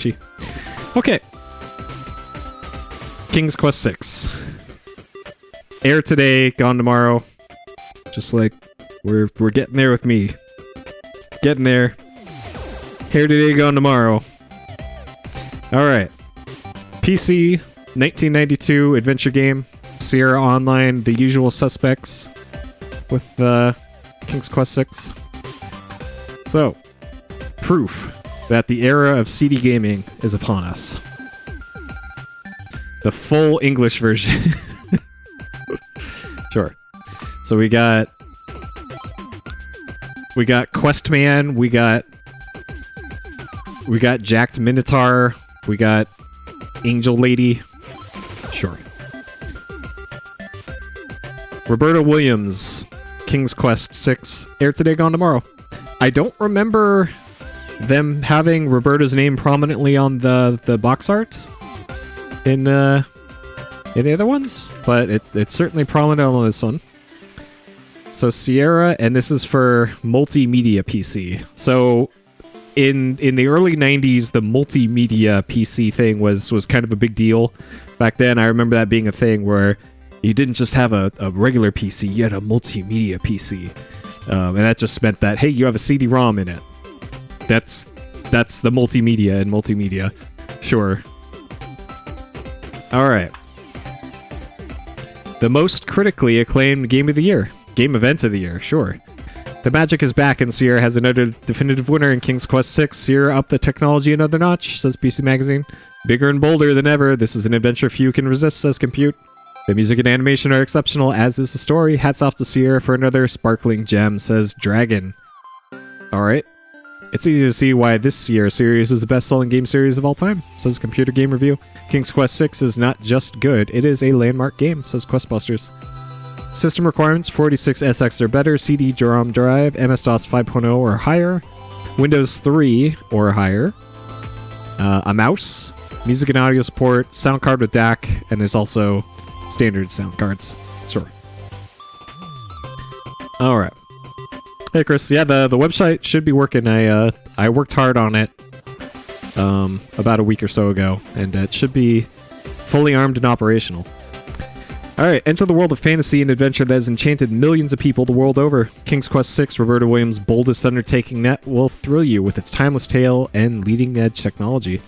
She. Okay. King's Quest 6. Heir today, gone tomorrow. Just like we're getting there with me. Getting there. Heir today, gone tomorrow. Alright. PC, 1992 adventure game. Sierra Online, the usual suspects with King's Quest 6. So, proof that the era of CD gaming is upon us. The full English version. Sure. So we got Questman, we got Jacked Minotaur, we got Angel Lady. Sure. Roberta Williams, King's Quest 6, Heir today, gone tomorrow. I don't remember them having Roberta's name prominently on the box art in the other ones, but it's certainly prominent on this one. So Sierra, and this is for multimedia PC. So in the early 90s, the multimedia PC thing was kind of a big deal. Back then, I remember that being a thing where you didn't just have a regular PC, you had a multimedia PC. And that just meant that, hey, you have a CD-ROM in it. That's the multimedia in multimedia. Sure. Alright. The most critically acclaimed game of the year. Game event of the year, sure. The magic is back and Sierra has another definitive winner in King's Quest 6. Sierra upped the technology another notch, says PC Magazine. Bigger and bolder than ever. This is an adventure few can resist, says Compute. The music and animation are exceptional, as is the story. Hats off to Sierra for another sparkling gem, says Dragon. Alright. It's easy to see why this Sierra series is the best-selling game series of all time, says Computer Game Review. King's Quest 6 is not just good, it is a landmark game, says Questbusters. System requirements, 46SX or better, CD-ROM drive, MS-DOS 5.0 or higher, Windows 3 or higher, a mouse, music and audio support, sound card with DAC, and there's also standard sound cards. Sure. Alright. Hey Chris, yeah, the website should be working. I worked hard on it about a week or so ago, and it should be fully armed and operational. Alright, enter the world of fantasy and adventure that has enchanted millions of people the world over. King's Quest 6, Roberta Williams' boldest undertaking net, will thrill you with its timeless tale and leading-edge technology.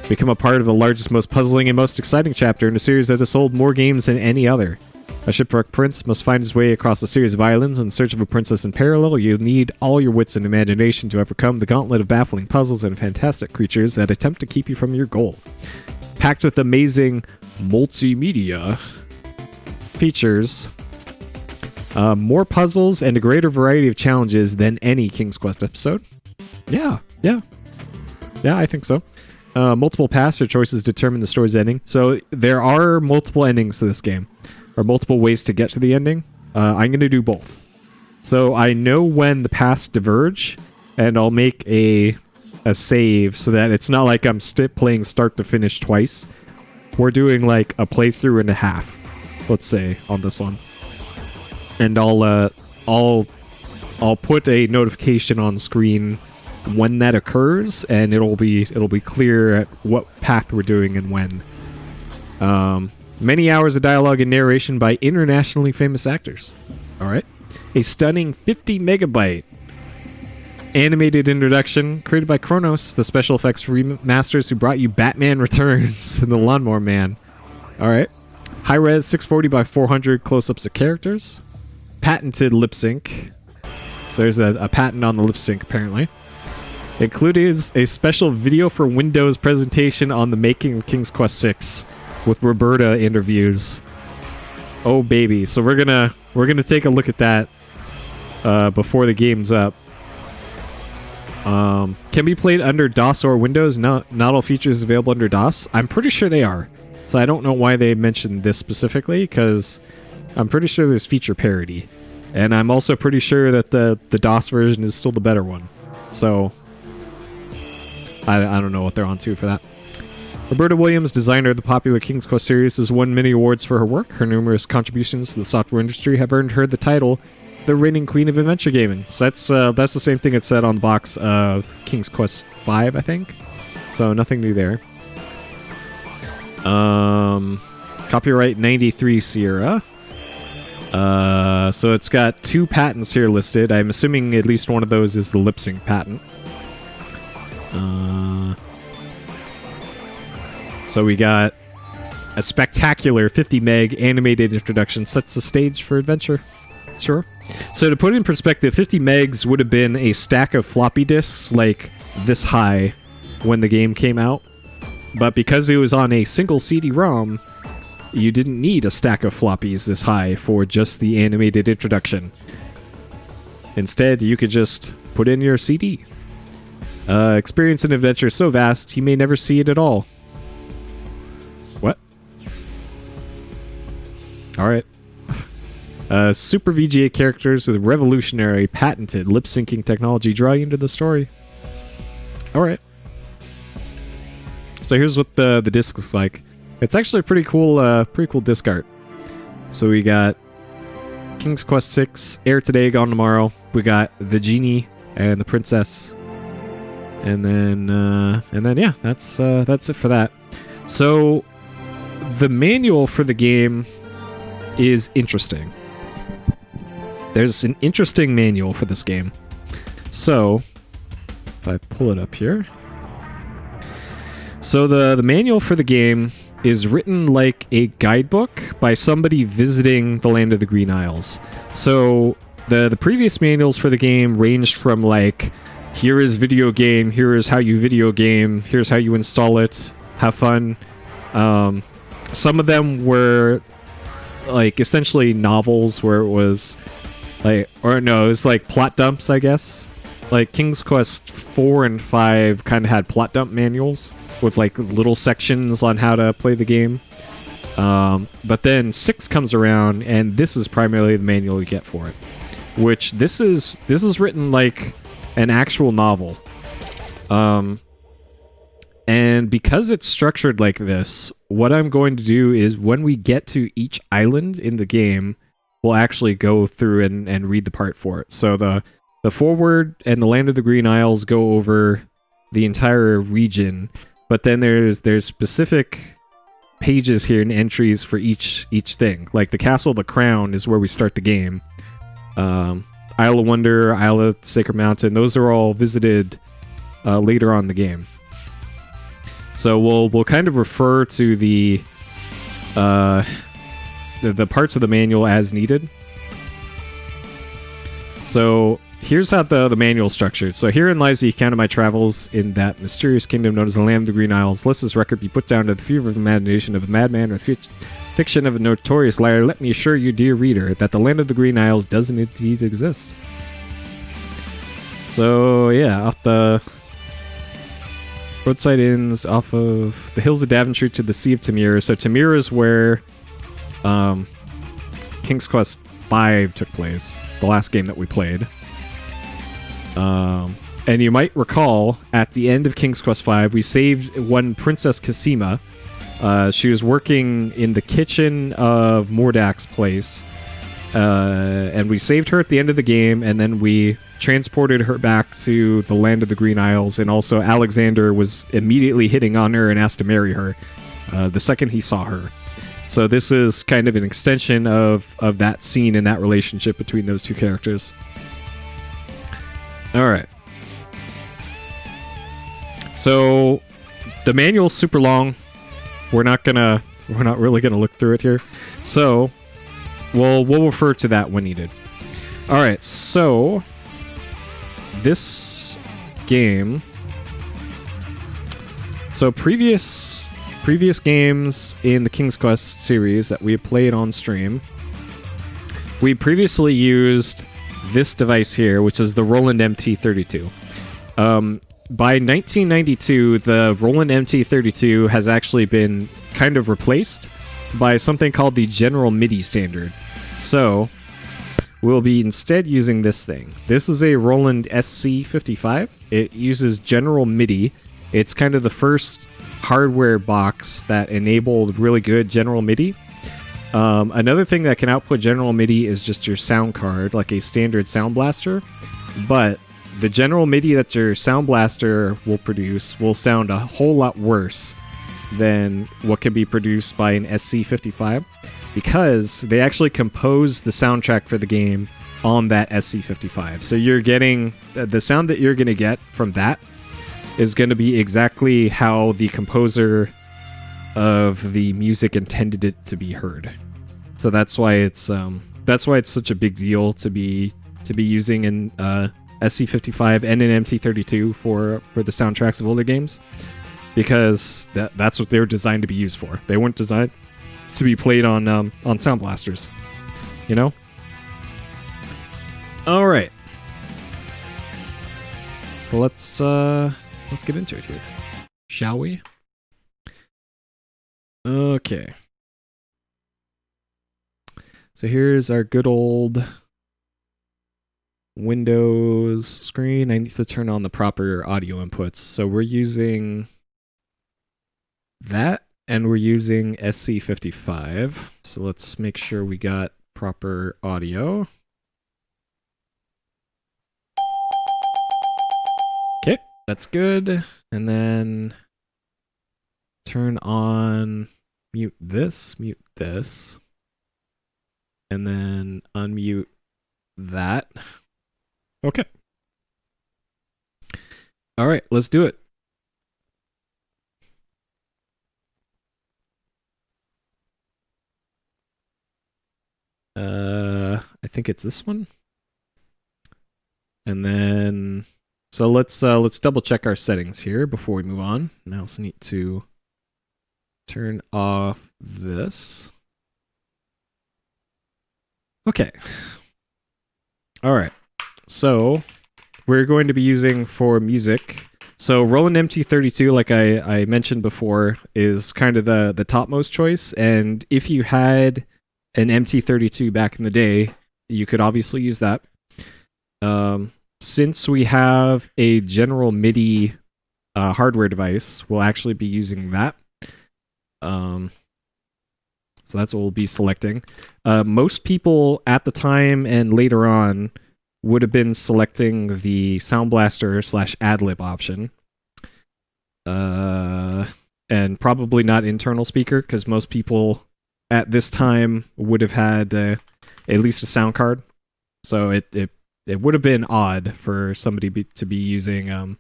Become a part of the largest, most puzzling, and most exciting chapter in a series that has sold more games than any other. A shipwrecked prince must find his way across a series of islands in search of a princess in peril. You'll need all your wits and imagination to overcome the gauntlet of baffling puzzles and fantastic creatures that attempt to keep you from your goal. Packed with amazing multimedia features, more puzzles, and a greater variety of challenges than any King's Quest episode. Yeah, I think so. Multiple paths or choices determine the story's ending. So there are multiple endings to this game, or multiple ways to get to the ending. I'm going to do both. So I know when the paths diverge, and I'll make a save so that it's not like I'm playing start to finish twice. We're doing like a playthrough and a half, let's say, on this one. And I'll put a notification on screen when that occurs, and it'll be clear at what path we're doing and when. Many hours of dialogue and narration by internationally famous actors. Alright. A stunning 50 megabyte animated introduction created by Kronos, the special effects remasters who brought you Batman Returns and the Lawnmower Man. Alright. High-res 640 by 400 close-ups of characters. Patented lip sync. So there's a patent on the lip sync, apparently. Included a special video for Windows presentation on the making of King's Quest 6 with Roberta interviews. Oh baby! So we're gonna take a look at that before the game's up. Can be played under DOS or Windows. Not all features available under DOS. I'm pretty sure they are. So I don't know why they mentioned this specifically, because I'm pretty sure there's feature parity, and I'm also pretty sure that the DOS version is still the better one. So I don't know what they're on to for that. Roberta Williams, designer of the popular King's Quest series, has won many awards for her work. Her numerous contributions to the software industry have earned her the title the reigning queen of adventure gaming. So that's the same thing it said on the box of King's Quest 5, I think. So nothing new there. Copyright 93 Sierra. So it's got 2 patents here listed. I'm assuming at least one of those is the lip sync patent. So we got a spectacular 50 meg animated introduction, sets the stage for adventure. Sure. So to put it in perspective, 50 megs would have been a stack of floppy disks like this high when the game came out. But because it was on a single CD-ROM, you didn't need a stack of floppies this high for just the animated introduction. Instead, you could just put in your CD. Experience and adventure so vast, you may never see it at all. What? Alright. Super VGA characters with revolutionary, patented lip-syncing technology draw you into the story. Alright. So here's what the disc looks like. It's actually a pretty cool disc art. So we got King's Quest 6, Heir Today, Gone Tomorrow. We got the Genie and the Princess. And then yeah, that's it for that. So the manual for the game is interesting. There's an interesting manual for this game. So if I pull it up here. So the manual for the game is written like a guidebook by somebody visiting the Land of the Green Isles. So the previous manuals for the game ranged from like, here is video game, here is how you video game, here's how you install it, have fun. Some of them were like essentially novels where it was like, or no, it was like plot dumps, I guess. Like King's Quest 4 and 5 kind of had plot dump manuals with like little sections on how to play the game. But then 6 comes around, and this is primarily the manual you get for it. Which this is written like an actual novel. And because it's structured like this, what I'm going to do is when we get to each island in the game, we'll actually go through and read the part for it. So the forward and the Land of the Green Isles go over the entire region, but then there's specific pages here and entries for each thing. Like the Castle of the Crown is where we start the game. Isle of Wonder, Isle of Sacred Mountain, those are all visited later on in the game. So we'll kind of refer to the parts of the manual as needed. So here's how the manual is structured. So herein lies the account of my travels in that mysterious kingdom known as the Land of the Green Isles. Lest this record be put down to the fever of the imagination of a madman or fiction of a notorious liar, let me assure you, dear reader, that the Land of the Green Isles doesn't indeed exist. So yeah, off the roadside inns, off of the hills of Daventry to the Sea of Tamir. So Tamir is where King's Quest 5 took place, the last game that we played. And you might recall, at the end of King's Quest V, we saved one Princess Cassima. She was working in the kitchen of Mordak's place. And we saved her at the end of the game, and then we transported her back to the Land of the Green Isles, and also Alexander was immediately hitting on her and asked to marry her the second he saw her. So this is kind of an extension of that scene and that relationship between those two characters. Alright. So the manual's super long. We're not really gonna look through it here. So we'll refer to that when needed. Alright, so this game. So previous games in the King's Quest series that we have played on stream, we previously used this device here, which is the Roland MT32. By 1992, the Roland MT32 has actually been kind of replaced by something called the General MIDI standard. So we'll be instead using this thing. This is a Roland SC55. It uses General MIDI. It's kind of the first hardware box that enabled really good General MIDI. Another thing that can output General MIDI is just your sound card, like a standard Sound Blaster. But the general MIDI that your Sound Blaster will produce will sound a whole lot worse than what can be produced by an SC55, because they actually composed the soundtrack for the game on that SC55. So you're getting the sound that you're going to get from that is going to be exactly how the composer of the music intended it to be heard. So that's why it's such a big deal to be using an SC55 and an MT32 for the soundtracks of older games, because that's what they were designed to be used for. They weren't designed to be played on Sound Blasters, you know? All right. So let's get into it here, shall we? Okay. So here's our good old Windows screen. I need to turn on the proper audio inputs. So we're using that, and we're using SC55. So let's make sure we got proper audio. Okay, that's good. And then turn on, mute this, and then unmute that. Okay. All right, let's do it. I think it's this one. And then, so let's double check our settings here before we move on. And I also need to turn off this. Okay. All right. So we're going to be using for music. So Roland MT32, like I mentioned before, is kind of the topmost choice. And if you had an MT32 back in the day, you could obviously use that. Since we have a general MIDI hardware device, we'll actually be using that. So that's what we'll be selecting. Most people at the time and later on would have been selecting the Sound Blaster / AdLib option. And probably not internal speaker, because most people at this time would have had at least a sound card. So it would have been odd for somebody to be using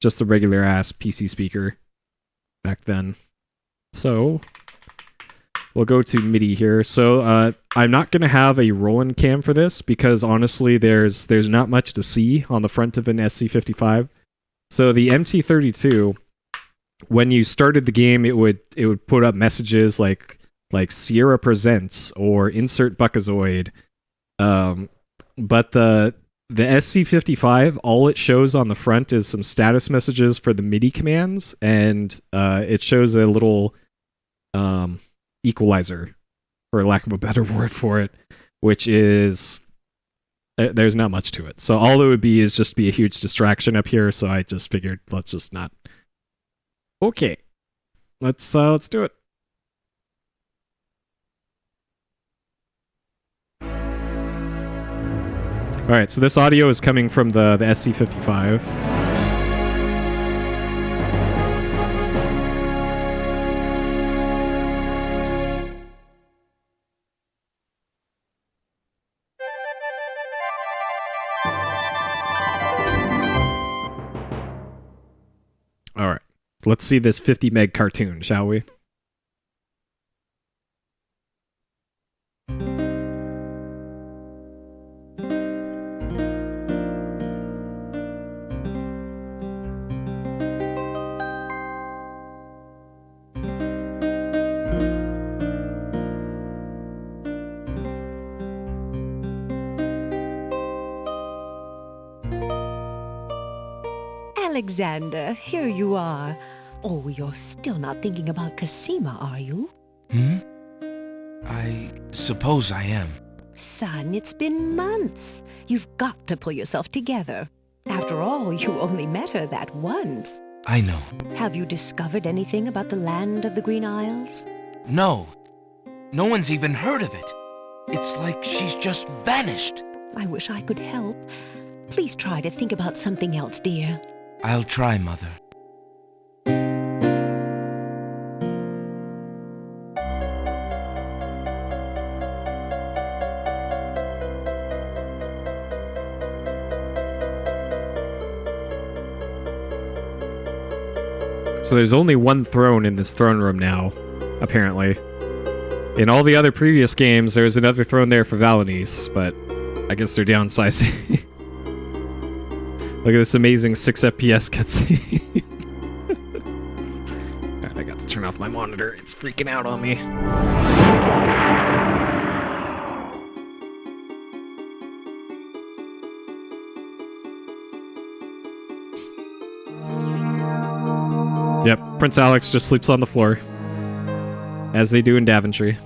just the regular ass PC speaker back then. So we'll go to MIDI here. So I'm not going to have a Roland cam for this, because honestly there's not much to see on the front of an SC55. So the MT32, when you started the game, it would put up messages like Sierra Presents or Insert Buckazoid. But the SC55, all it shows on the front is some status messages for the MIDI commands, and it shows a little equalizer, for lack of a better word for it, which is there's not much to it. So all it would be is just be a huge distraction up here. So I just figured let's just not. Okay, let's do it. All right, so this audio is coming from the SC55. All right, let's see this 50 meg cartoon, shall we? Alexander, here you are. Oh, you're still not thinking about Cosima, are you? I suppose I am. Son, it's been months. You've got to pull yourself together. After all, you only met her that once. I know. Have you discovered anything about the land of the Green Isles? No. No one's even heard of it. It's like she's just vanished. I wish I could help. Please try to think about something else, dear. I'll try, Mother. So there's only one throne in this throne room now, apparently. In all the other previous games, there was another throne there for Valenice, but I guess they're downsizing. Look at this amazing 6 FPS cutscene. God, I got to turn off my monitor. It's freaking out on me. Yep, Prince Alex just sleeps on the floor. As they do in Daventry.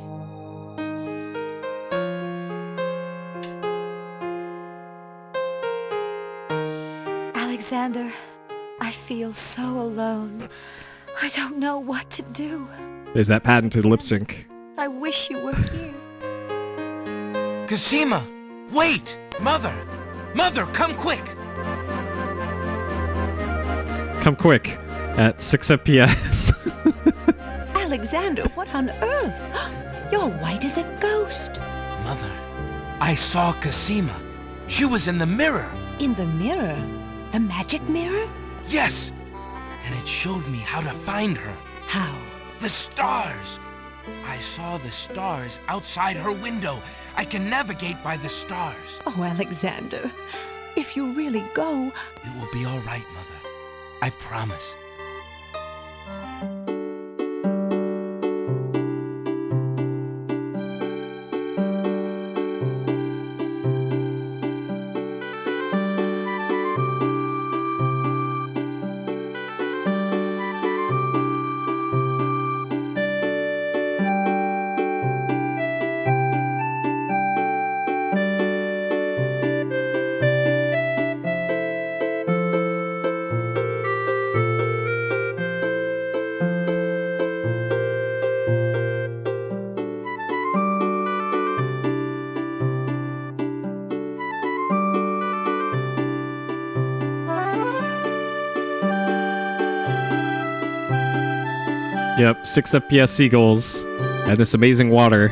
Alexander, I feel so alone. I don't know what to do. There's that patented lip sync. I wish you were here. Cosima! Wait! Mother! Mother, come quick! Come quick. At 6 FPS. Alexander, what on earth? You're white as a ghost. Mother, I saw Cosima. She was in the mirror. In the mirror? The magic mirror? Yes! And it showed me how to find her. How? The stars! I saw the stars outside her window. I can navigate by the stars. Oh, Alexander, if you really go... It will be all right, Mother. I promise. Yep, 6 FPS seagulls at this amazing water.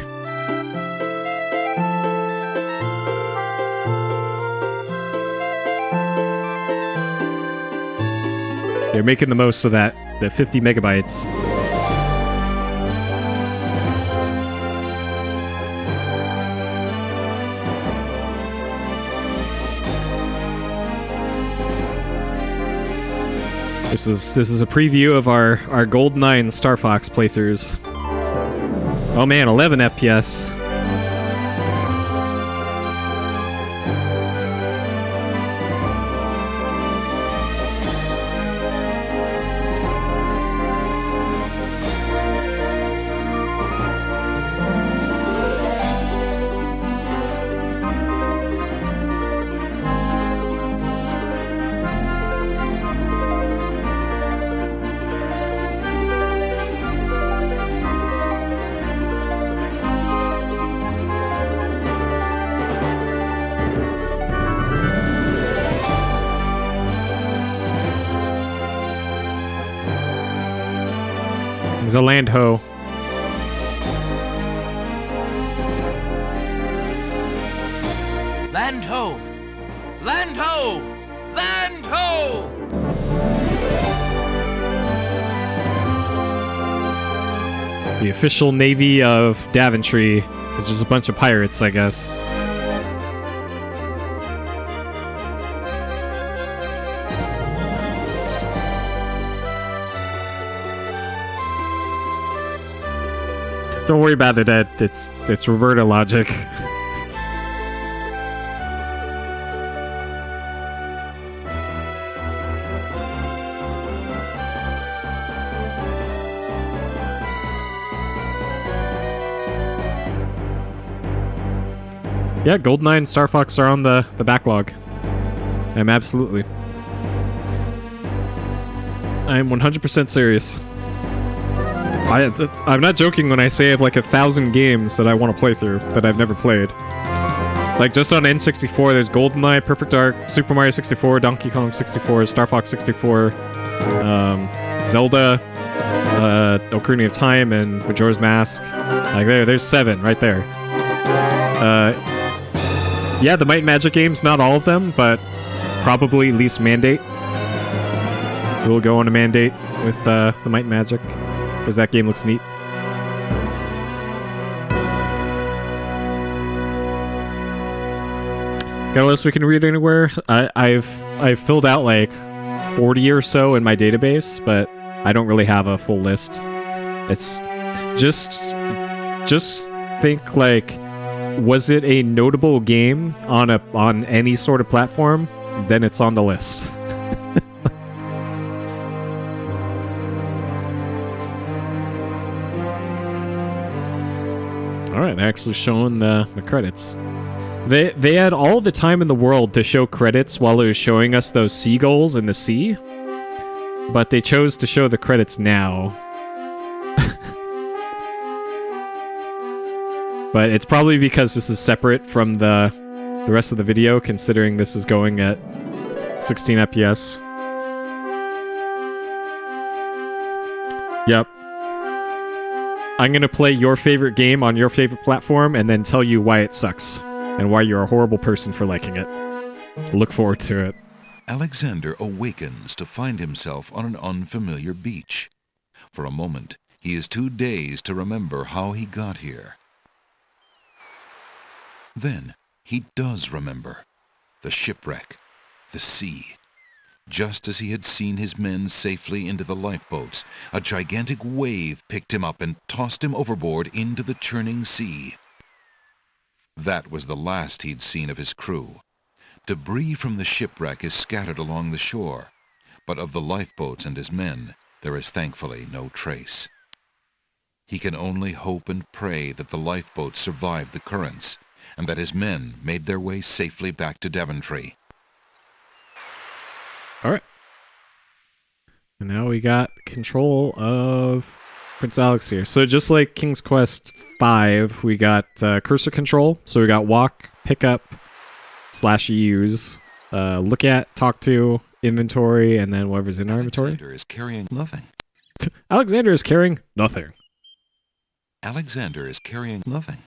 They're making the most of that, the 50 megabytes. This is a preview of our GoldenEye Star Fox playthroughs. Oh man, 11 FPS. There's a land ho. Land ho! Land ho! Land ho! The official navy of Daventry, which is a bunch of pirates, I guess. Don't worry about it, Ed. It's Roberta logic. Yeah, GoldenEye and Star Fox are on the backlog. Absolutely. I'm 100% serious. I'm not joking when I say I have like 1,000 games that I want to play through that I've never played. Like, just on N64, there's GoldenEye, Perfect Dark, Super Mario 64, Donkey Kong 64, Star Fox 64, Zelda, Ocarina of Time, and Majora's Mask. Like, there's 7 right there. Yeah, the Might and Magic games, not all of them, but probably at least Mandate. We'll go on a Mandate with the Might and Magic, because that game looks neat. Got a list we can read anywhere? I've filled out like 40 or so in my database, but I don't really have a full list. It's just think like, was it a notable game on any sort of platform? Then it's on the list. All right, they're actually showing the credits. They had all the time in the world to show credits while it was showing us those seagulls in the sea, but they chose to show the credits now. But it's probably because this is separate from the rest of the video, considering this is going at 16 FPS. Yep. I'm gonna play your favorite game on your favorite platform and then tell you why it sucks and why you're a horrible person for liking it. Look forward to it. Alexander awakens to find himself on an unfamiliar beach. For a moment, he is too dazed to remember how he got here. Then, he does remember. The shipwreck, the sea. Just as he had seen his men safely into the lifeboats, a gigantic wave picked him up and tossed him overboard into the churning sea. That was the last he'd seen of his crew. Debris from the shipwreck is scattered along the shore, but of the lifeboats and his men, there is thankfully no trace. He can only hope and pray that the lifeboats survived the currents, and that his men made their way safely back to Daventry. All right. And now we got control of Prince Alex here. So just like King's Quest V, we got cursor control. So we got walk, pick up, /use, look at, talk to, inventory, and then whatever's in our inventory. Alexander is carrying nothing. Alexander is carrying nothing. Alexander is carrying nothing.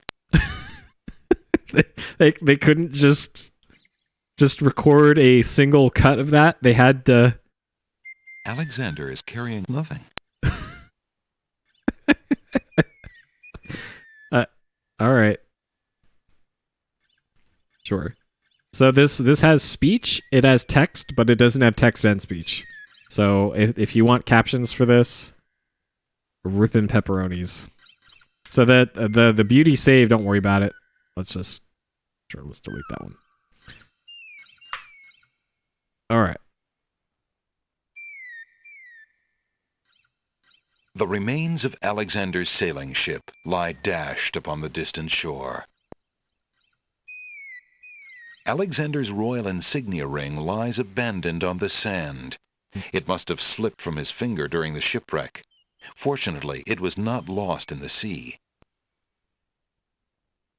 They couldn't just record a single cut of that. They had to. Alexander is carrying nothing. All right. Sure. So this has speech. It has text, but it doesn't have text and speech. So if you want captions for this, ripping pepperonis. So that the beauty save, don't worry about it. Let's delete that one. All right. The remains of Alexander's sailing ship lie dashed upon the distant shore. Alexander's royal insignia ring lies abandoned on the sand. It must have slipped from his finger during the shipwreck. Fortunately, it was not lost in the sea.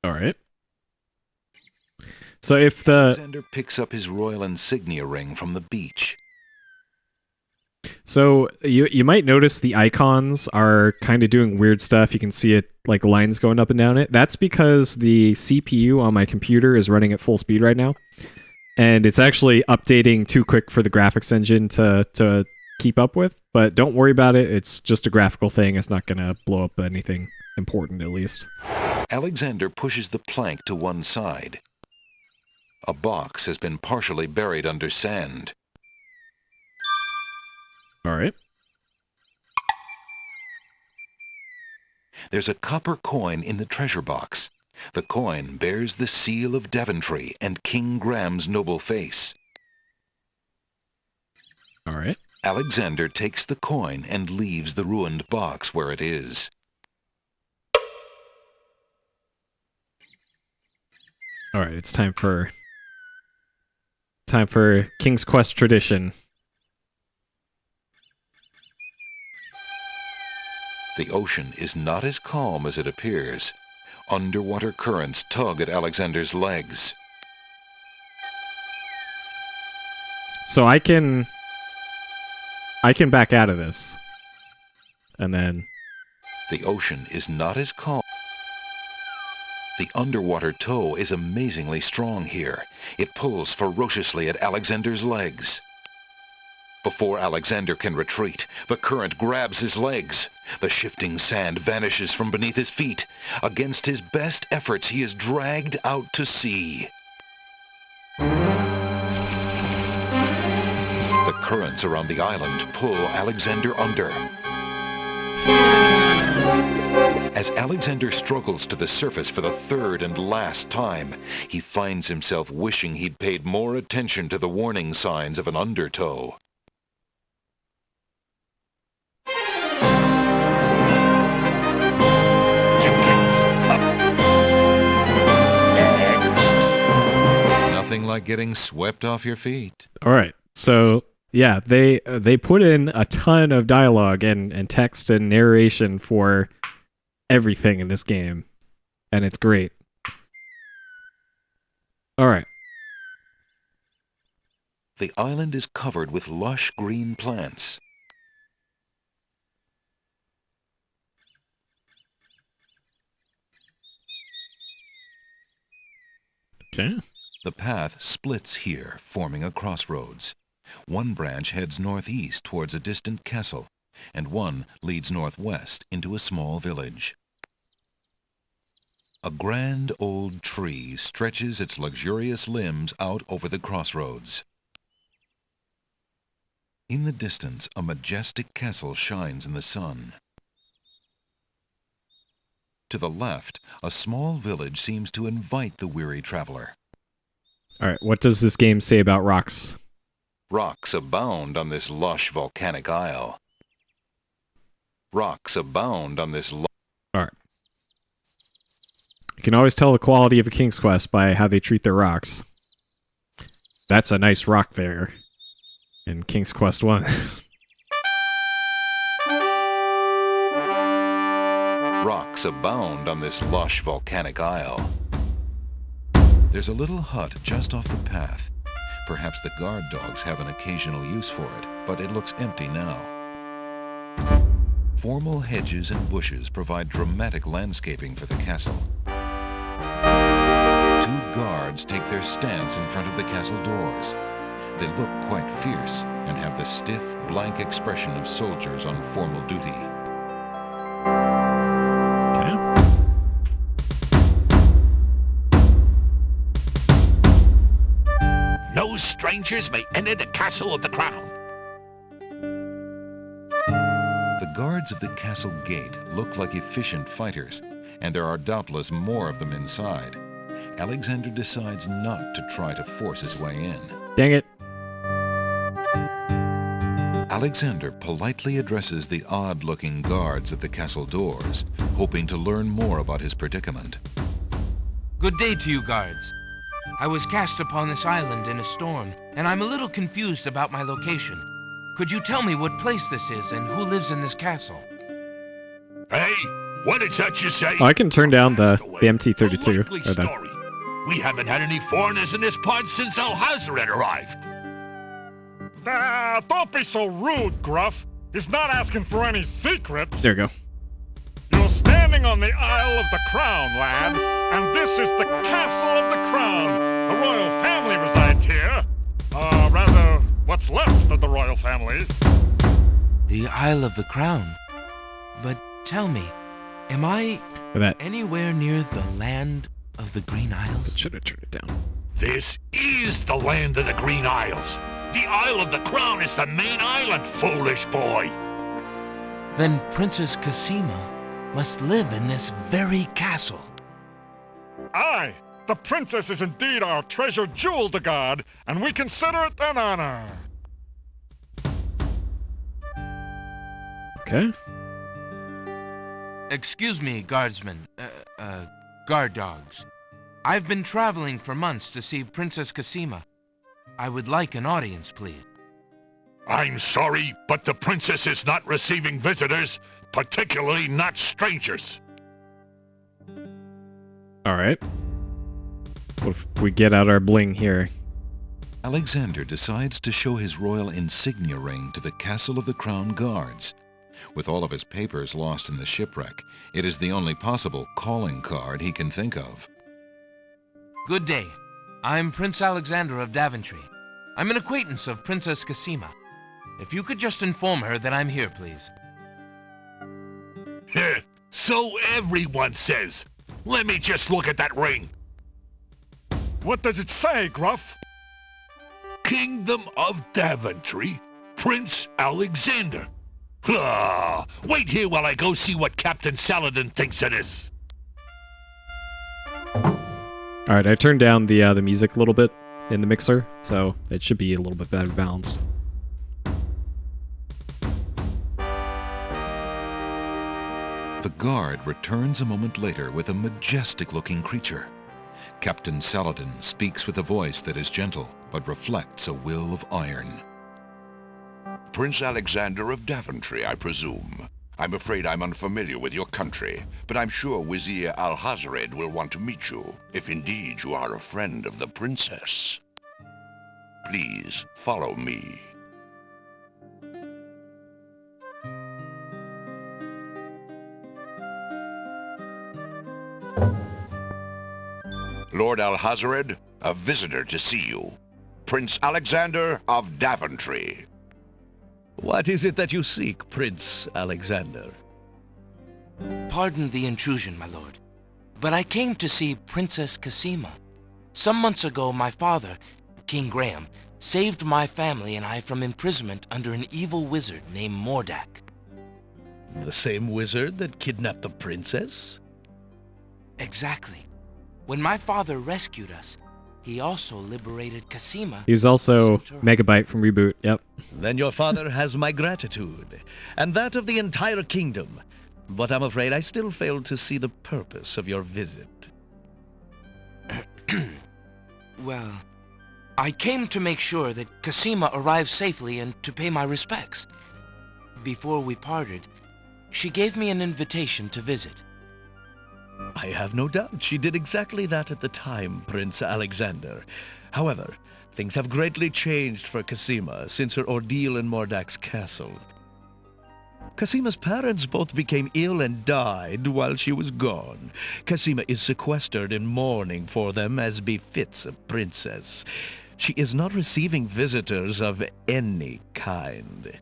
All right. So if the Alexander picks up his royal insignia ring from the beach. So you might notice the icons are kind of doing weird stuff. You can see it like lines going up and down it. That's because the CPU on my computer is running at full speed right now. And it's actually updating too quick for the graphics engine to keep up with. But don't worry about it. It's just a graphical thing. It's not going to blow up anything important, at least. Alexander pushes the plank to one side. A box has been partially buried under sand. All right. There's a copper coin in the treasure box. The coin bears the seal of Daventry and King Graham's noble face. All right. Alexander takes the coin and leaves the ruined box where it is. All right, it's time for King's Quest tradition. The ocean is not as calm as it appears. Underwater currents tug at Alexander's legs. So I can back out of this. And then... The ocean is not as calm. The underwater tow is amazingly strong here. It pulls ferociously at Alexander's legs. Before Alexander can retreat, the current grabs his legs. The shifting sand vanishes from beneath his feet. Against his best efforts, he is dragged out to sea. The currents around the island pull Alexander under. As Alexander struggles to the surface for the third and last time, he finds himself wishing he'd paid more attention to the warning signs of an undertow. Nothing like getting swept off your feet. All right. So, yeah, they put in a ton of dialogue and text and narration for everything in this game, and it's great. All right. The island is covered with lush green plants. Okay. The path splits here, forming a crossroads. One branch heads northeast towards a distant castle, and one leads northwest into a small village. A grand old tree stretches its luxurious limbs out over the crossroads. In the distance, a majestic castle shines in the sun. To the left, a small village seems to invite the weary traveler. All right. What does this game say about rocks? Rocks abound on this lush volcanic isle. Rocks abound on this All right. You can always tell the quality of a King's Quest by how they treat their rocks. That's a nice rock there in King's Quest 1. Rocks abound on this lush volcanic isle. There's a little hut just off the path. Perhaps the guard dogs have an occasional use for it, but it looks empty now. Formal hedges and bushes provide dramatic landscaping for the castle. Two guards take their stance in front of the castle doors. They look quite fierce and have the stiff, blank expression of soldiers on formal duty. No strangers may enter the castle of the crown. The guards of the castle gate look like efficient fighters, and there are doubtless more of them inside. Alexander decides not to try to force his way in. Dang it. Alexander politely addresses the odd-looking guards at the castle doors, hoping to learn more about his predicament. Good day to you, guards. I was cast upon this island in a storm, and I'm a little confused about my location. Could you tell me what place this is and who lives in this castle? Hey, what is that you say? Oh, I can turn down the MT-32. Likely Or the, story. We haven't had any foreigners in this part since Alhazred arrived. Don't be so rude, Gruff. He's not asking for any secrets. there we go. You're standing on the Isle of the Crown, lad, and this is the Castle of the Crown. The royal family resides here. Rather, what's left of the royal family. The Isle of the Crown. But tell me, am I That anywhere near the land of the Green Isles? should have turned it down. This is the land of the Green Isles. The Isle of the Crown is the main island, foolish boy. Then Princess Cassima must live in this very castle. Aye, the princess is indeed our treasured jewel to guard, and we consider it an honor. Okay. Excuse me, guardsmen. Guard dogs. I've been traveling for months to see Princess Cassima. I would like an audience, please. I'm sorry, but the princess is not receiving visitors, particularly not strangers. All right. What if we get out our bling here? Alexander decides to show his royal insignia ring to the Castle of the Crown guards. With all of his papers lost in the shipwreck, it is the only possible calling card he can think of. Good day. I'm Prince Alexander of Daventry. I'm an acquaintance of Princess Cosima. If you could just inform her that I'm here, please. So everyone says. Let me just look at that ring. What does it say, Gruff? Kingdom of Daventry, Prince Alexander. Wait here while I go see what Captain Saladin thinks of this. All right, I turned down the music a little bit in the mixer, so it should be a little bit better balanced. The guard returns a moment later with a majestic-looking creature. Captain Saladin speaks with a voice that is gentle, but reflects a will of iron. Prince Alexander of Daventry, I presume. I'm afraid I'm unfamiliar with your country, but I'm sure Vizier Alhazred will want to meet you, if indeed you are a friend of the princess. Please follow me. Lord Alhazred, a visitor to see you. Prince Alexander of Daventry. What is it that you seek, Prince Alexander? Pardon the intrusion, my lord, but I came to see Princess Cosima. Some months ago, my father, King Graham, saved my family and I from imprisonment under an evil wizard named Mordak. The same wizard that kidnapped the princess? Exactly. When my father rescued us, he also liberated Cosima. He was also Megabyte from Reboot, yep. Then your father has my gratitude, and that of the entire kingdom. But I'm afraid I still fail to see the purpose of your visit. Well, I came to make sure that Cosima arrived safely and to pay my respects. Before we parted, she gave me an invitation to visit. I have no doubt she did exactly that at the time, Prince Alexander. However, things have greatly changed for Cosima since her ordeal in Mordak's castle. Cosima's parents both became ill and died while she was gone. Cosima is sequestered in mourning for them as befits a princess. She is not receiving visitors of any kind.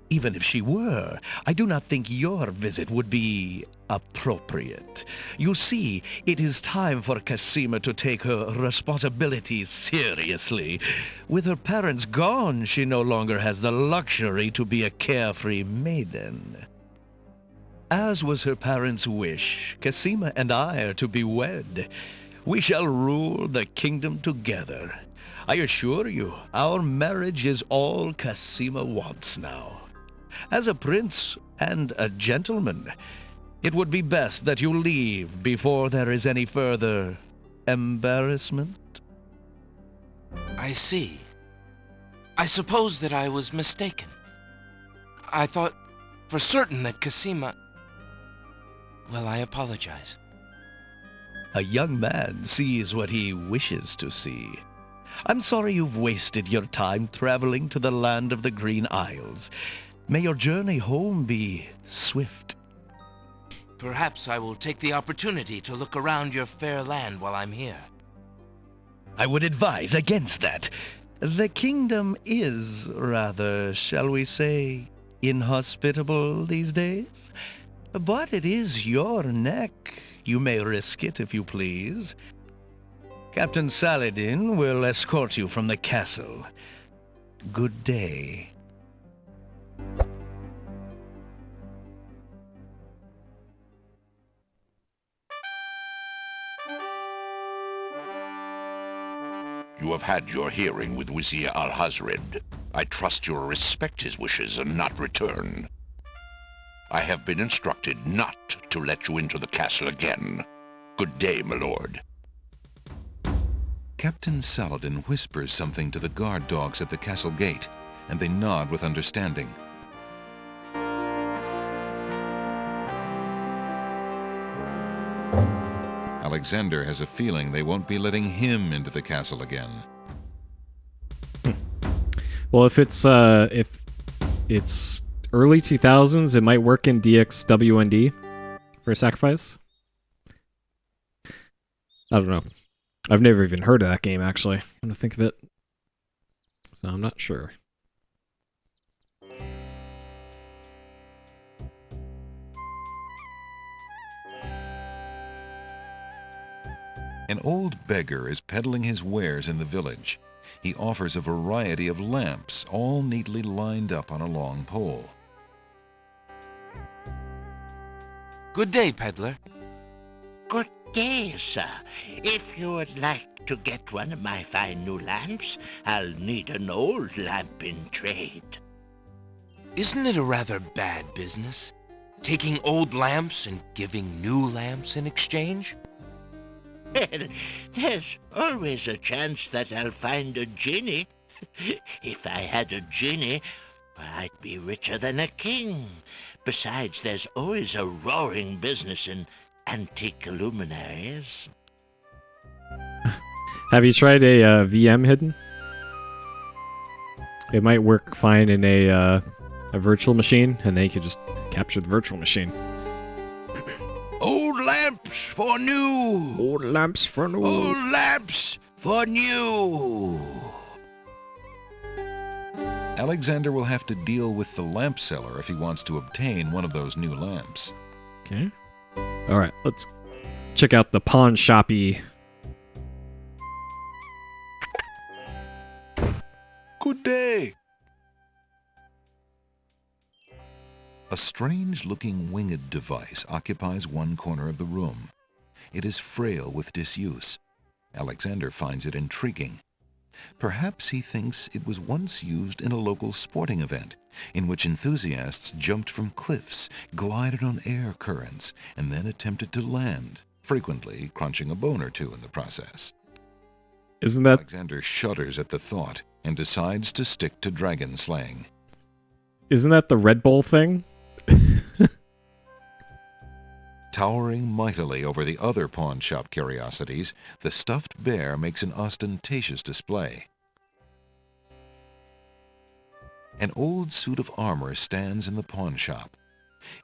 Even if she were, I do not think your visit would be appropriate. You see, it is time for Cosima to take her responsibilities seriously. With her parents gone, she no longer has the luxury to be a carefree maiden. As was her parents' wish, Cosima and I are to be wed. We shall rule the kingdom together. I assure you, our marriage is all Cosima wants now. As a prince and a gentleman, it would be best that you leave before there is any further embarrassment. I see. I suppose that I was mistaken. I thought for certain that Cosima... Well, I apologize. A young man sees what he wishes to see. I'm sorry you've wasted your time traveling to the land of the Green Isles. May your journey home be swift. Perhaps I will take the opportunity to look around your fair land while I'm here. I would advise against that. The kingdom is rather, shall we say, inhospitable these days. But it is your neck. You may risk it if you please. Captain Saladin will escort you from the castle. Good day. You have had your hearing with Vizier Alhazred. I trust you will respect his wishes and not return. I have been instructed not to let you into the castle again. Good day, my lord. Captain Saladin whispers something to the guard dogs at the castle gate, and they nod with understanding. Alexander has a feeling they won't be letting him into the castle again. Well, if it's early 2000s, it might work in DXWND for a sacrifice. I don't know. I've never even heard of that game, actually. I'm gonna think of it. So I'm not sure. An old beggar is peddling his wares in the village. He offers a variety of lamps, all neatly lined up on a long pole. Good day, peddler. Good day, sir. If you would like to get one of my fine new lamps, I'll need an old lamp in trade. Isn't it a rather bad business? Taking old lamps and giving new lamps in exchange? Well, there's always a chance that I'll find a genie. If I had a genie, I'd be richer than a king. Besides, there's always a roaring business in antique luminaries. Have you tried a VM hidden? It might work fine in a virtual machine, and then you could just capture the virtual machine. Old lamps for new! Old lamps for new. Old lamps for new! Alexander will have to deal with the lamp seller if he wants to obtain one of those new lamps. Okay. All right, let's check out the pawn shoppy. Good day! A strange-looking winged device occupies one corner of the room. It is frail with disuse. Alexander finds it intriguing. Perhaps he thinks it was once used in a local sporting event, in which enthusiasts jumped from cliffs, glided on air currents, and then attempted to land, frequently crunching a bone or two in the process. Isn't that... Alexander shudders at the thought and decides to stick to dragon slaying. Isn't that the Red Bull thing? Towering mightily over the other pawn shop curiosities, the stuffed bear makes an ostentatious display. An old suit of armor stands in the pawn shop.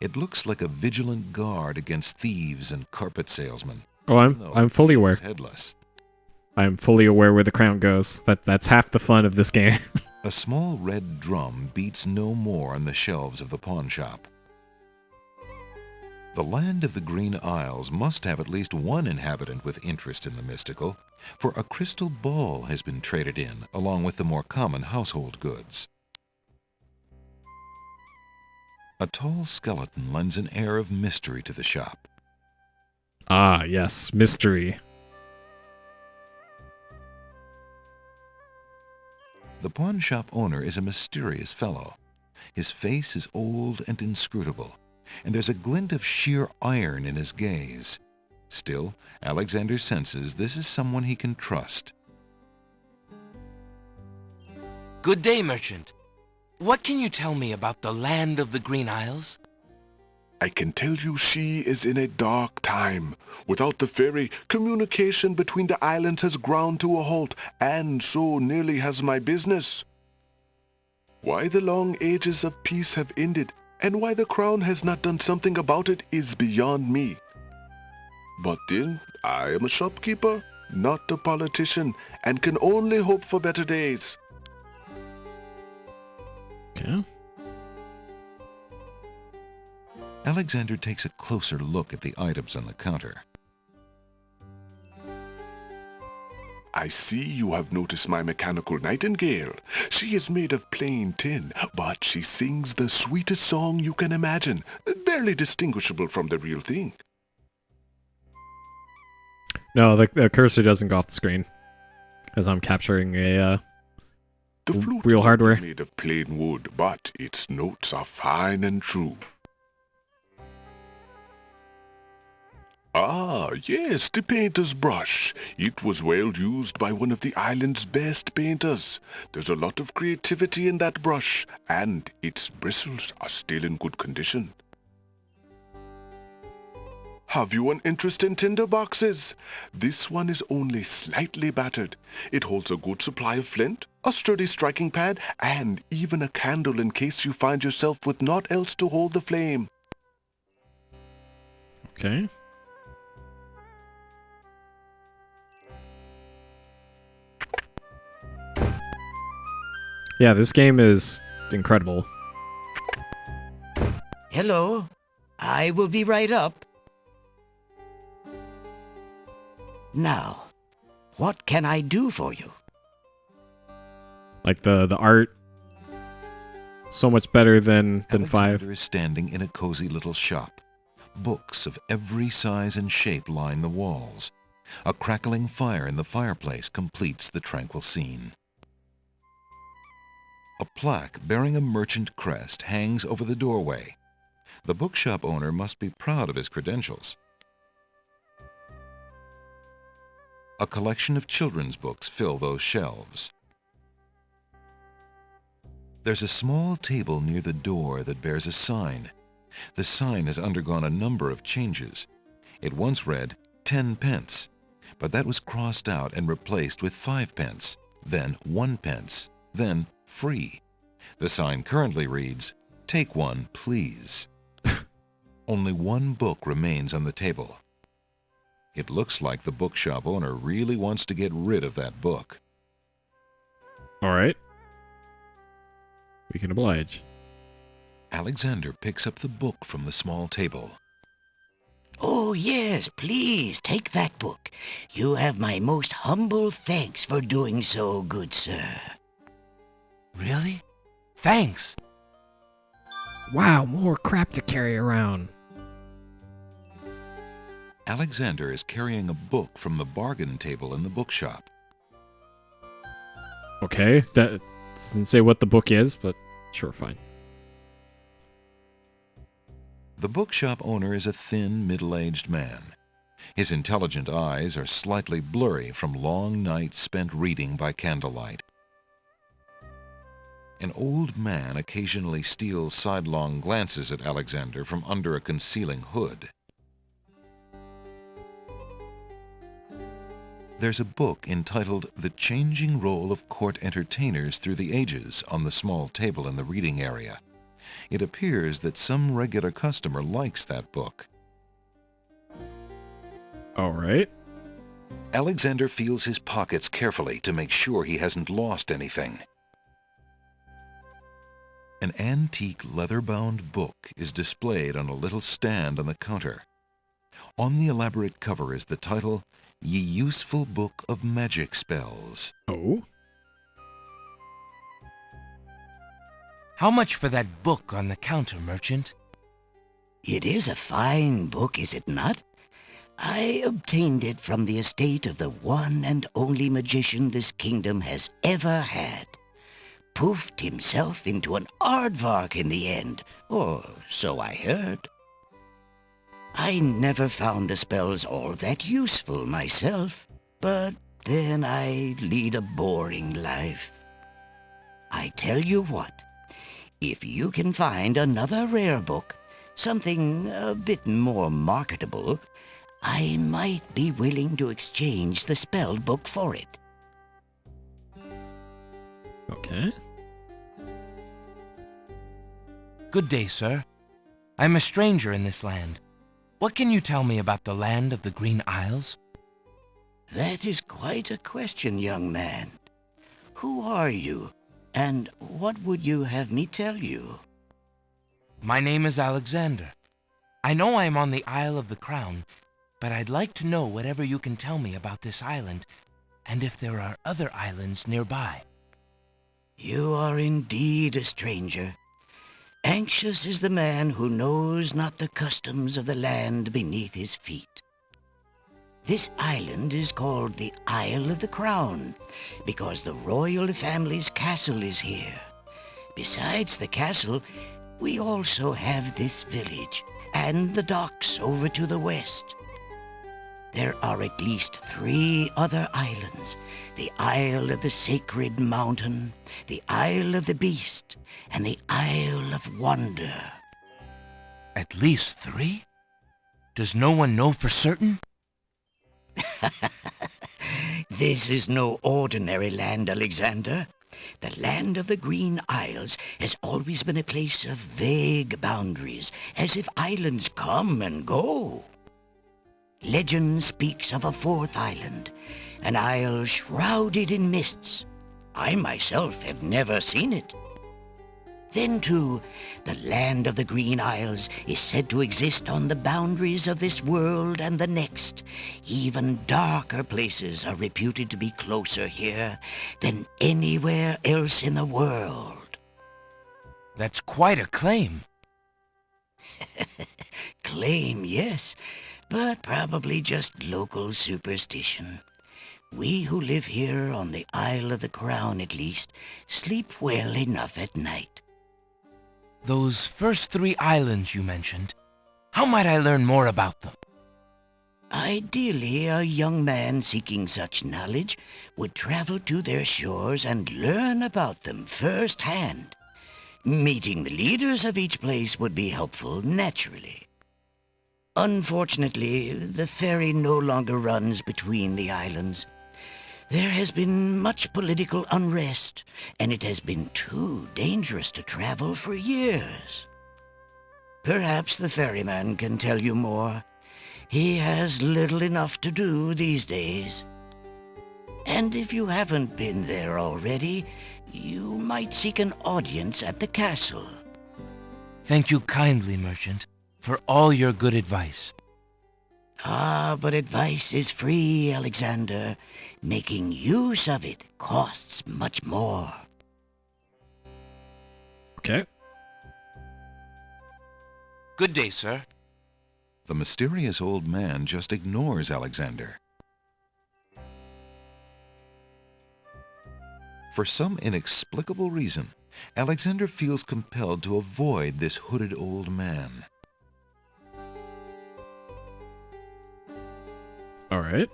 It looks like a vigilant guard against thieves and carpet salesmen. Oh, I'm fully aware. Headless. I'm fully aware where the crown goes. That's half the fun of this game. A small red drum beats no more on the shelves of the pawn shop. The land of the Green Isles must have at least one inhabitant with interest in the mystical, for a crystal ball has been traded in, along with the more common household goods. A tall skeleton lends an air of mystery to the shop. Ah, yes, mystery. The pawn shop owner is a mysterious fellow. His face is old and inscrutable, and there's a glint of sheer iron in his gaze. Still, Alexander senses this is someone he can trust. Good day, merchant. What can you tell me about the land of the Green Isles? I can tell you she is in a dark time. Without the ferry, communication between the islands has ground to a halt, and so nearly has my business. Why the long ages of peace have ended, and why the crown has not done something about it is beyond me. But then, I am a shopkeeper, not a politician, and can only hope for better days. Okay. Alexander takes a closer look at the items on the counter. I see you have noticed my mechanical nightingale. She is made of plain tin, but she sings the sweetest song you can imagine, barely distinguishable from the real thing. No, the cursor doesn't go off the screen, as I'm capturing a The flute real is hardware. made of plain wood, but its notes are fine and true. Ah, yes, the painter's brush. It was well used by one of the island's best painters. There's a lot of creativity in that brush, and its bristles are still in good condition. Have you an interest in tinder boxes? This one is only slightly battered. It holds a good supply of flint, a sturdy striking pad, and even a candle in case you find yourself with naught else to hold the flame. Okay. Yeah, this game is incredible. Hello. I will be right up. Now, what can I do for you? Like the art, so much better than 5. Alexander is standing in a cozy little shop. Books of every size and shape line the walls. A crackling fire in the fireplace completes the tranquil scene. A plaque bearing a merchant crest hangs over the doorway. The bookshop owner must be proud of his credentials. A collection of children's books fill those shelves. There's a small table near the door that bears a sign. The sign has undergone a number of changes. It once read 10 pence, but that was crossed out and replaced with 5 pence, then 1 pence, then free. The sign currently reads, "Take one, please." Only one book remains on the table. It looks like the bookshop owner really wants to get rid of that book. All right. We can oblige. Alexander picks up the book from the small table. Oh, yes, please, take that book. You have my most humble thanks for doing so, good sir. Really? Thanks. Wow, more crap to carry around. Alexander is carrying a book from the bargain table in the bookshop. Okay, that doesn't say what the book is, but sure, fine. The bookshop owner is a thin, middle-aged man. His intelligent eyes are slightly blurry from long nights spent reading by candlelight. An old man occasionally steals sidelong glances at Alexander from under a concealing hood. There's a book entitled The Changing Role of Court Entertainers Through the Ages on the small table in the reading area. It appears that some regular customer likes that book. All right. Alexander feels his pockets carefully to make sure he hasn't lost anything. An antique leather-bound book is displayed on a little stand on the counter. On the elaborate cover is the title, Ye Useful Book of Magic Spells. Oh? How much for that book on the counter, merchant? It is a fine book, is it not? I obtained it from the estate of the one and only magician this kingdom has ever had. Poofed himself into an aardvark in the end, or so I heard. I never found the spells all that useful myself, but then I lead a boring life. I tell you what, if you can find another rare book, something a bit more marketable, I might be willing to exchange the spell book for it. Okay. Good day, sir. I'm a stranger in this land. What can you tell me about the land of the Green Isles? That is quite a question, young man. Who are you, and what would you have me tell you? My name is Alexander. I know I'm on the Isle of the Crown, but I'd like to know whatever you can tell me about this island, and if there are other islands nearby. You are indeed a stranger. Anxious is the man who knows not the customs of the land beneath his feet. This island is called the Isle of the Crown, because the royal family's castle is here. Besides the castle, we also have this village, and the docks over to the west. There are at least 3 other islands: the Isle of the Sacred Mountain, the Isle of the Beast, and the Isle of Wonder. At least 3? Does no one know for certain? This is no ordinary land, Alexander. The land of the Green Isles has always been a place of vague boundaries, as if islands come and go. Legend speaks of a fourth island, an isle shrouded in mists. I myself have never seen it. Then, too, the land of the Green Isles is said to exist on the boundaries of this world and the next. Even darker places are reputed to be closer here than anywhere else in the world. That's quite a claim. Claim, yes, but probably just local superstition. We who live here on the Isle of the Crown, at least, sleep well enough at night. Those first 3 islands you mentioned, how might I learn more about them? Ideally, a young man seeking such knowledge would travel to their shores and learn about them firsthand. Meeting the leaders of each place would be helpful, naturally. Unfortunately, the ferry no longer runs between the islands. There has been much political unrest, and it has been too dangerous to travel for years. Perhaps the ferryman can tell you more. He has little enough to do these days. And if you haven't been there already, you might seek an audience at the castle. Thank you kindly, merchant, for all your good advice. Ah, but advice is free, Alexander. Making use of it costs much more. Okay. Good day, sir. The mysterious old man just ignores Alexander. For some inexplicable reason, Alexander feels compelled to avoid this hooded old man. Alright.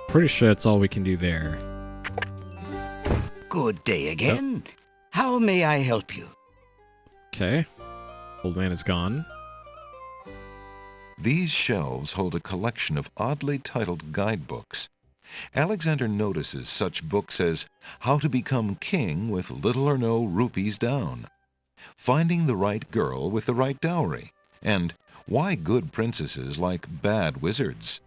Pretty sure that's all we can do there. Good day again. How may I help you? Okay. Old man is gone. These shelves hold a collection of oddly titled guidebooks. Alexander notices such books as How to Become King with Little or No Rupees Down, Finding the Right Girl with the Right Dowry, and Why Good Princesses Like Bad Wizards.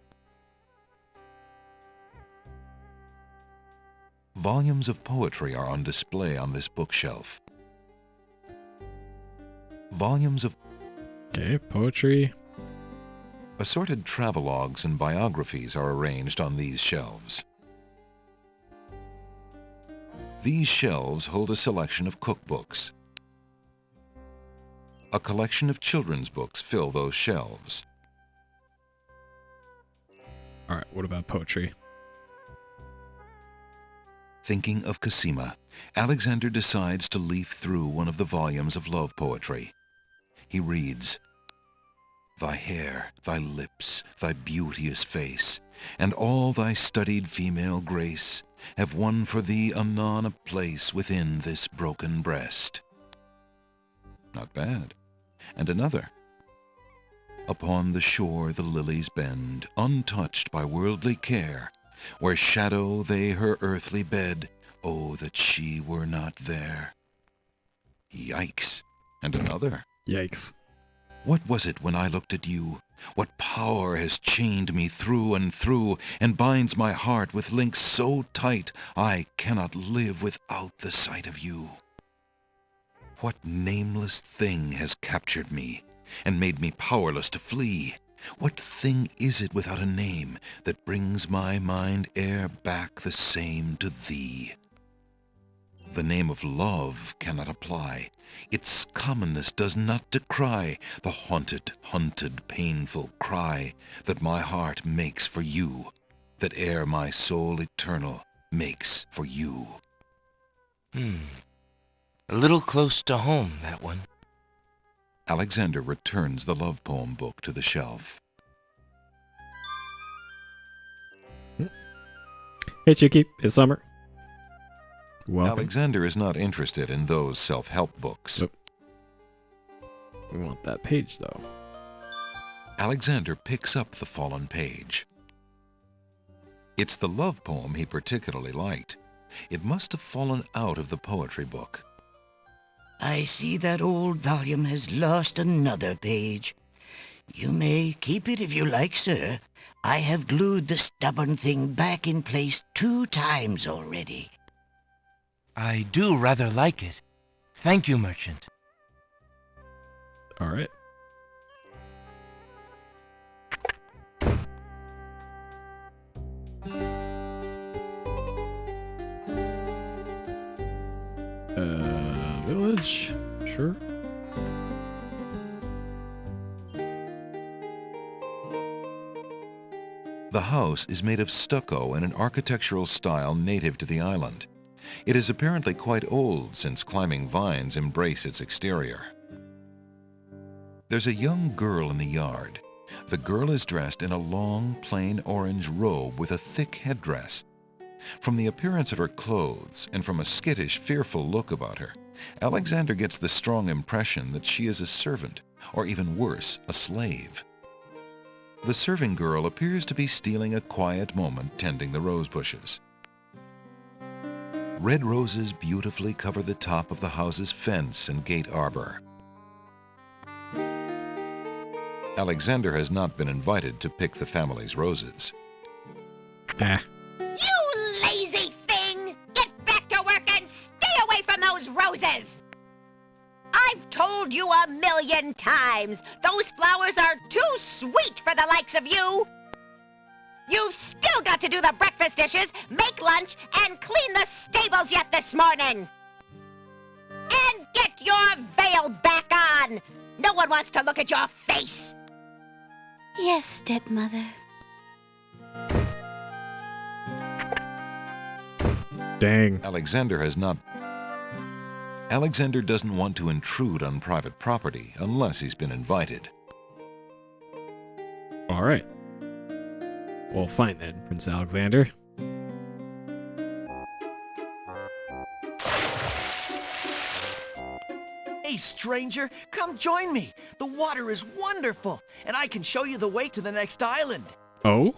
Volumes of poetry are on display on this bookshelf. Volumes of poetry. Assorted travelogues and biographies are arranged on these shelves. These shelves hold a selection of cookbooks. A collection of children's books fill those shelves. Alright, what about poetry? Thinking of Cosima, Alexander decides to leaf through one of the volumes of love poetry. He reads, Thy hair, thy lips, thy beauteous face, and all thy studied female grace have won for thee anon a place within this broken breast. Not bad. And another. Upon the shore the lilies bend, untouched by worldly care, where shadow they her earthly bed, oh, that she were not there. Yikes. And another. Yikes. What was it when I looked at you? What power has chained me through and through, and binds my heart with links so tight I cannot live without the sight of you? What nameless thing has captured me, and made me powerless to flee? What thing is it without a name, that brings my mind e'er back the same to thee? The name of love cannot apply. Its commonness does not decry the haunted, hunted, painful cry that my heart makes for you, that e'er my soul eternal makes for you. A little close to home, that one. Alexander returns the love poem book to the shelf. Hey, Chicky. It's Summer. Welcome. Alexander is not interested in those self-help books. Nope. We want that page, though. Alexander picks up the fallen page. It's the love poem he particularly liked. It must have fallen out of the poetry book. I see that old volume has lost another page. You may keep it if you like, sir. I have glued the stubborn thing back in place 2 times already. I do rather like it. Thank you, merchant. All right. Village? Sure. The house is made of stucco in an architectural style native to the island. It is apparently quite old since climbing vines embrace its exterior. There's a young girl in the yard. The girl is dressed in a long, plain orange robe with a thick headdress. From the appearance of her clothes and from a skittish, fearful look about her, Alexander gets the strong impression that she is a servant, or even worse, a slave. The serving girl appears to be stealing a quiet moment tending the rose bushes. Red roses beautifully cover the top of the house's fence and gate arbor. Alexander has not been invited to pick the family's roses. You lazy thing! Get back to work and stay away from those roses! I've told you 1,000,000 times, those flowers are too sweet for the likes of you! You've still got to do the breakfast dishes, make lunch, and clean the stables yet this morning! And get your veil back on! No one wants to look at your face! Yes, stepmother. Dang. Alexander doesn't want to intrude on private property unless he's been invited. All right. Well, fine then, Prince Alexander. Hey, stranger, come join me. The water is wonderful, and I can show you the way to the next island. Oh?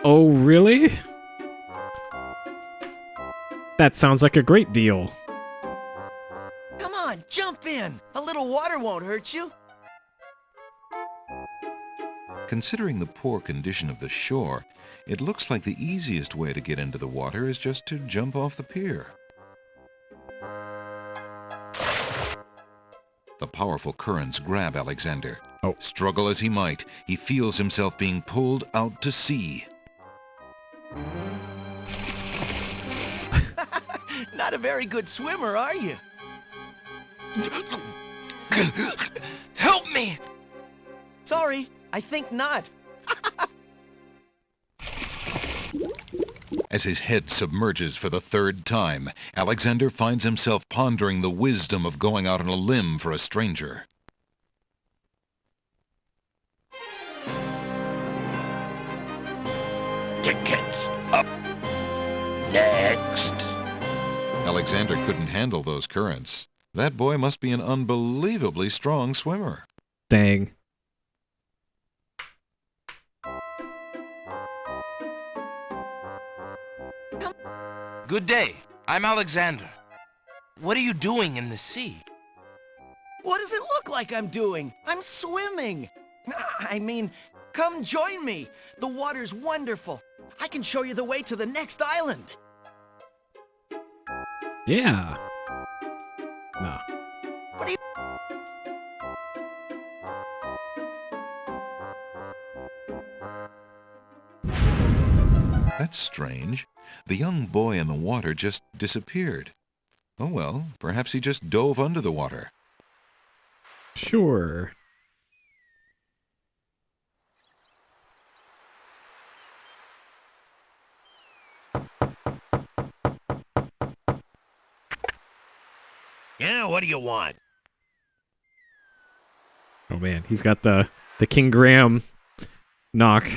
Oh, really? That sounds like a great deal. Come on, jump in. A little water won't hurt you. Considering the poor condition of the shore, it looks like the easiest way to get into the water is just to jump off the pier. The powerful currents grab Alexander. Oh. Struggle as he might, he feels himself being pulled out to sea. Not a very good swimmer, are you? Help me! Sorry, I think not. As his head submerges for the 3rd time, Alexander finds himself pondering the wisdom of going out on a limb for a stranger. Tickets up. Next. Alexander couldn't handle those currents. That boy must be an unbelievably strong swimmer. Dang. Good day. I'm Alexander. What are you doing in the sea? What does it look like I'm doing? I'm swimming. I mean, come join me. The water's wonderful. I can show you the way to the next island. Yeah. No. What are you... That's strange. The young boy in the water just disappeared. Oh well, perhaps he just dove under the water. Sure. Yeah, what do you want? Oh man, he's got the King Graham knock.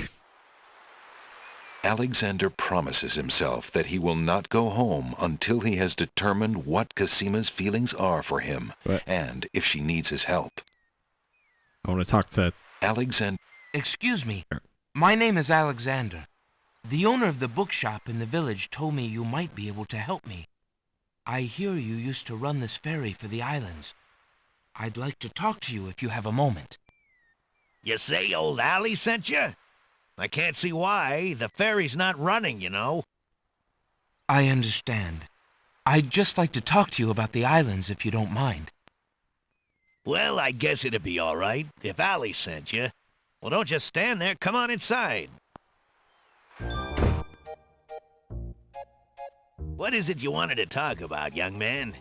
Alexander promises himself that he will not go home until he has determined what Casima's feelings are for him, and if she needs his help. I want to talk to Alexander. Excuse me. My name is Alexander. The owner of the bookshop in the village told me you might be able to help me. I hear you used to run this ferry for the islands. I'd like to talk to you if you have a moment. You say old Allie sent you? I can't see why. The ferry's not running, you know. I understand. I'd just like to talk to you about the islands if you don't mind. Well, I guess it'd be all right if Allie sent you. Well, don't just stand there. Come on inside. What is it you wanted to talk about, young man?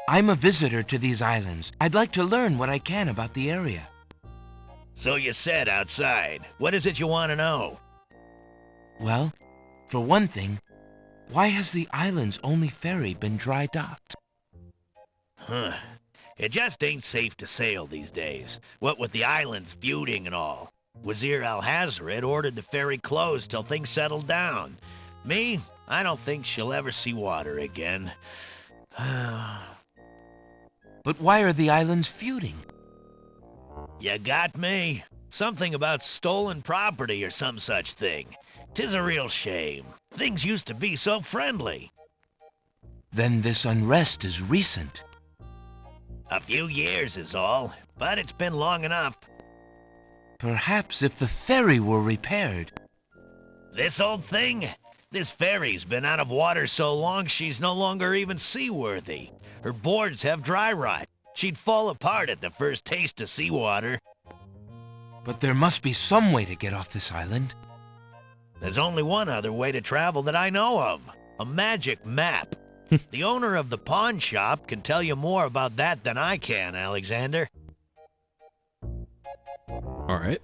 I'm a visitor to these islands. I'd like to learn what I can about the area. So you said outside. What is it you want to know? Well, for one thing, why has the island's only ferry been dry docked? Huh. It just ain't safe to sail these days. What with the islands feuding and all. Wazir Al-Hazred ordered the ferry closed till things settled down. Me, I don't think she'll ever see water again. But why are the islands feuding? You got me. Something about stolen property or some such thing. 'Tis a real shame. Things used to be so friendly. Then this unrest is recent. A few years is all, but it's been long enough. Perhaps if the ferry were repaired. This old thing? This ferry's been out of water so long she's no longer even seaworthy. Her boards have dry rot. She'd fall apart at the first taste of seawater. But there must be some way to get off this island. There's only one other way to travel that I know of. A magic map. The owner of the pawn shop can tell you more about that than I can, Alexander. All right.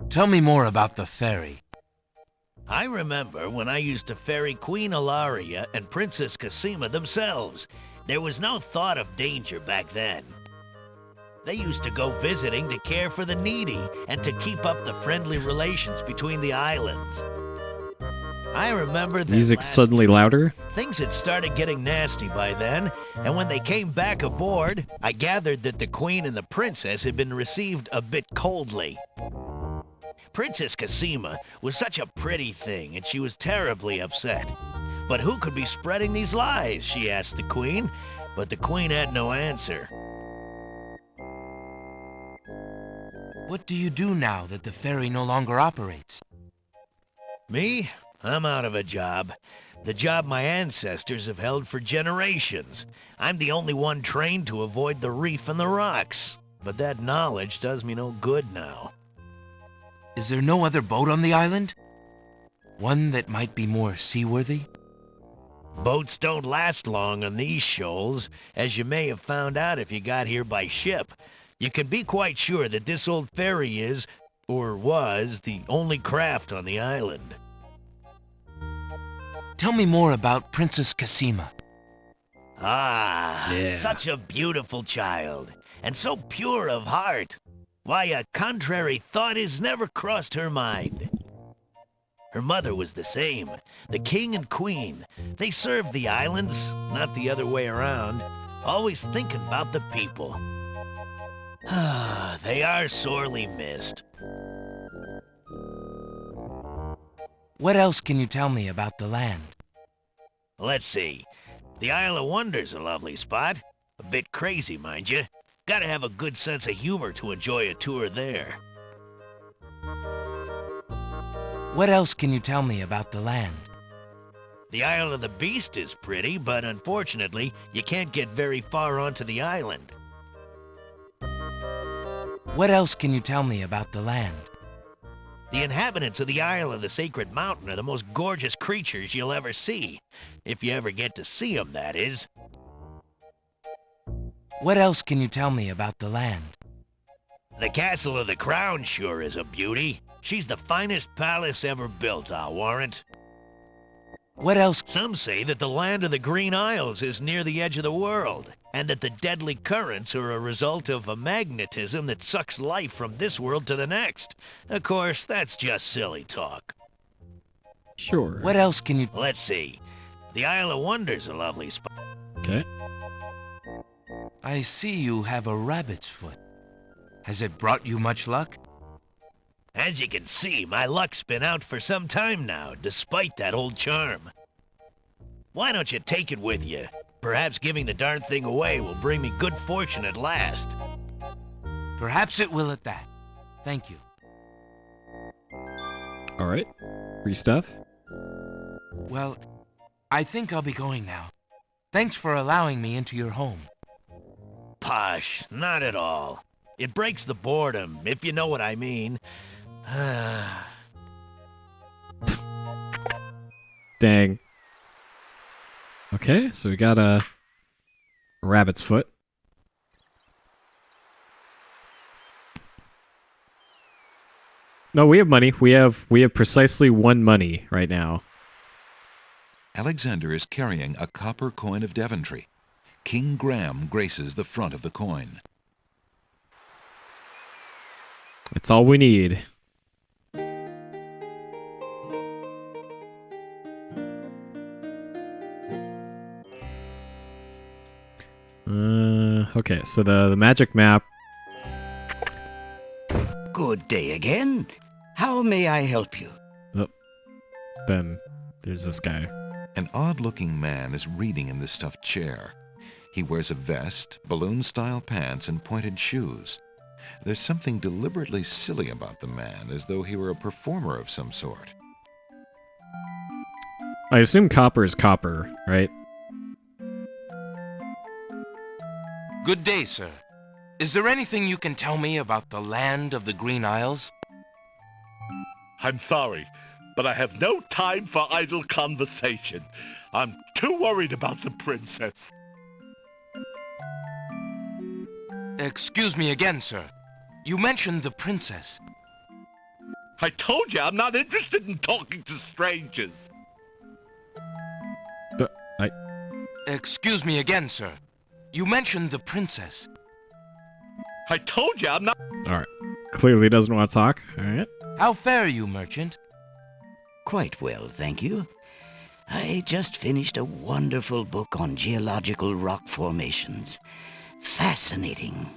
Tell me more about the ferry. I remember when I used to ferry Queen Ilaria and Princess Casima themselves. There was no thought of danger back then. They used to go visiting to care for the needy and to keep up the friendly relations between the islands. I remember that Music suddenly louder. Things had started getting nasty by then, and when they came back aboard, I gathered that the Queen and the Princess had been received a bit coldly. Princess Casima was such a pretty thing, and she was terribly upset. But who could be spreading these lies, she asked the Queen, but the Queen had no answer. What do you do now that the ferry no longer operates? Me? I'm out of a job. The job my ancestors have held for generations. I'm the only one trained to avoid the reef and the rocks. But that knowledge does me no good now. Is there no other boat on the island? One that might be more seaworthy? Boats don't last long on these shoals, as you may have found out if you got here by ship. You can be quite sure that this old ferry is, or was, the only craft on the island. Tell me more about Princess Casima. Ah, yeah. Such a beautiful child, and so pure of heart. Why, a contrary thought has never crossed her mind. Her mother was the same. The king and queen, they served the islands, not the other way around, always thinking about the people. Ah, they are sorely missed. What else can you tell me about the land? Let's see. The Isle of Wonder's a lovely spot. A bit crazy, mind you. Gotta have a good sense of humor to enjoy a tour there. What else can you tell me about the land? The Isle of the Beast is pretty, but unfortunately, you can't get very far onto the island. What else can you tell me about the land? The inhabitants of the Isle of the Sacred Mountain are the most gorgeous creatures you'll ever see. If you ever get to see them, that is. What else can you tell me about the land? The Castle of the Crown sure is a beauty. She's the finest palace ever built, I'll warrant. What else? Some say that the land of the Green Isles is near the edge of the world. and that the deadly currents are a result of a magnetism that sucks life from this world to the next. Of course, that's just silly talk. Sure. What else can you... Let's see. The Isle of Wonder's a lovely spot. Okay. I see you have a rabbit's foot. Has it brought you much luck? As you can see, my luck's been out for some time now, despite that old charm. Why don't you take it with you? Perhaps giving the darn thing away will bring me good fortune at last. Perhaps it will at that. Thank you. All right. Free stuff. Well, I think I'll be going now. Thanks for allowing me into your home. Posh, not at all. It breaks the boredom, if you know what I mean. Dang. Okay, so we got a rabbit's foot. No, we have money. We have precisely 1 money right now. Alexander is carrying a copper coin of Daventry. King Graham graces the front of the coin. It's all we need. Okay, so the magic map. Good day again. How may I help you? Oh, then there's this guy. An odd-looking man is reading in the stuffed chair. He wears a vest, balloon-style pants, and pointed shoes. There's something deliberately silly about the man, as though he were a performer of some sort. I assume copper is copper, right? Good day, sir. Is there anything you can tell me about the land of the Green Isles? I'm sorry, but I have no time for idle conversation. I'm too worried about the princess. Excuse me again, sir. You mentioned the princess. I told you I'm not interested in talking to strangers. Excuse me again, sir. You mentioned the princess. I told you I'm not... Alright. Clearly doesn't want to talk. Alright. How fare you, merchant? Quite well, thank you. I just finished a wonderful book on geological rock formations. Fascinating.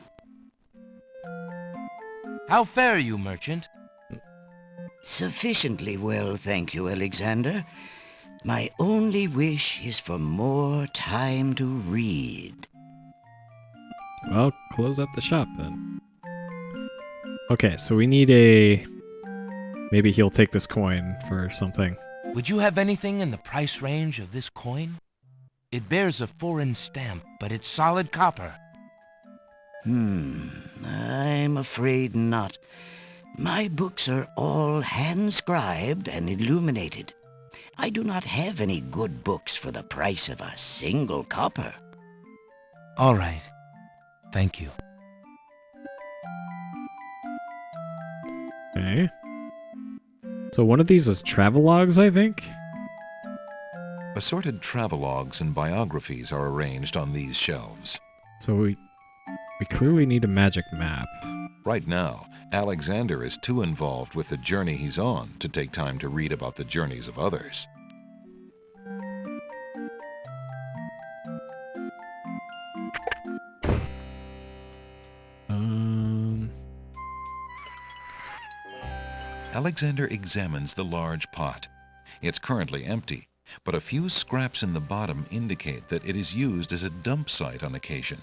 How fare you, merchant? Sufficiently well, thank you, Alexander. My only wish is for more time to read. Well, close up the shop then. Okay, so we need a... Maybe he'll take this coin for something. Would you have anything in the price range of this coin? It bears a foreign stamp, but it's solid copper. I'm afraid not. My books are all hand-scribed and illuminated. I do not have any good books for the price of a single copper. All right. Thank you. Okay. So one of these is travelogues, I think? Assorted travelogues and biographies are arranged on these shelves. So we clearly need a magic map. Right now, Alexander is too involved with the journey he's on to take time to read about the journeys of others. Alexander examines the large pot. It's currently empty, but a few scraps in the bottom indicate that it is used as a dump site on occasion.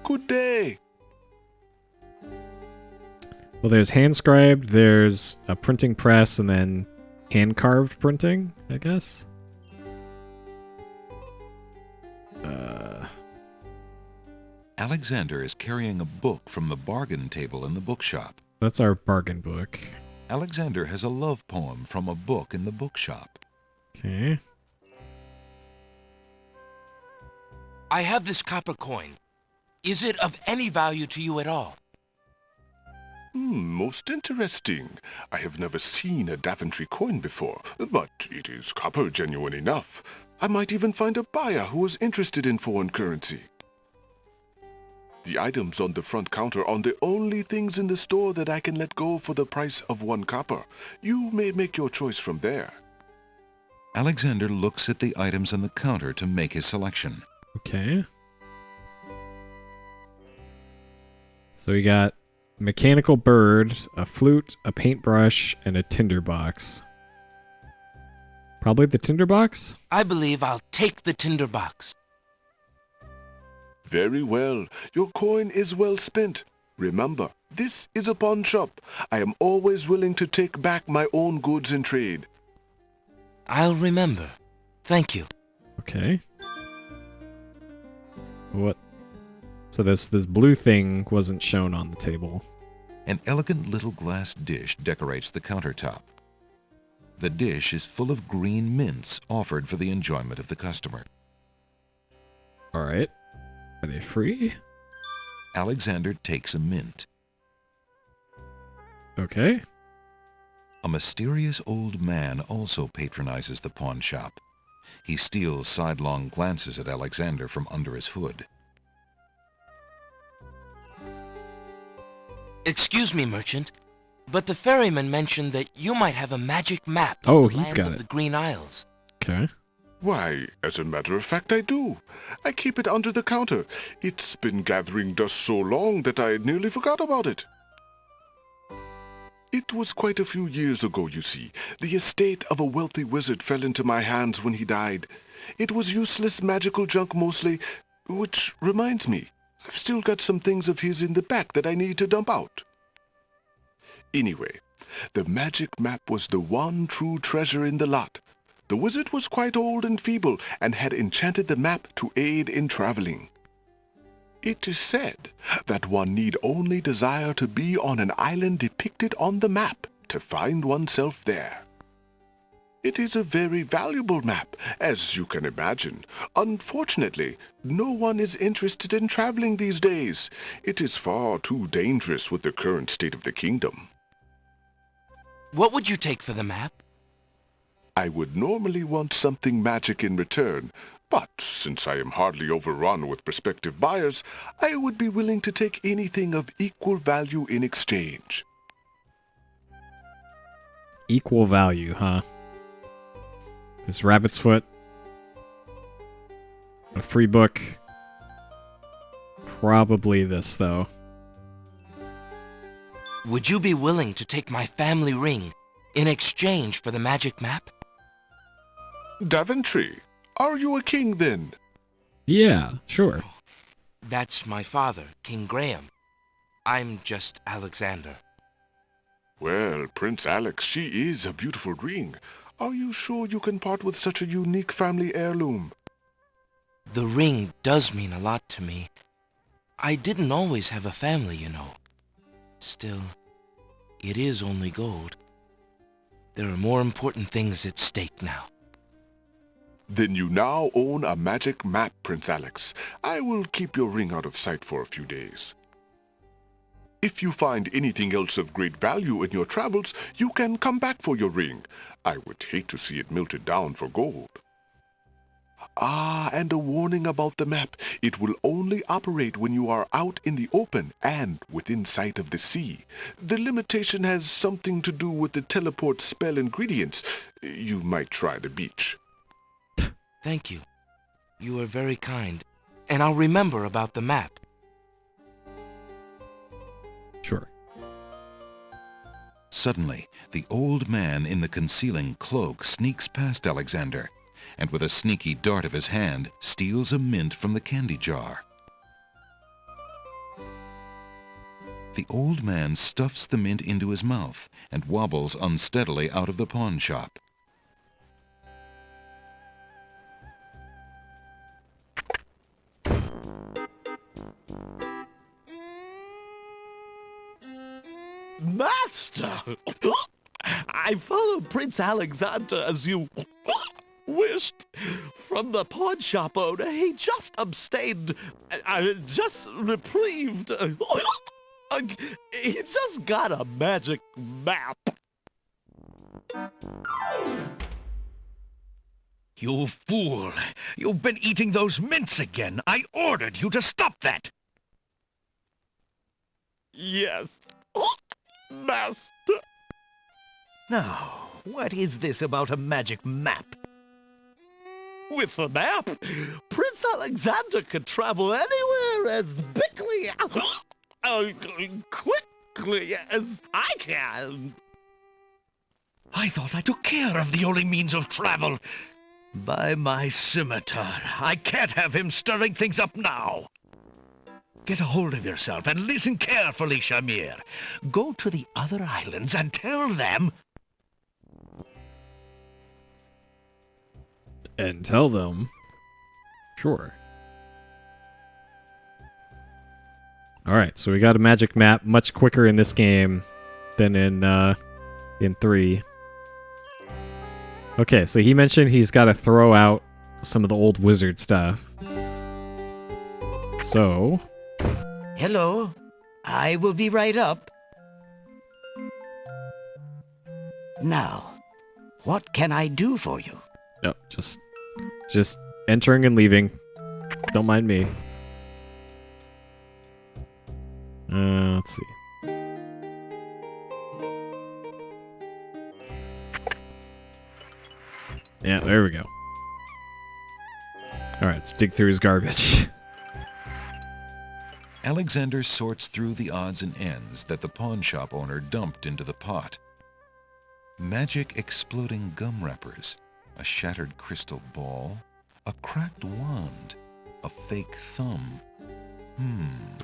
Good day. Well, there's hand-scribed, there's a printing press, and then hand-carved printing, I guess? Alexander is carrying a book from the bargain table in the bookshop. That's our bargain book. Alexander has a love poem from a book in the bookshop. Okay. I have this copper coin. Is it of any value to you at all? Most interesting. I have never seen a Daventry coin before, but it is copper genuine enough. I might even find a buyer who is interested in foreign currency. The items on the front counter are the only things in the store that I can let go for the price of 1 copper. You may make your choice from there. Alexander looks at the items on the counter to make his selection. Okay. So we got mechanical bird, a flute, a paintbrush, and a tinderbox. Probably the tinderbox? I believe I'll take the tinderbox. Very well. Your coin is well spent. Remember, this is a pawn shop. I am always willing to take back my own goods in trade. I'll remember. Thank you. Okay. What? So this blue thing wasn't shown on the table. An elegant little glass dish decorates the countertop. The dish is full of green mints offered for the enjoyment of the customer. All right. Are they free? Alexander takes a mint. Okay. A mysterious old man also patronizes the pawn shop. He steals sidelong glances at Alexander from under his hood. Excuse me, merchant, but the ferryman mentioned that you might have a magic map Oh, of the he's land got of it. the Green Isles. Okay. Why, as a matter of fact, I do. I keep it under the counter. It's been gathering dust so long that I nearly forgot about it. It was quite a few years ago, you see. The estate of a wealthy wizard fell into my hands when he died. It was useless magical junk mostly, which reminds me, I've still got some things of his in the back that I need to dump out. Anyway, the magic map was the one true treasure in the lot. The wizard was quite old and feeble and had enchanted the map to aid in traveling. It is said that one need only desire to be on an island depicted on the map to find oneself there. It is a very valuable map, as you can imagine. Unfortunately, no one is interested in traveling these days. It is far too dangerous with the current state of the kingdom. What would you take for the map? I would normally want something magic in return, but since I am hardly overrun with prospective buyers, I would be willing to take anything of equal value in exchange. Equal value, huh? This rabbit's foot. A free book. Probably this, though. Would you be willing to take my family ring in exchange for the magic map? Daventry, are you a king then? Yeah, sure. That's my father, King Graham. I'm just Alexander. Well, Prince Alex, she is a beautiful ring. Are you sure you can part with such a unique family heirloom? The ring does mean a lot to me. I didn't always have a family, you know. Still, it is only gold. There are more important things at stake now. Then you now own a magic map, Prince Alex. I will keep your ring out of sight for a few days. If you find anything else of great value in your travels, you can come back for your ring. I would hate to see it melted down for gold. Ah, and a warning about the map. It will only operate when you are out in the open and within sight of the sea. The limitation has something to do with the teleport spell ingredients. You might try the beach. Thank you. You are very kind, and I'll remember about the map. Sure. Suddenly, the old man in the concealing cloak sneaks past Alexander, and with a sneaky dart of his hand, steals a mint from the candy jar. The old man stuffs the mint into his mouth and wobbles unsteadily out of the pawn shop. Master! I followed Prince Alexander as you wished. From the pawn shop owner, he just abstained, just reprieved. He just got a magic map. You fool! You've been eating those mints again. I ordered you to stop that. Yes, Master. Now, what is this about a magic map? With the map, Prince Alexander could travel anywhere as quickly as I can. I thought I took care of the only means of travel. By my scimitar, I can't have him stirring things up now. Get a hold of yourself and listen carefully, Shamir. Go to the other islands and tell them... And tell them. Sure. Alright, so we got a magic map much quicker in this game than in 3. Okay, so he mentioned he's got to throw out some of the old wizard stuff. So... Hello. I will be right up. Now, what can I do for you? No, just entering and leaving. Don't mind me. Let's see. Yeah, there we go. Alright, let's dig through his garbage. Alexander sorts through the odds and ends that the pawn shop owner dumped into the pot. Magic exploding gum wrappers, a shattered crystal ball, a cracked wand, a fake thumb.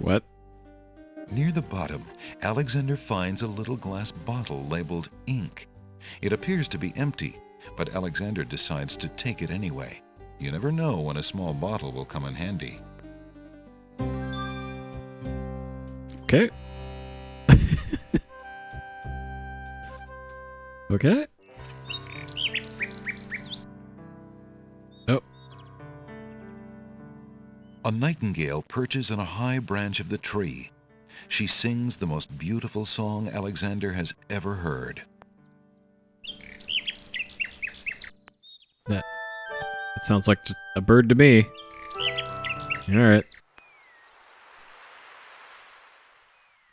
What? Near the bottom, Alexander finds a little glass bottle labeled ink. It appears to be empty, but Alexander decides to take it anyway. You never know when a small bottle will come in handy. Okay. Okay. Oh. A nightingale perches on a high branch of the tree. She sings the most beautiful song Alexander has ever heard. That sounds like just a bird to me. Alright.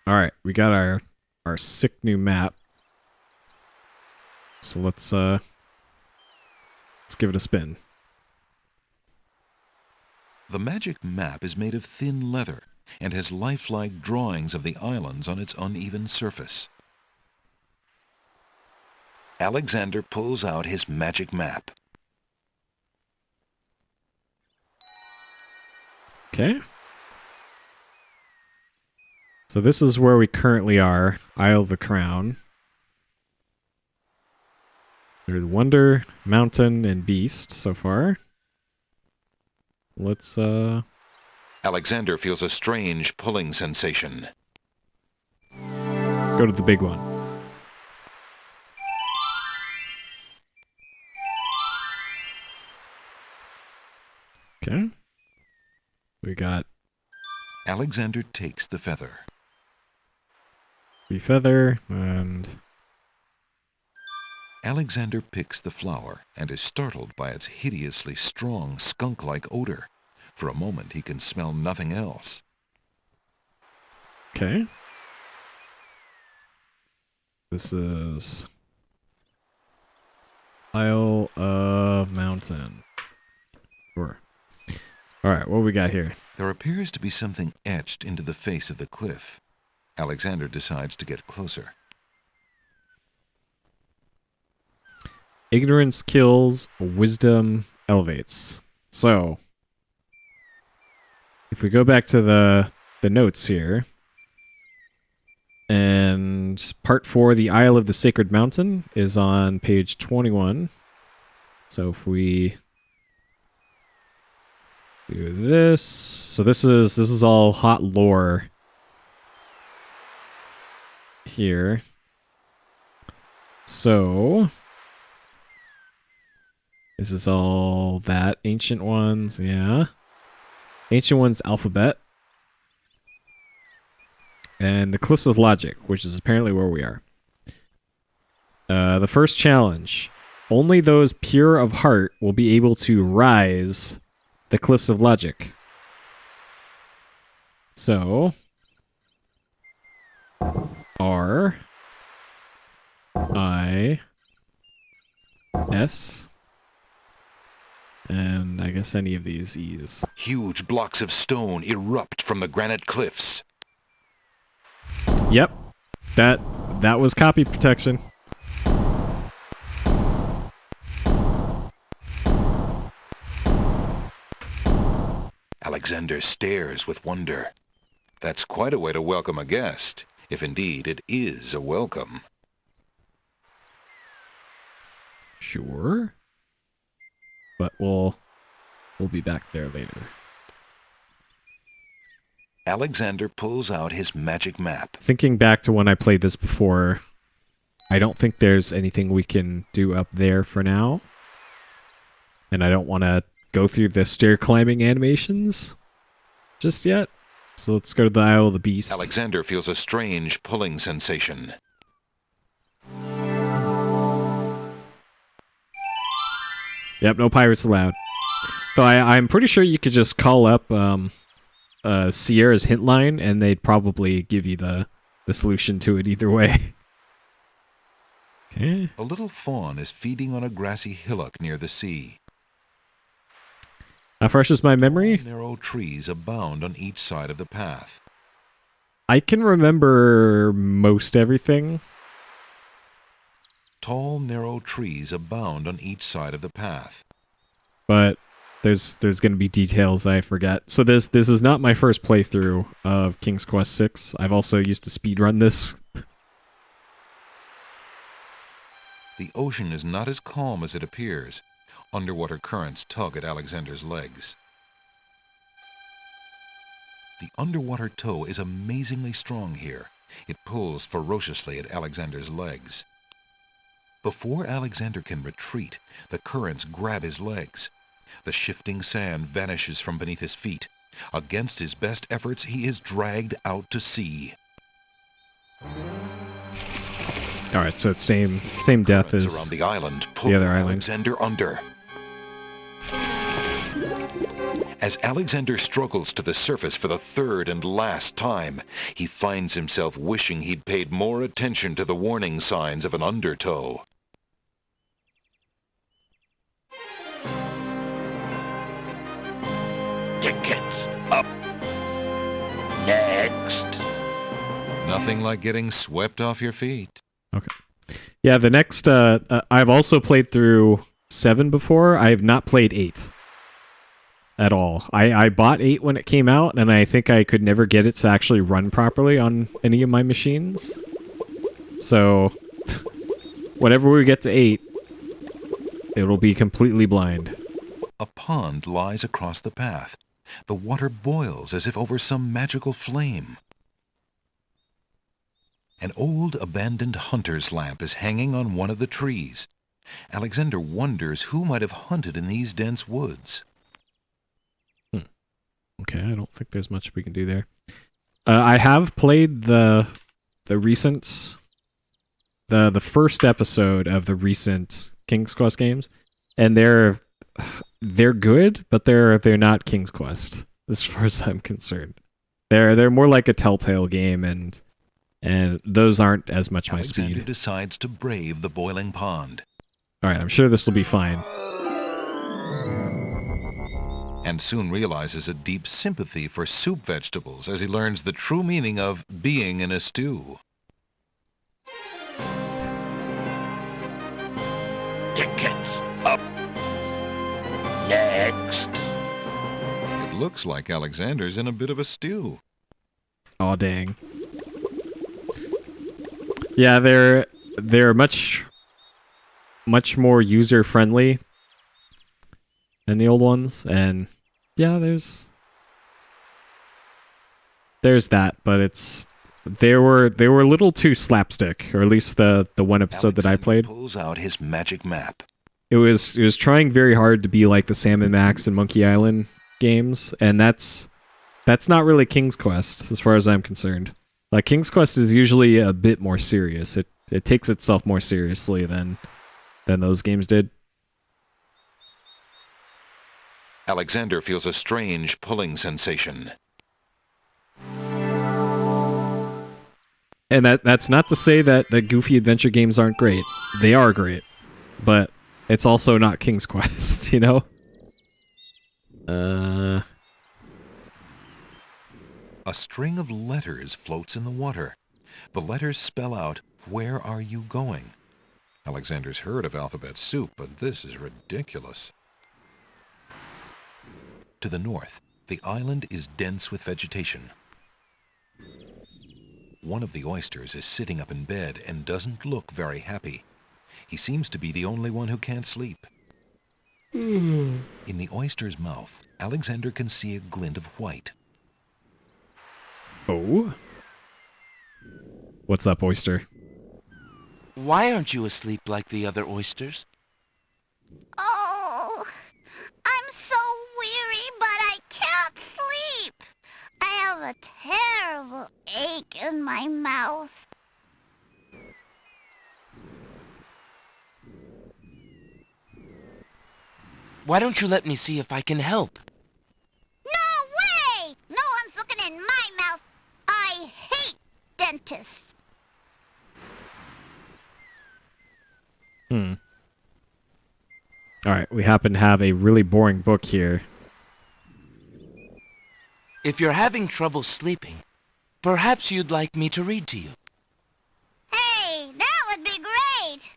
Alright, we got our sick new map. So let's give it a spin. The magic map is made of thin leather and has lifelike drawings of the islands on its uneven surface. Alexander pulls out his magic map. Okay. So this is where we currently are, Isle of the Crown. There's Wonder, Mountain, and Beast so far. Let's, Alexander feels a strange pulling sensation. go to the big one. Okay. We got... Alexander takes the feather. Feather, and... Alexander picks the flower and is startled by its hideously strong skunk-like odor. For a moment, he can smell nothing else. Okay. This is... Isle of Mountain. Sure. Alright, what we got here? There appears to be something etched into the face of the cliff. Alexander decides to get closer. Ignorance kills, wisdom elevates. So, if we go back to the notes here, and part 4, the Isle of the Sacred Mountain, is on page 21. So if we do this, so this is all hot lore here. So this is all that ancient ones, yeah. Ancient ones alphabet. And the Cliffs of Logic, which is apparently where we are. The first challenge. Only those pure of heart will be able to rise the Cliffs of Logic. So, R, I, S, and I guess any of these E's. Huge blocks of stone erupt from the granite cliffs. Yep, that was copy protection. Alexander stares with wonder. That's quite a way to welcome a guest, if indeed it is a welcome. Sure. But we'll be back there later. Alexander pulls out his magic map. Thinking back to when I played this before, I don't think there's anything we can do up there for now. And I don't want to go through the stair climbing animations just yet. So let's go to the Isle of the Beast. Alexander feels a strange pulling sensation. Yep, no pirates allowed. So I'm pretty sure you could just call up Sierra's hint line, and they'd probably give you the solution to it either way. Okay. A little fawn is feeding on a grassy hillock near the sea. How fresh is my memory? Narrow trees abound on each side of the path. I can remember most everything. Tall, narrow trees abound on each side of the path. But there's going to be details I forget. So this is not my first playthrough of King's Quest VI. I've also used to speedrun this. The ocean is not as calm as it appears. Underwater currents tug at Alexander's legs. The underwater tow is amazingly strong here. It pulls ferociously at Alexander's legs. Before Alexander can retreat, the currents grab his legs. The shifting sand vanishes from beneath his feet. Against his best efforts, he is dragged out to sea. All right, so it's same death as around the island pull the other island. Alexander under. As Alexander struggles to the surface for the third and last time, he finds himself wishing he'd paid more attention to the warning signs of an undertow. Tickets up. Next. Nothing like getting swept off your feet. Okay. Yeah, the next... I've also played through 7 before. I have not played 8 at all. I bought 8 when it came out, and I think I could never get it to actually run properly on any of my machines. So, whenever we get to 8, it'll be completely blind. A pond lies across the path. The water boils as if over some magical flame. An old abandoned hunter's lamp is hanging on one of the trees. Alexander wonders who might have hunted in these dense woods. Okay, I don't think there's much we can do there. I have played the recent... The first episode of the recent King's Quest games, and they're good, but they're not King's Quest as far as I'm concerned. They're more like a Telltale game, and those aren't as much my speed. Alexander decides to brave the boiling pond. All right, I'm sure this will be fine. And soon realizes a deep sympathy for soup vegetables as he learns the true meaning of being in a stew. Tickets up. Next. It looks like Alexander's in a bit of a stew. Aw, dang. Yeah, they're much more user friendly than the old ones, and yeah, there's that, but they were a little too slapstick, or at least the one episode that I played. Pulls out his magic map. It was trying very hard to be like the Sam and Max and Monkey Island games, and that's not really King's Quest as far as I'm concerned. Like King's Quest is usually a bit more serious. It takes itself more seriously than those games did. Alexander feels a strange pulling sensation. And that's not to say that the Goofy adventure games aren't great. They are great. But it's also not King's Quest, you know? A string of letters floats in the water. The letters spell out, "Where are you going?" Alexander's heard of alphabet soup, but this is ridiculous. To the north, the island is dense with vegetation. One of the oysters is sitting up in bed and doesn't look very happy. He seems to be the only one who can't sleep. In the oyster's mouth, Alexander can see a glint of white. Oh? What's up, oyster? Why aren't you asleep like the other oysters? Oh, I'm so weary, but I can't sleep. I have a terrible ache in my mouth. Why don't you let me see if I can help? No way! No one's looking in my mouth. I hate dentists. Alright, we happen to have a really boring book here. If you're having trouble sleeping, perhaps you'd like me to read to you. Hey, that would be great.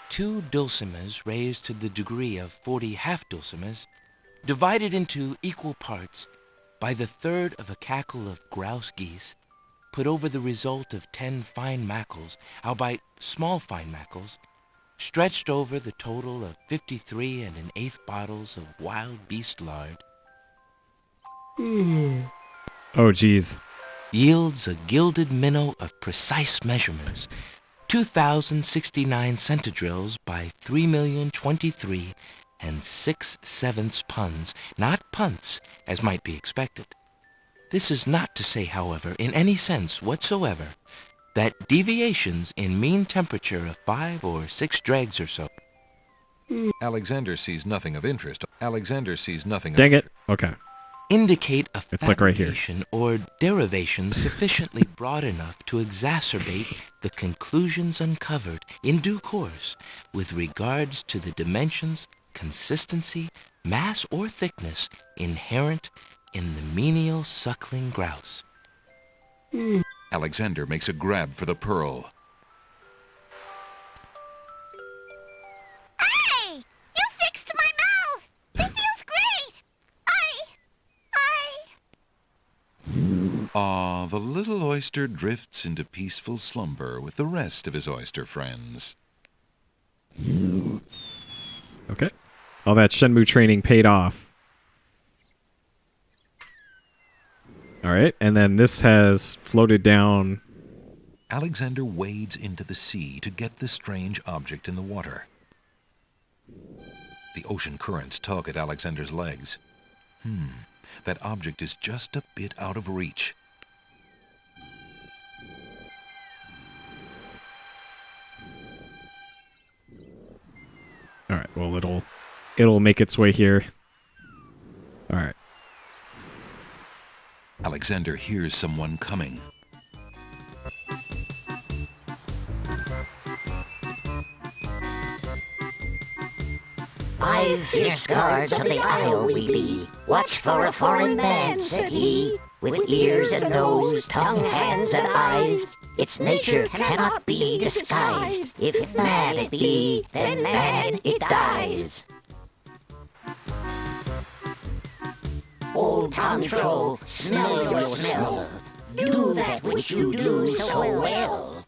2 dulcimers raised to the degree of 40 half-dulcimers, divided into equal parts by the third of a cackle of grouse geese, put over the result of 10 fine mackles, albeit small fine mackles, stretched over the total of 53 1/8 bottles of wild beast lard, Oh, geez. yields a gilded minnow of precise measurements, 2,069 centidrills by 3,023 6/7 puns, not punts, as might be expected. This is not to say, however, in any sense whatsoever, that deviations in mean temperature of 5 or 6 dregs or so Alexander sees nothing of interest. Alexander sees nothing of... Dang it. Okay. indicate a It's like right here. fabrication or derivation sufficiently broad enough to exacerbate the conclusions uncovered in due course with regards to the dimensions, consistency, mass, or thickness inherent in the menial suckling grouse. Alexander makes a grab for the pearl. Hey, you fixed my mouth. It feels great. The little oyster drifts into peaceful slumber with the rest of his oyster friends. Okay. All that Shenmue training paid off. Alright, and then this has floated down. Alexander wades into the sea to get the strange object in the water. The ocean currents tug at Alexander's legs. That object is just a bit out of reach. Alright, well it'll make its way here. Alright. Alexander hears someone coming. "5 fierce guards on the isle we be. Watch for a foreign man," said he, "with ears and nose, tongue, hands, and eyes. Its nature cannot be disguised. If man it be, then man it dies." Old Tantro, smell your smell. Do that which you do so well.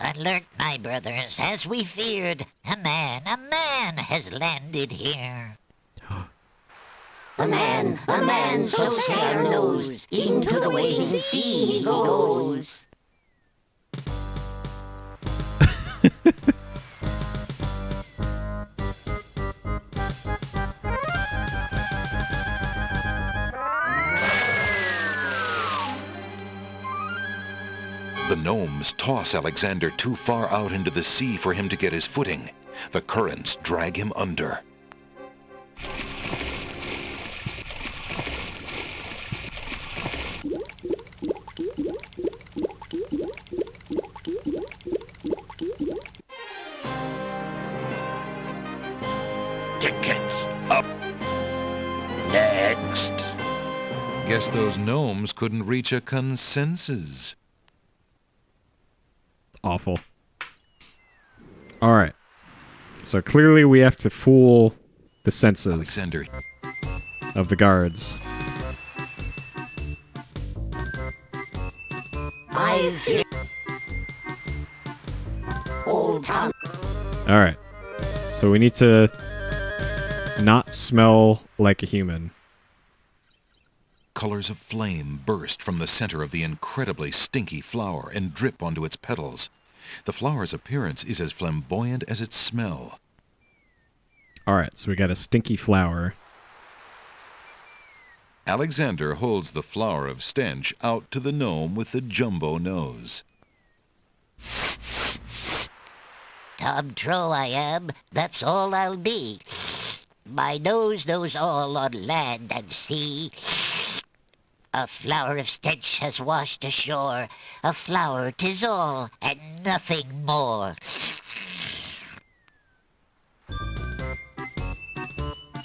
"Alert, my brothers, as we feared. A man has landed here." A man, so sailor knows, into the waiting sea he goes. The gnomes toss Alexander too far out into the sea for him to get his footing. The currents drag him under. Tickets up. Next. Guess those gnomes couldn't reach a consensus. Awful. Alright. So clearly we have to fool the senses Alexander. of the guards. Alright. So we need to not smell like a human. Colors of flame burst from the center of the incredibly stinky flower and drip onto its petals. The flower's appearance is as flamboyant as its smell. Alright, so we got a stinky flower. Alexander holds the flower of stench out to the gnome with the jumbo nose. Tom Trow I am, that's all I'll be. My nose knows all on land and sea. A flower of stench has washed ashore. A flower 'tis all, and nothing more.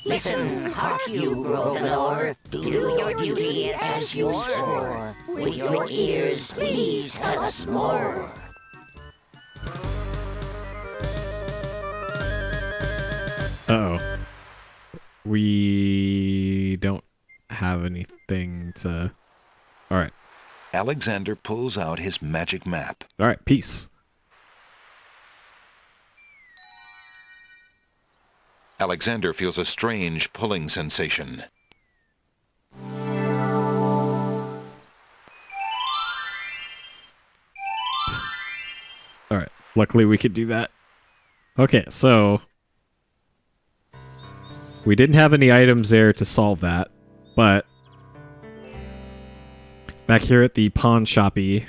Listen, hark you, Groganor. Do your duty as you swore. With your ears, please tell us more. Uh-oh. We don't have anything to... Alright. Alexander pulls out his magic map. Alright, peace. Alexander feels a strange pulling sensation. Alright, luckily we could do that. Okay, so... we didn't have any items there to solve that, but... back here at the pawn shoppy...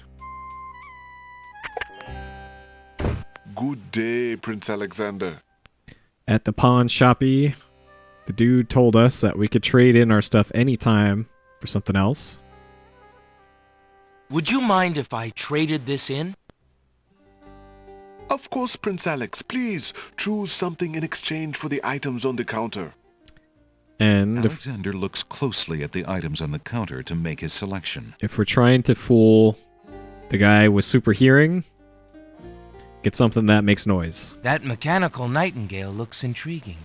Good day, Prince Alexander. At the pawn shoppy, the dude told us that we could trade in our stuff anytime for something else. Would you mind if I traded this in? Of course, Prince Alex. Please choose something in exchange for the items on the counter. And Alexander looks closely at the items on the counter to make his selection. if we're trying to fool the guy with super hearing, get something that makes noise. That mechanical nightingale looks intriguing.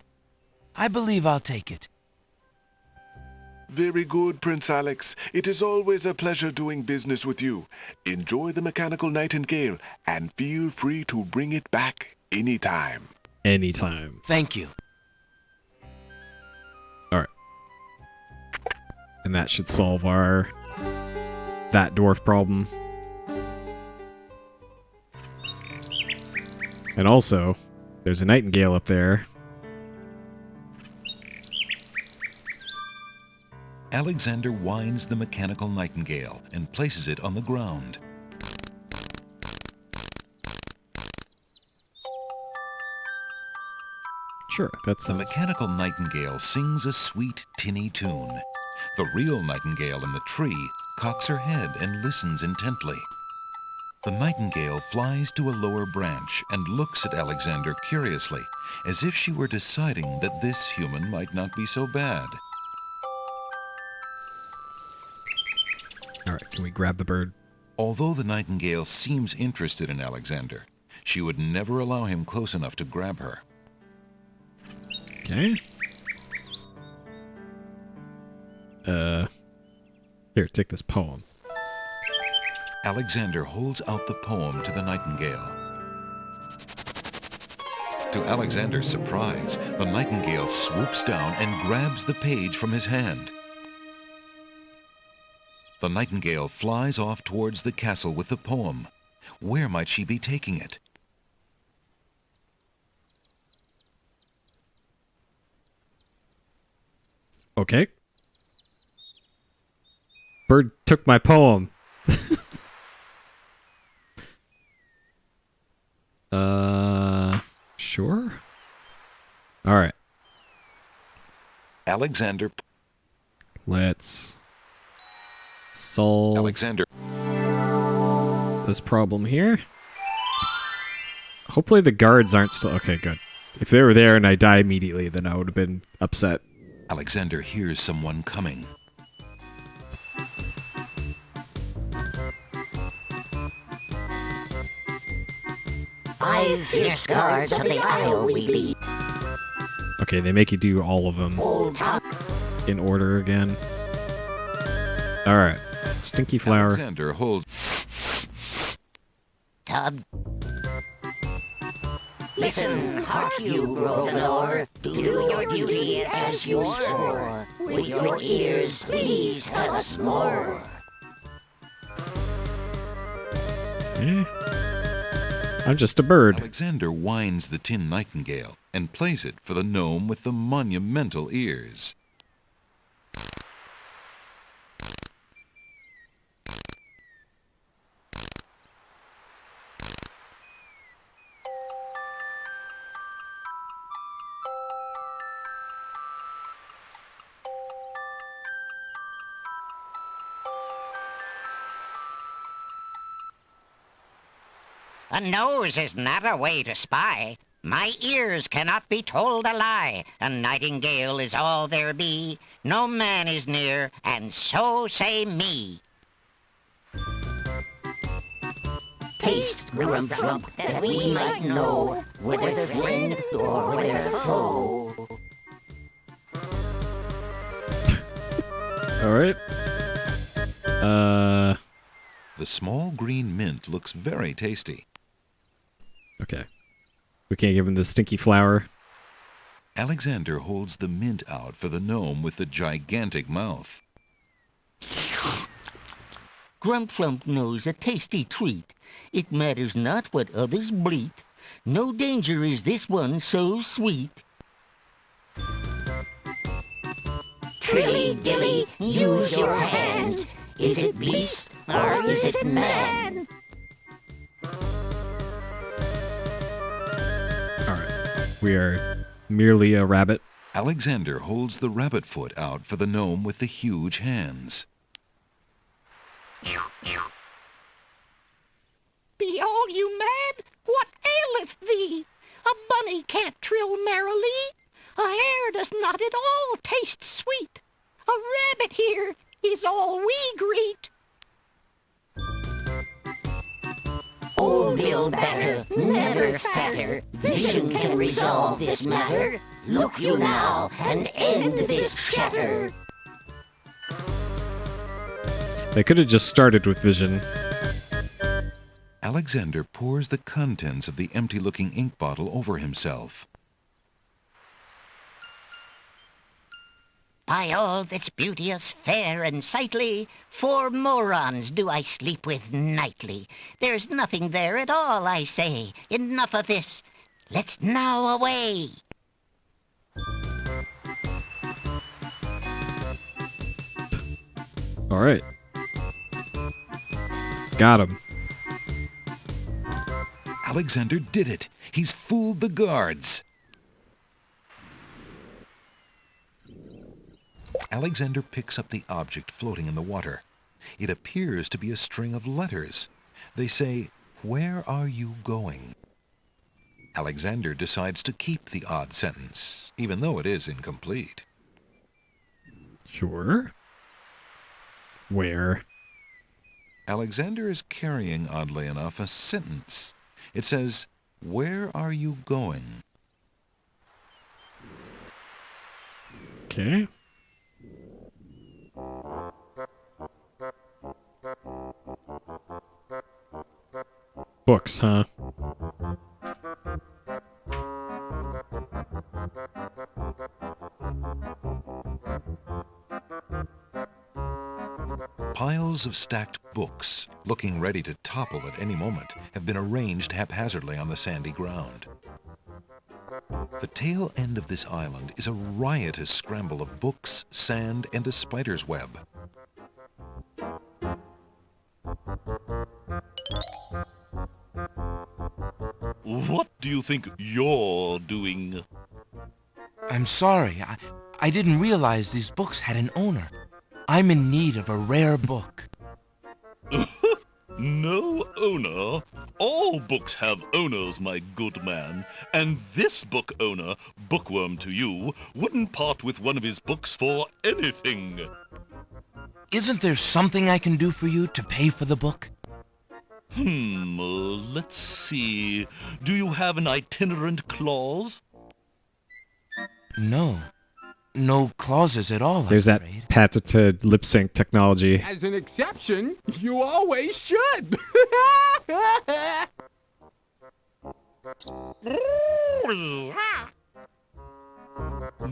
I believe I'll take it. Very good, Prince Alex. It is always a pleasure doing business with you. Enjoy the mechanical nightingale and feel free to bring it back anytime. Anytime. Thank you. Alright. And that should solve our... that dwarf problem. And also, there's a nightingale up there. Alexander winds the mechanical nightingale and places it on the ground. Sure, that The sounds... mechanical nightingale sings a sweet, tinny tune. The real nightingale in the tree cocks her head and listens intently. The nightingale flies to a lower branch and looks at Alexander curiously, as if she were deciding that this human might not be so bad. Alright, can we grab the bird? Although the nightingale seems interested in Alexander, she would never allow him close enough to grab her. Okay. Here, take this poem. Alexander holds out the poem to the nightingale. To Alexander's surprise, the nightingale swoops down and grabs the page from his hand. The nightingale flies off towards the castle with the poem. Where might she be taking it? Okay. Bird took my poem. Sure. All right. Alexander. Let's solve this problem here. Hopefully the guards aren't still... Okay, good. If they were there and I die immediately, then I would have been upset. Alexander hears someone coming. 5 fierce guards of the Isle we be. Okay, they make you do all of them in order again. Alright. Stinky flower. Alexander holds... Tub. Listen, hark you, Grovenor. Do your duty as you swore. With your ears, please tell us more. I'm just a bird. Alexander winds the tin nightingale and plays it for the gnome with the monumental ears. A nose is not a way to spy. My ears cannot be told a lie. A nightingale is all there be. No man is near, and so say me. Taste, Grump, that we might know whether friend or whether foe. Alright. The small green mint looks very tasty. Okay. We can't give him the stinky flower. Alexander holds the mint out for the gnome with the gigantic mouth. Grump knows a tasty treat. It matters not what others bleat. No danger is this one so sweet. Trilly dilly, use your hands. Is it beast or is it man? Alright. We are merely a rabbit. Alexander holds the rabbit foot out for the gnome with the huge hands. Be all you mad? What aileth thee? A bunny can't trill merrily. A hare does not at all taste sweet. A rabbit here is all we greet. Old Bill Batter, never fatter. Vision can resolve this matter. Look you now and end this chatter. They could have just started with vision. Alexander pours the contents of the empty-looking ink bottle over himself. By all that's beauteous, fair, and sightly, 4 morons do I sleep with nightly. There's nothing there at all, I say. Enough of this. Let's now away. Alright. Got him. Alexander did it! He's fooled the guards! Alexander picks up the object floating in the water. It appears to be a string of letters. They say, "Where are you going?" Alexander decides to keep the odd sentence, even though it is incomplete. Sure. Where? Alexander is carrying, oddly enough, a sentence. It says, "Where are you going?" Okay. Books, huh? Piles of stacked books, looking ready to topple at any moment, have been arranged haphazardly on the sandy ground. The tail end of this island is a riotous scramble of books, sand, and a spider's web. What do you think you're doing? I'm sorry. I didn't realize these books had an owner. I'm in need of a rare book. No owner? All books have owners, my good man. And this book owner, bookworm to you, wouldn't part with one of his books for anything. Isn't there something I can do for you to pay for the book? Let's see. Do you have an itinerant clause? No. No clauses at all, There's I'm that afraid. patented lip sync technology. As an exception, you always should.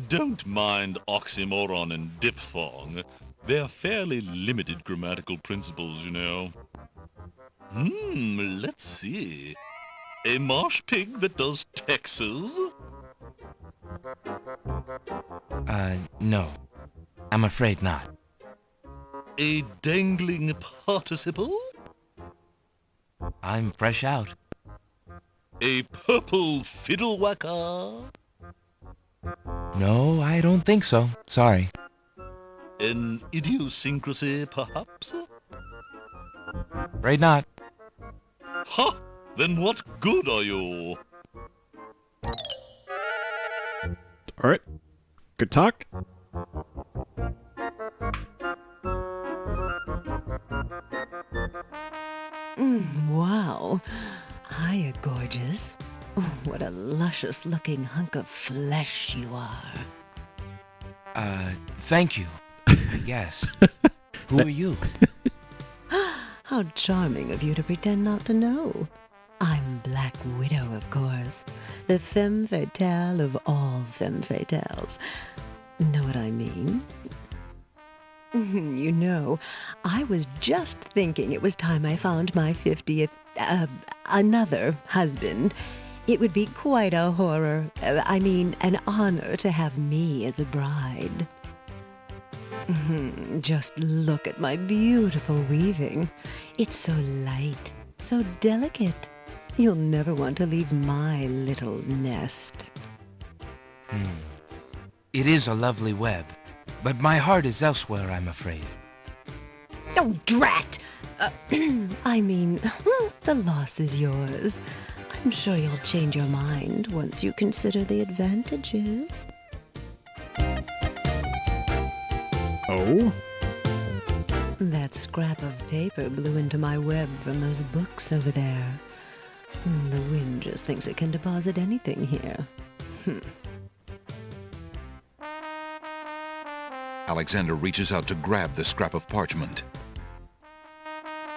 Don't mind oxymoron and diphthong. They're fairly limited grammatical principles, you know. Let's see. A marsh pig that does Texas? No. I'm afraid not. A dangling participle? I'm fresh out. A purple fiddle whacker? No, I don't think so. Sorry. An idiosyncrasy, perhaps? Afraid not. Ha! Then what good are you? All right. Good talk. Wow. Hiya, gorgeous. Oh, what a luscious-looking hunk of flesh you are. Thank you. I guess. Who are you? How charming of you to pretend not to know. I'm Black Widow, of course. The femme fatale of all femme fatales. Know what I mean? You know, I was just thinking it was time I found my 50th, another husband. It would be quite a horror, an honor to have me as a bride. Just look at my beautiful weaving. It's so light, so delicate. You'll never want to leave my little nest. It is a lovely web, but my heart is elsewhere, I'm afraid. Oh, drat! The loss is yours. I'm sure you'll change your mind once you consider the advantages. Oh? That scrap of paper blew into my web from those books over there. The wind just thinks it can deposit anything here. Alexander reaches out to grab the scrap of parchment.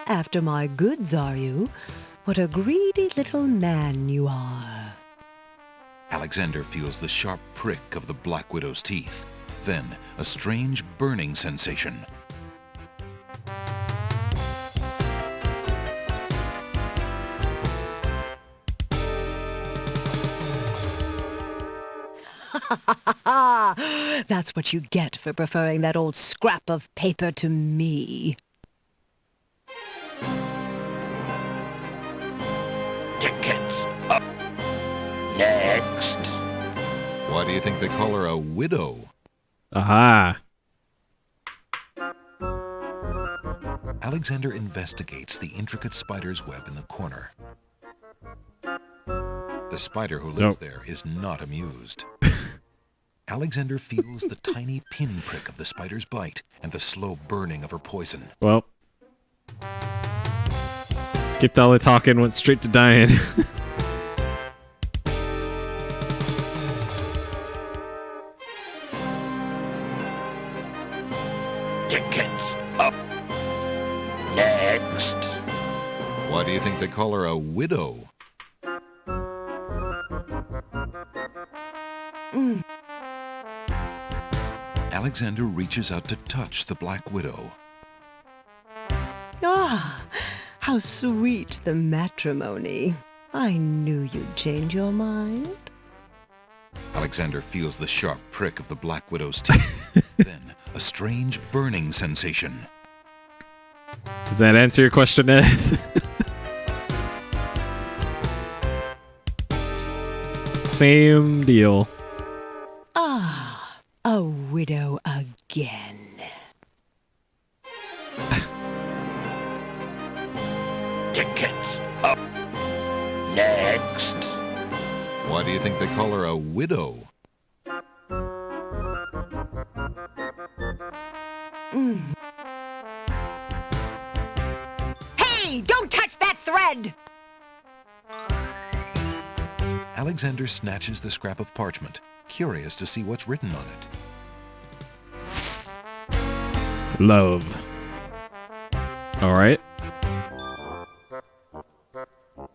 After my goods, are you? What a greedy little man you are. Alexander feels the sharp prick of the Black Widow's teeth. Then, a strange burning sensation. That's what you get for preferring that old scrap of paper to me. Tickets up. Next. Why do you think they call her a widow? Aha. Alexander investigates the intricate spider's web in the corner. The spider who lives there is not amused. Alexander feels the tiny pinprick of the spider's bite and the slow burning of her poison. Well. Skipped all the talking, went straight to dying. Tickets up. Next. Why do you think they call her a widow? Alexander reaches out to touch the Black Widow. Ah, how sweet the matrimony. I knew you'd change your mind. Alexander feels the sharp prick of the Black Widow's teeth. Then, a strange burning sensation. Does that answer your question, Ed? Same deal. Ah, a widow again. Tickets up. Next. Why do you think they call her a widow? Hey, don't touch that thread! Alexander snatches the scrap of parchment, curious to see what's written on it. Love. Alright.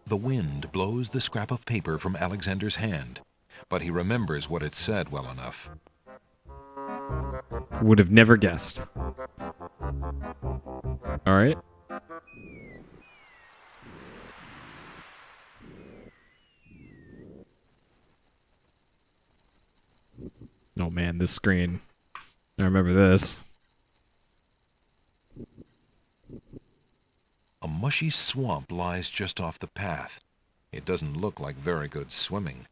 The wind blows the scrap of paper from Alexander's hand, but he remembers what it said well enough. Would have never guessed. Alright. Oh man, this screen. I remember this. A mushy swamp lies just off the path. It doesn't look like very good swimming.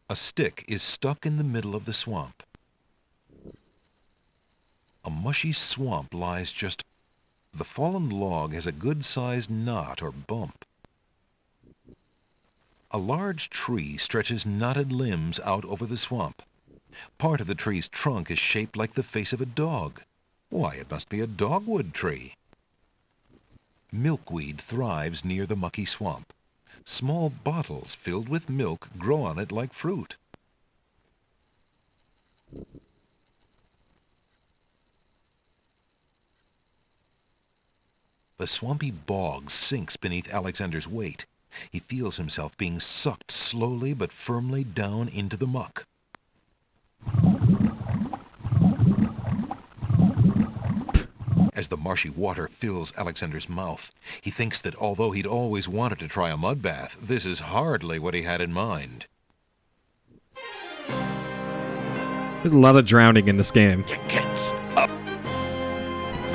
A stick is stuck in the middle of the swamp. A mushy swamp lies just... The fallen log has a good-sized knot or bump. A large tree stretches knotted limbs out over the swamp. Part of the tree's trunk is shaped like the face of a dog. Why, it must be a dogwood tree. Milkweed thrives near the mucky swamp. Small bottles filled with milk grow on it like fruit. The swampy bog sinks beneath Alexander's weight. He feels himself being sucked slowly but firmly down into the muck. As the marshy water fills Alexander's mouth, he thinks that although he'd always wanted to try a mud bath, this is hardly what he had in mind. There's a lot of drowning in this game. Tickets up.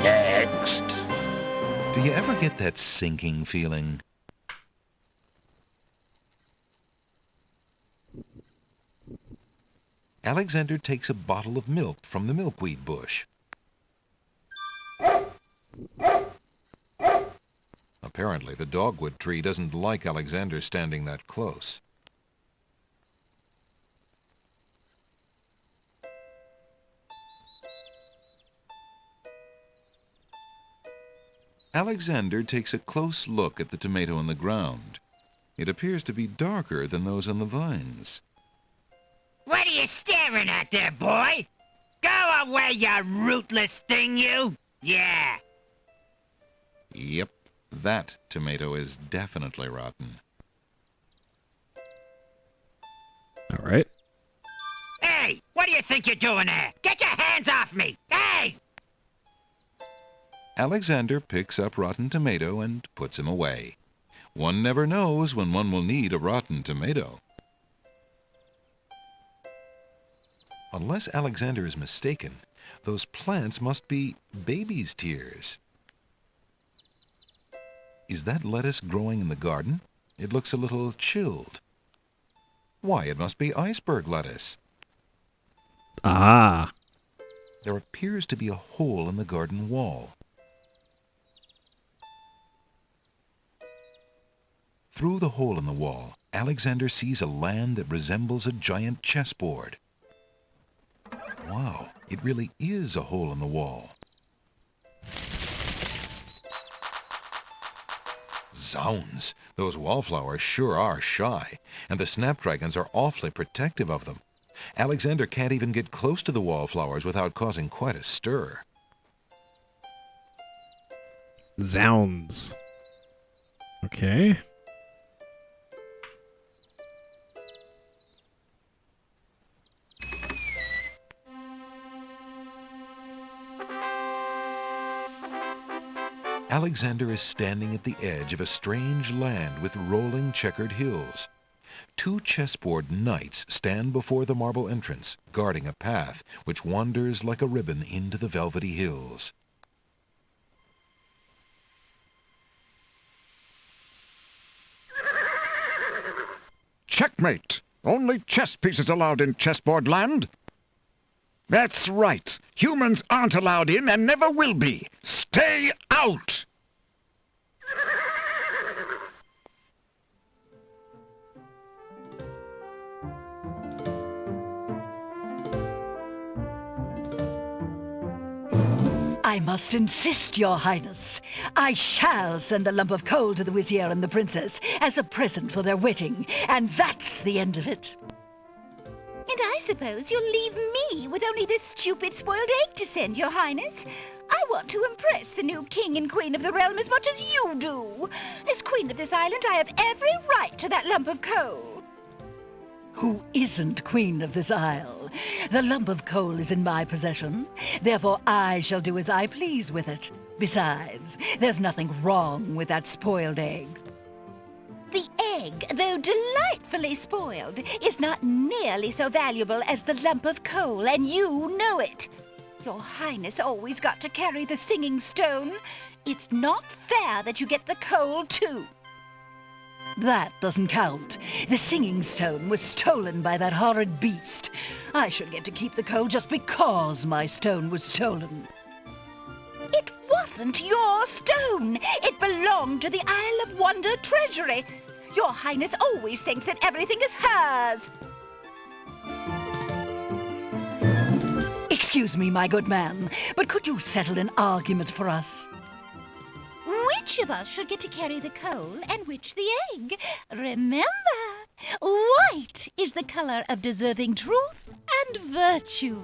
Next. Do you ever get that sinking feeling? Alexander takes a bottle of milk from the milkweed bush. Apparently, the dogwood tree doesn't like Alexander standing that close. Alexander takes a close look at the tomato in the ground. It appears to be darker than those on the vines. What are you staring at there, boy? Go away, you rootless thing, you! Yeah. Yep, that tomato is definitely rotten. All right. Hey, what do you think you're doing there? Get your hands off me! Hey! Alexander picks up rotten tomato and puts him away. One never knows when one will need a rotten tomato. Unless Alexander is mistaken, those plants must be baby's tears. Is that lettuce growing in the garden? It looks a little chilled. Why, it must be iceberg lettuce. Ah. There appears to be a hole in the garden wall. Through the hole in the wall, Alexander sees a land that resembles a giant chessboard. Wow, it really is a hole in the wall. Zounds, those wallflowers sure are shy, and the snapdragons are awfully protective of them. Alexander can't even get close to the wallflowers without causing quite a stir. Zounds. Okay. Alexander is standing at the edge of a strange land with rolling checkered hills. 2 chessboard knights stand before the marble entrance, guarding a path which wanders like a ribbon into the velvety hills. Checkmate! Only chess pieces allowed in chessboard land? That's right. Humans aren't allowed in and never will be. Stay out! I must insist, Your Highness. I shall send a lump of coal to the Vizier and the Princess as a present for their wedding, and that's the end of it. And I suppose you'll leave me with only this stupid spoiled egg to send, Your Highness. I want to impress the new king and queen of the realm as much as you do. As queen of this island, I have every right to that lump of coal. Who isn't queen of this isle? The lump of coal is in my possession. Therefore, I shall do as I please with it. Besides, there's nothing wrong with that spoiled egg. The egg, though delightfully spoiled, is not nearly so valuable as the lump of coal, and you know it. Your Highness always got to carry the singing stone. It's not fair that you get the coal, too. That doesn't count. The singing stone was stolen by that horrid beast. I should get to keep the coal just because my stone was stolen. It wasn't your stone. It belonged to the Isle of Wonder treasury. Your Highness always thinks that everything is hers. Excuse me, my good man, but could you settle an argument for us? Which of us should get to carry the coal and which the egg? Remember, white is the color of deserving truth and virtue.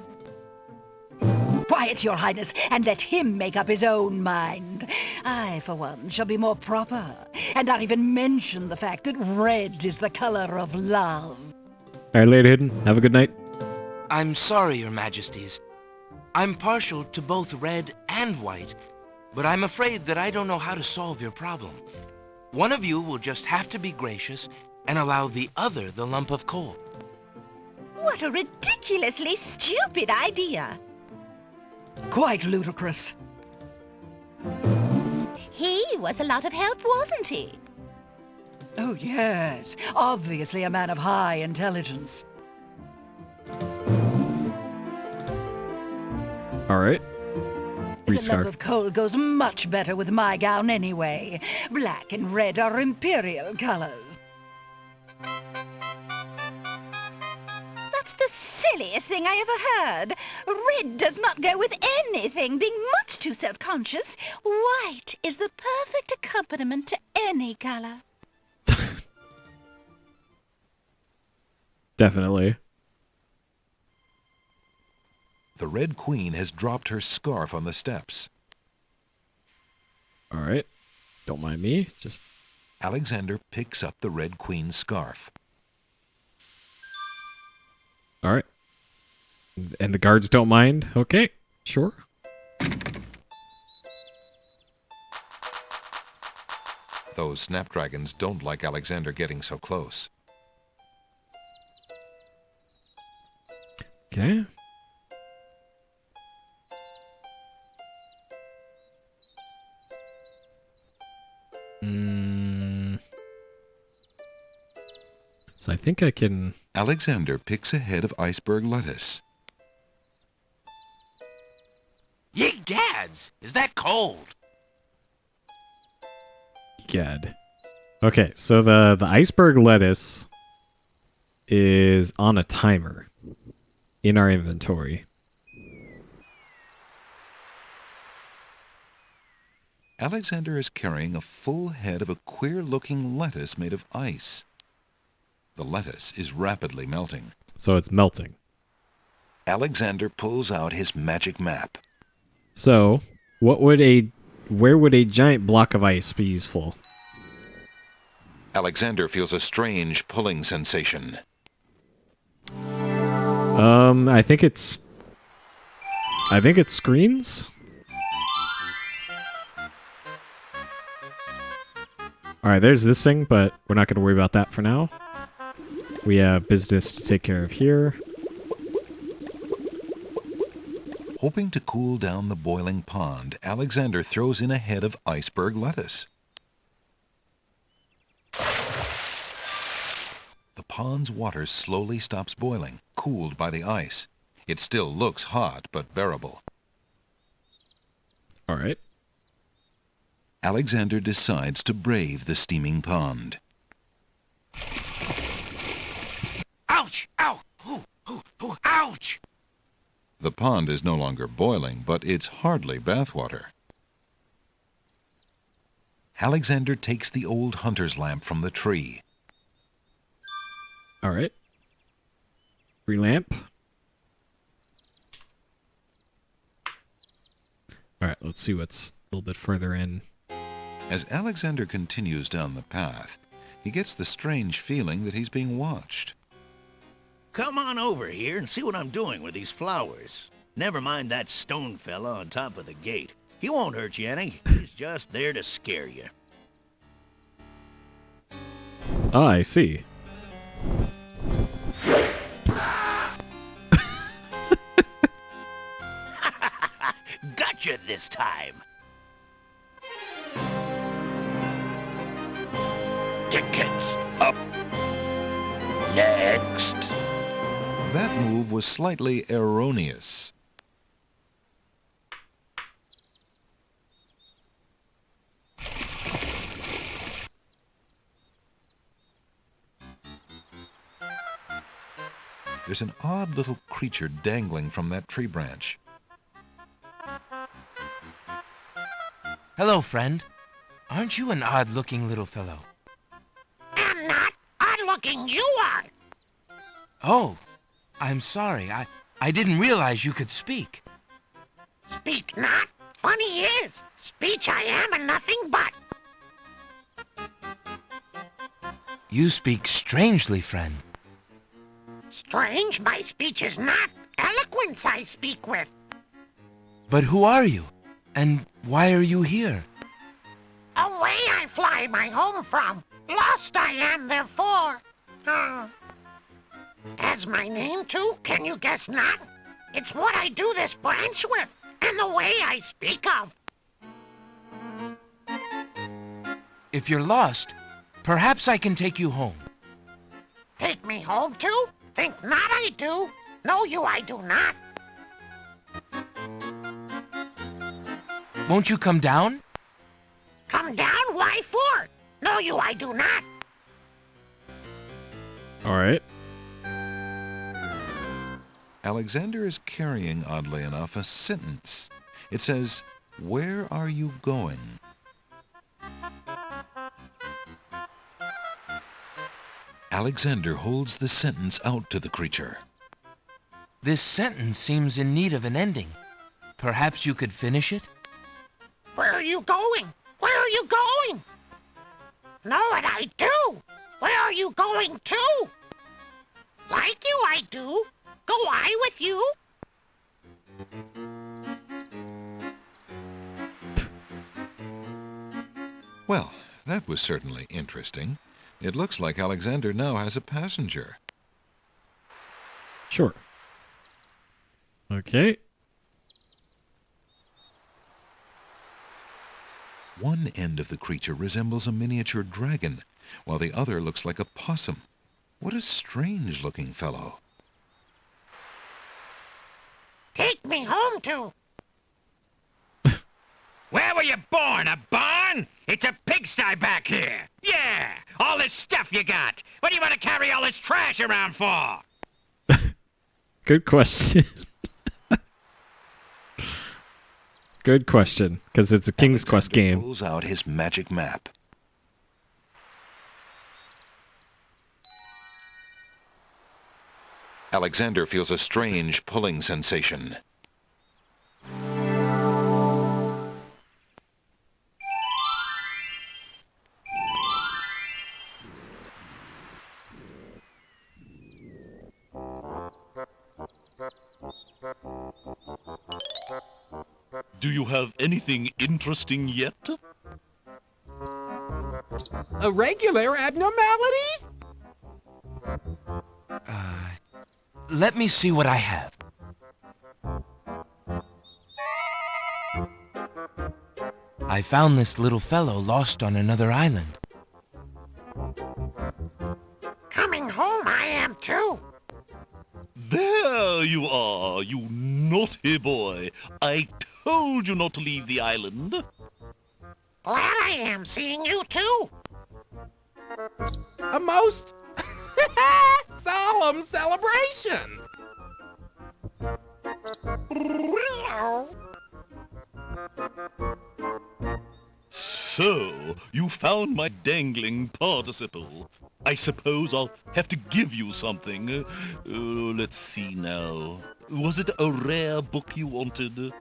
Quiet, Your Highness, and let him make up his own mind. I, for one, shall be more proper, and not even mention the fact that red is the color of love. All right, Lady Hidden, have a good night. I'm sorry, Your Majesties. I'm partial to both red and white, but I'm afraid that I don't know how to solve your problem. One of you will just have to be gracious and allow the other the lump of coal. What a ridiculously stupid idea. Quite ludicrous. He was a lot of help, wasn't he? Oh, yes. Obviously a man of high intelligence. All right. The lump of coal goes much better with my gown anyway. Black and red are imperial colors. That's the silliest thing I ever heard. Red does not go with anything, being much too self-conscious. White is the perfect accompaniment to any color. Definitely. The Red Queen has dropped her scarf on the steps. All right. Don't mind me. Just Alexander picks up the Red Queen's scarf. all right. And the guards don't mind. Okay, sure. Those snapdragons don't like Alexander getting so close. Okay. So I think I can... Alexander picks a head of iceberg lettuce. Ye gads! Is that cold? Gad. Okay, so the iceberg lettuce is on a timer in our inventory. Alexander is carrying a full head of a queer-looking lettuce made of ice. The lettuce is rapidly melting. So it's melting. Alexander pulls out his magic map. So, where would a giant block of ice be useful? Alexander feels a strange pulling sensation. I think it's screens. Alright, there's this thing, but we're not going to worry about that for now. We have business to take care of here. Hoping to cool down the boiling pond, Alexander throws in a head of iceberg lettuce. The pond's water slowly stops boiling, cooled by the ice. It still looks hot, but bearable. Alright. Alexander decides to brave the steaming pond. Ouch! Ow! Ooh, ooh, ooh, ouch! The pond is no longer boiling, but it's hardly bathwater. Alexander takes the old hunter's lamp from the tree. Alright. Relamp. Alright, let's see what's a little bit further in. As Alexander continues down the path, he gets the strange feeling that he's being watched. Come on over here and see what I'm doing with these flowers. Never mind that stone fella on top of the gate. He won't hurt you any. He's just there to scare you. Ah, I see. Gotcha this time. Tickets up. Next. That move was slightly erroneous. There's an odd little creature dangling from that tree branch. Hello, friend. Aren't you an odd-looking little fellow? I'm not. Odd-looking you are. Oh, I'm sorry. I didn't realize you could speak. Speak not. Funny is, speech I am and nothing but. You speak strangely, friend. Strange, my speech is not. Eloquence I speak with. But who are you? And why are you here? Away I fly my home from. Lost I am therefore. As my name too, can you guess not? It's what I do this branch with, and the way I speak of. If you're lost, perhaps I can take you home. Take me home too? Think not I do. Know you I do not. Won't you come down? Come down? Why for? Know you I do not. Alright. Alexander is carrying, oddly enough, a sentence. It says, "Where are you going?" Alexander holds the sentence out to the creature. This sentence seems in need of an ending. Perhaps you could finish it? Where are you going? Where are you going? Know what I do. Where are you going to? Like you I do. Go I with you? Well, that was certainly interesting. It looks like Alexander now has a passenger. Sure. Okay. One end of the creature resembles a miniature dragon, while the other looks like a possum. What a strange-looking fellow. Take me home to. Where were you born? A barn? It's a pigsty back here. Yeah, all this stuff you got. What do you want to carry all this trash around for? Good question. Good question, because it's a King's Quest game. Pulls out his magic map. Alexander feels a strange pulling sensation. Do you have anything interesting yet? A regular abnormality? Let me see what I have. I found this little fellow lost on another island. Coming home I am too. There you are, you naughty boy. I told you not to leave the island. Glad I am seeing you too. A most solemn celebration. So, you found my dangling participle. I suppose I'll have to give you something. Let's see now. Was it a rare book you wanted?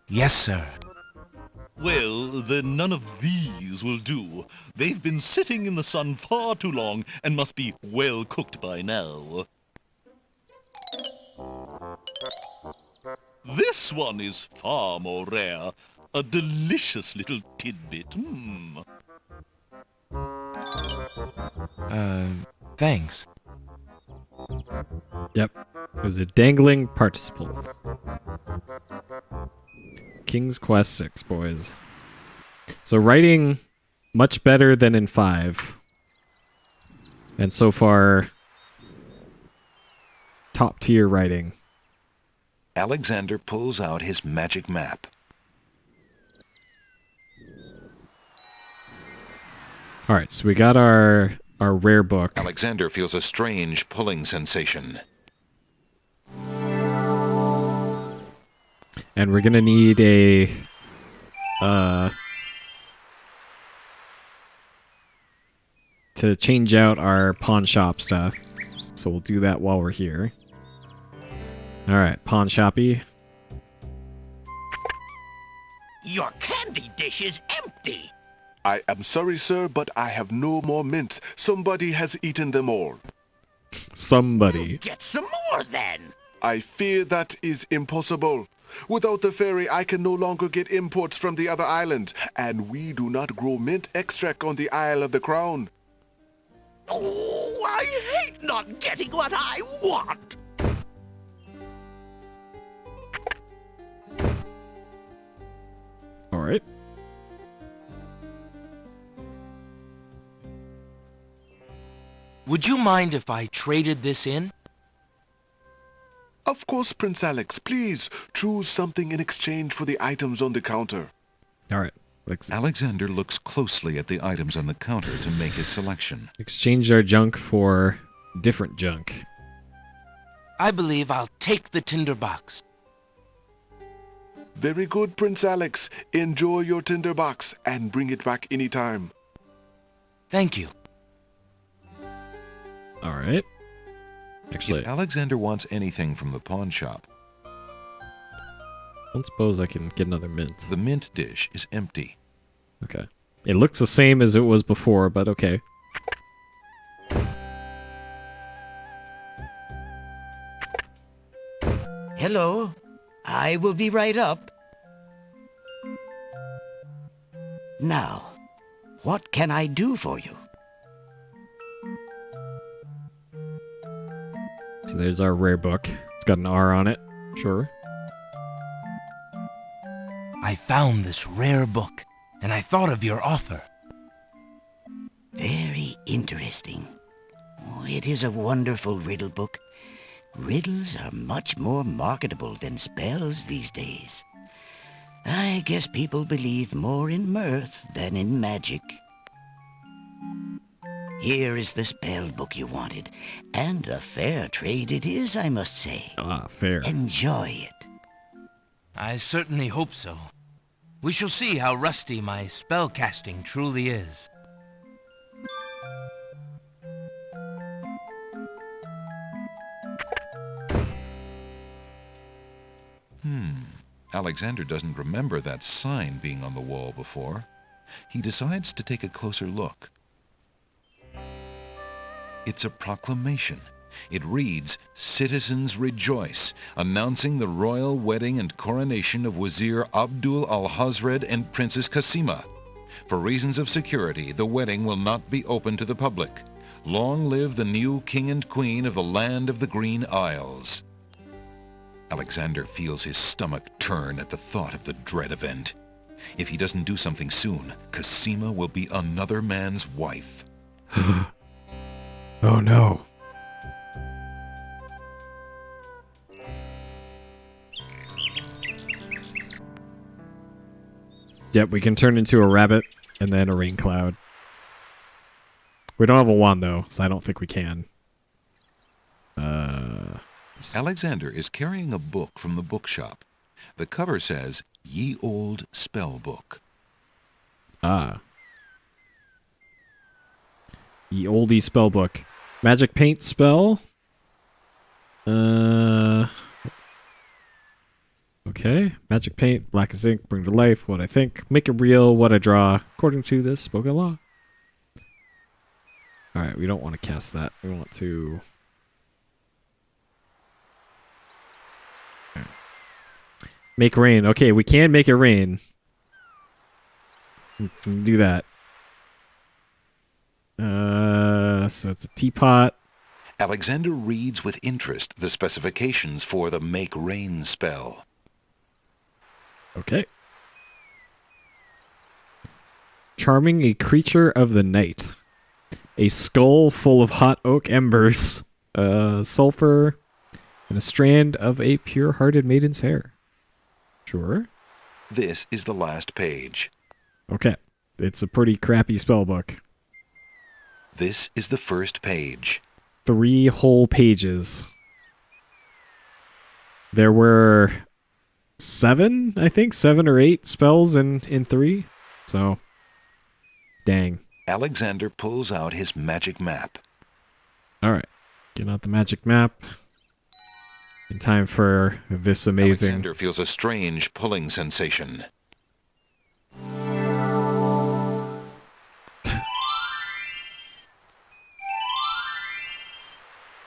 Yes, sir. Well, then none of these will do. They've been sitting in the sun far too long and must be well cooked by now. This one is far more rare. A delicious little tidbit. Thanks. Yep. It was a dangling participle. King's Quest 6, boys. So writing much better than in 5. And so far, top tier writing. Alexander pulls out his magic map. Alright, so we got our rare book. Alexander feels a strange pulling sensation. And we're gonna need a to change out our pawn shop stuff. So we'll do that while we're here. Alright, pawn shoppy. Your candy dish is empty. I am sorry, sir, but I have no more mints. Somebody has eaten them all. Somebody. Get some more then. I fear that is impossible. Without the ferry, I can no longer get imports from the other island, and we do not grow mint extract on the Isle of the Crown. Oh, I hate not getting what I want. Alright. Would you mind if I traded this in? Of course, Prince Alex. Please choose something in exchange for the items on the counter. Alright. Alexander looks closely at the items on the counter to make his selection. Exchange our junk for different junk. I believe I'll take the tinderbox. Very good, Prince Alex. Enjoy your tinderbox and bring it back anytime. Thank you. Alright. Actually, If Alexander wants anything from the pawn shop, I don't suppose I can get another mint. the mint dish is empty. Okay. It looks the same as it was before, but okay. Hello. I will be right up. Now, what can I do for you? So there's our rare book. It's got an R on it. Sure. I found this rare book, and I thought of your offer. Very interesting. Oh, it is a wonderful riddle book. Riddles are much more marketable than spells these days. I guess people believe more in mirth than in magic. Here is the spell book you wanted, and a fair trade it is, I must say. Ah, fair. Enjoy it. I certainly hope so. We shall see how rusty my spellcasting truly is. Alexander doesn't remember that sign being on the wall before. He decides to take a closer look. It's a proclamation. It reads, "Citizens rejoice, announcing the royal wedding and coronation of Wazir Abdul al-Hazred and Princess Kasima. For reasons of security, the wedding will not be open to the public. Long live the new king and queen of the land of the Green Isles. Alexander feels his stomach turn at the thought of the dread event. If he doesn't do something soon, Cosima will be another man's wife. Oh no. Yep, we can turn into a rabbit and then a rain cloud. We don't have a wand though, so I don't think we can. Alexander is carrying a book from the bookshop. The cover says, Ye Old Spell Book. Ah. Ye oldie spell book. Magic paint spell. Okay. Magic paint, black as ink, bring to life what I think, make it real, what I draw, according to this spoken law. Alright, we don't want to cast that. We want to... Make rain. Okay, we can make it rain. We can do that. So it's a teapot. Alexander reads with interest the specifications for the Make Rain spell. Okay. Charming a creature of the night. A skull full of hot oak embers, sulfur, and a strand of a pure-hearted maiden's hair. Sure. This is the last page. Okay. It's a pretty crappy spell book. This is the first page. 3 whole pages. There were 7, I think, 7 or 8 spells in 3. So, dang. Alexander pulls out his magic map. Alright. Get out the magic map. In time for this amazing... Alexander feels a strange pulling sensation.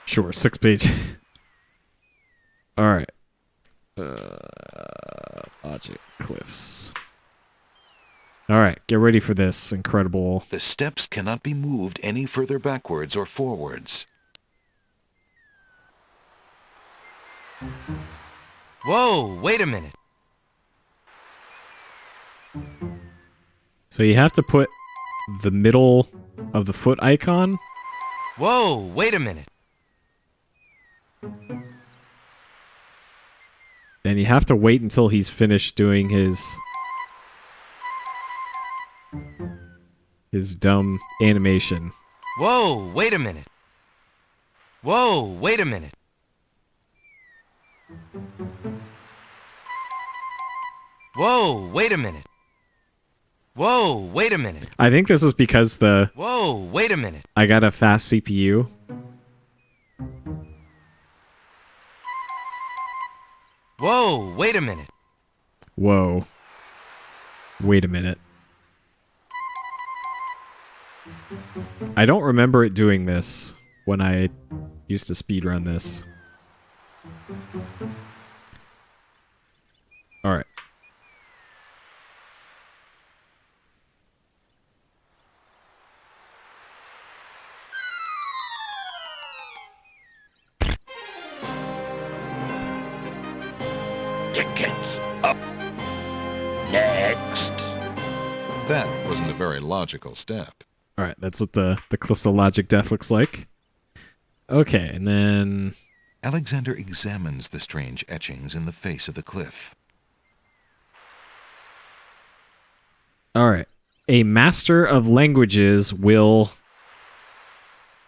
Sure, 6 pages. Alright. Logic Cliffs. Alright, get ready for this incredible... The steps cannot be moved any further backwards or forwards. Whoa, wait a minute. So you have to put the middle of the foot icon. Whoa, wait a minute. And you have to wait until he's finished doing his dumb animation. Whoa, wait a minute. Whoa, wait a minute. Whoa, wait a minute. Whoa, wait a minute. I think this is because Whoa, wait a minute. I got a fast CPU. Whoa, wait a minute. Whoa. Wait a minute. I don't remember it doing this when I used to speedrun this. Alright. Tickets up. Next. That wasn't a very logical step. Alright, that's what the Clisologic death looks like. Okay, and then... Alexander examines the strange etchings in the face of the cliff. Alright. A master of languages will...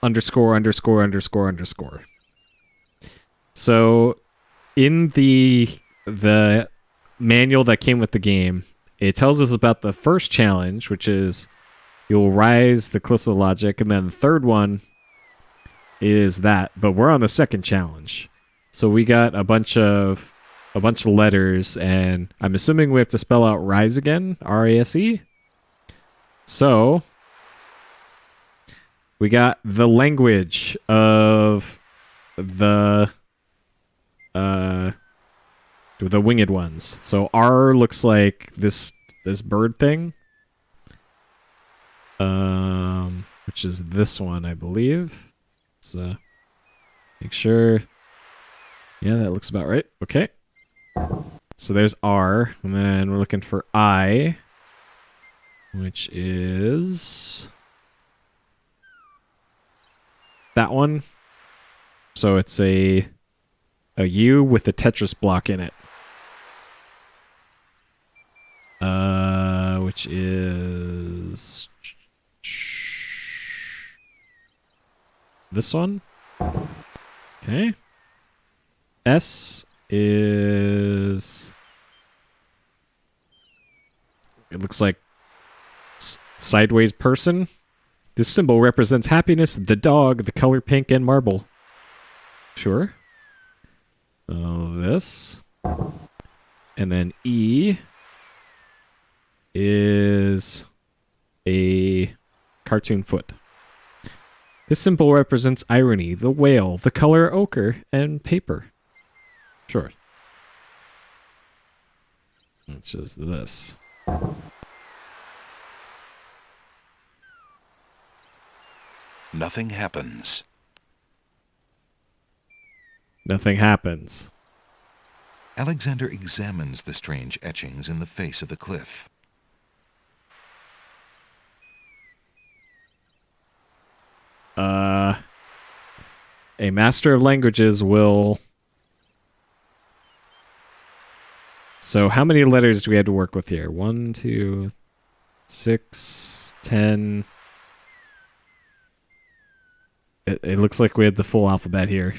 underscore, underscore, underscore, underscore. So, in the manual that came with the game, it tells us about the first challenge, which is you'll rise the Clisologic, and then the third one is that, but we're on the second challenge. So we got a bunch of letters, and I'm assuming we have to spell out rise again, R-A-S-E. So we got the language of the winged ones. So R looks like this bird thing. Which is this one, I believe. Let's make sure. Yeah, that looks about right. Okay. So there's R, and then we're looking for I, which is that one. So it's a U with a Tetris block in it. Which is this one. Okay. S is, it looks like sideways person. This symbol represents happiness, the dog, the color pink, and marble. Sure. This. And then E is a cartoon foot. This symbol represents irony, the whale, the color ochre, and paper. Sure. Which is this. Nothing happens. Nothing happens. Alexander examines the strange etchings in the face of the cliff. A master of languages will... So how many letters do we have to work with here? 1, 2, 6, 10... It looks like we had the full alphabet here.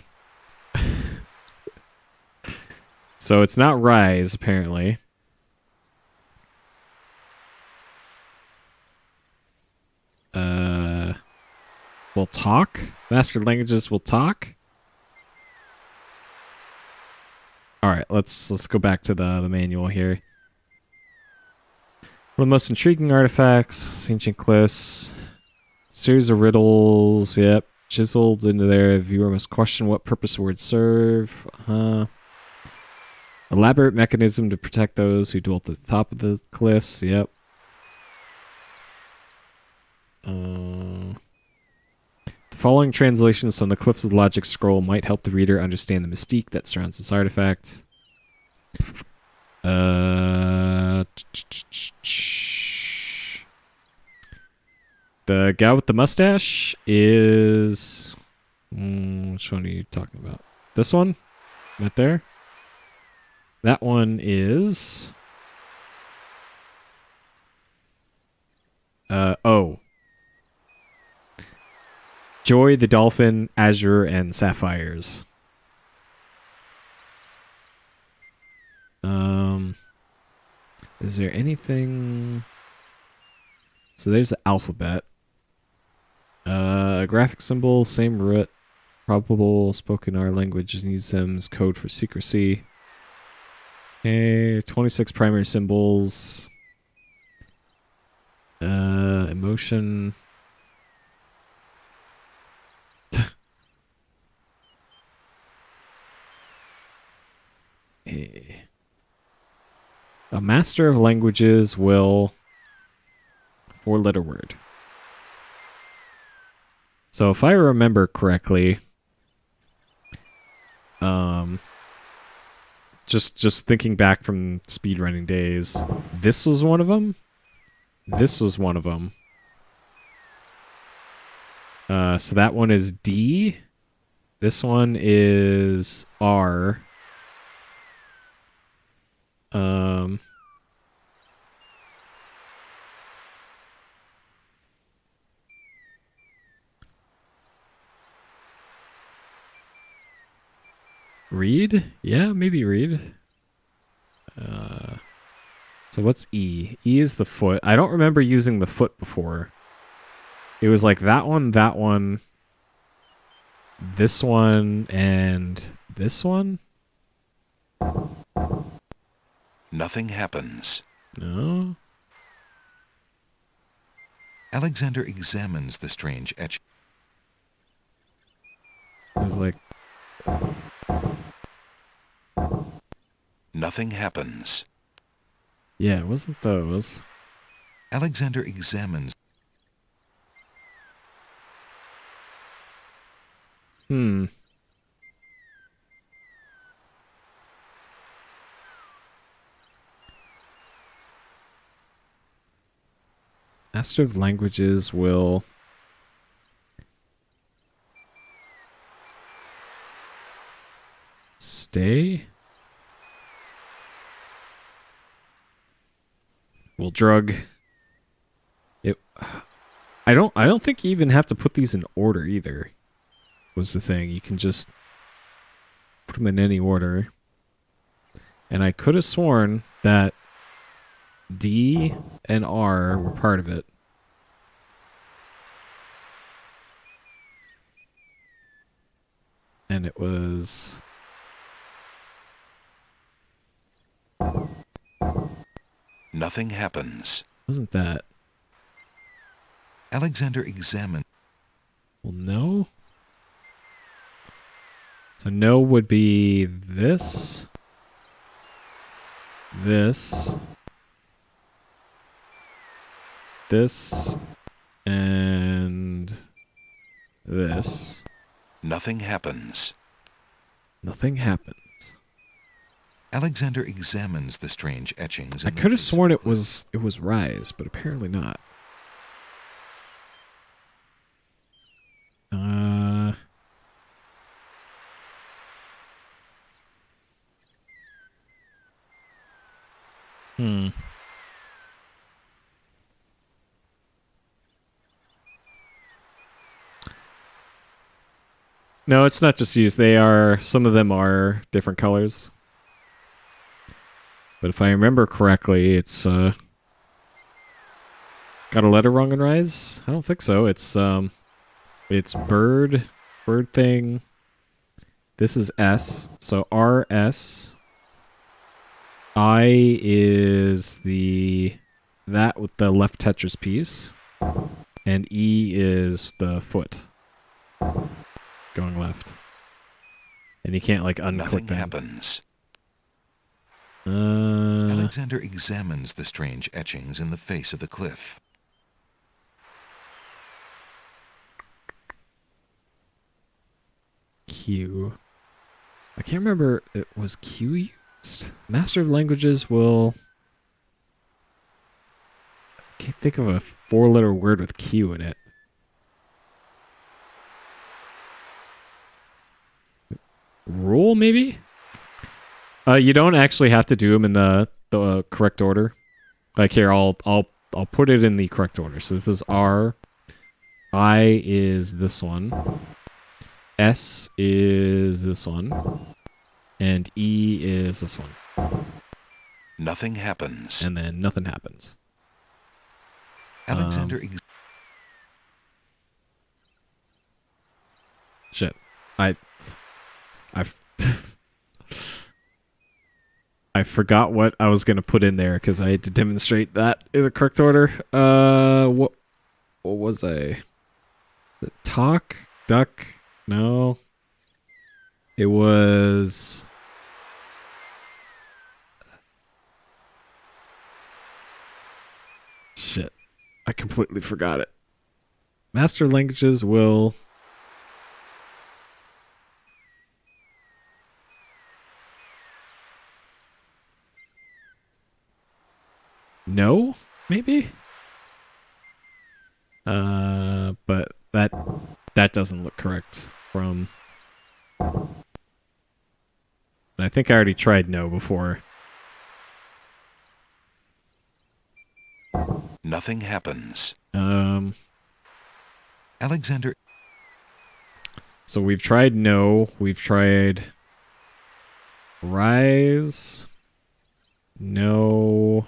So it's not rise, apparently. Will talk? Master languages will talk? Alright, let's go back to the manual here. One of the most intriguing artifacts, ancient cliffs, series of riddles, yep, chiseled into there. Viewer must question what purpose words serve. Elaborate mechanism to protect those who dwell at the top of the cliffs, yep. The following translations from the Cliffs of the Logic Scroll might help the reader understand the mystique that surrounds this artifact. The guy with the mustache is... which one are you talking about? This one? Right there? That one is... O. Joy, the dolphin, azure, and sapphires. Is there anything... So there's the alphabet. Graphic symbol, same root. Probable spoken R language and use them as code for secrecy. Okay, 26 primary symbols. Emotion... A master of languages will... 4-letter word. So if I remember correctly... Just thinking back from speedrunning days, this was one of them. This was one of them. So that one is D. This one is R. Read? Yeah, maybe read. So what's E? E is the foot. I don't remember using the foot before. It was like that one, this one, and this one? Nothing happens. No? Alexander examines the strange etching. It was like... Nothing happens. Yeah, it wasn't those. Alexander examines. Master of Languages will... stay? Will drug... It... I don't think you even have to put these in order either, was the thing. You can just put them in any order. And I could have sworn that D and R were part of it. And it was... Nothing happens. Wasn't that... Alexander examined... Well, no. So no would be this... this, this, and this. Nothing happens. Nothing happens. Alexander examines the strange etchings. I could have sworn it was rise, but apparently not. No, it's not just used. They are, some of them are different colors. But if I remember correctly, it's got a letter wrong in rise? I don't think so. It's bird thing. This is S. So RS. I is that with the left Tetris piece. And E is the foot. Going left. And you can't like unclick Nothing them. happens. Alexander examines the strange etchings in the face of the cliff. Q. I can't remember. Was Q used? Master of Languages will... I can't think of a 4-letter word with Q in it. Rule, maybe? You don't actually have to do them in the correct order. Like here, I'll put it in the correct order. So this is R. I is this one. S is this one. And E is this one. Nothing happens. And then nothing happens. Alexander shit. I forgot what I was going to put in there because I had to demonstrate that in the correct order. What was I? The talk? Duck? No. It was... Shit. I completely forgot it. Master languages will... No, maybe? But that doesn't look correct from... And I think I already tried no before. Nothing happens. Alexander... So we've tried no, we've tried rise, no...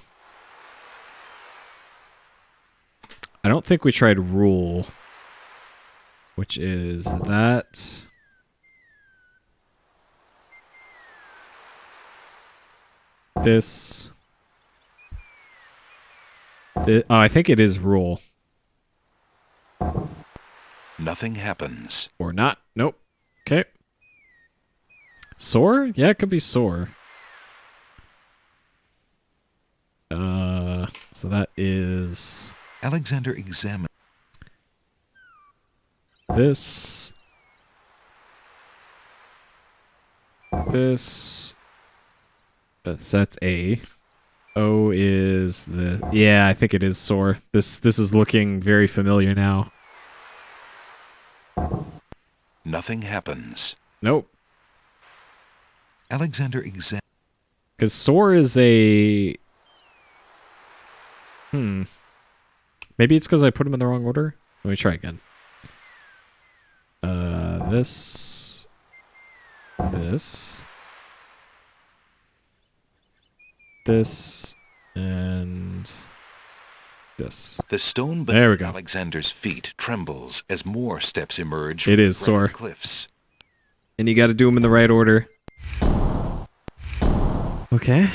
I don't think we tried rule, which is that. This. Oh, I think it is rule. Nothing happens. Or not. Nope. Okay. Soar? Yeah, it could be soar. So that is... Alexander examined this, that's A. O is the... Yeah, I think it is Soar. This is looking very familiar now. Nothing happens. Nope. Alexander examines... Because Soar is a... Maybe it's because I put them in the wrong order? Let me try again. This... and this. The stone there we beneath go. Alexander's feet trembles as more steps emerge It from is the Soar. granite cliffs. And you got to do them in the right order. Okay.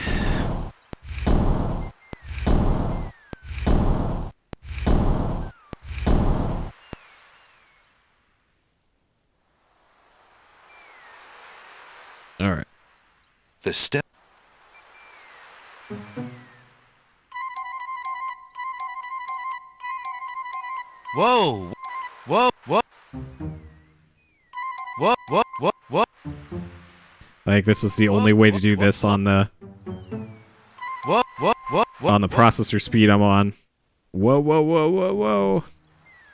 All right. The step... Whoa! Whoa! Whoa! Whoa! Whoa! Whoa! Whoa! Like, this is the only way to do this on the... Whoa! Whoa! Whoa! Whoa! On the processor speed I'm on. Whoa, whoa, whoa, whoa, whoa.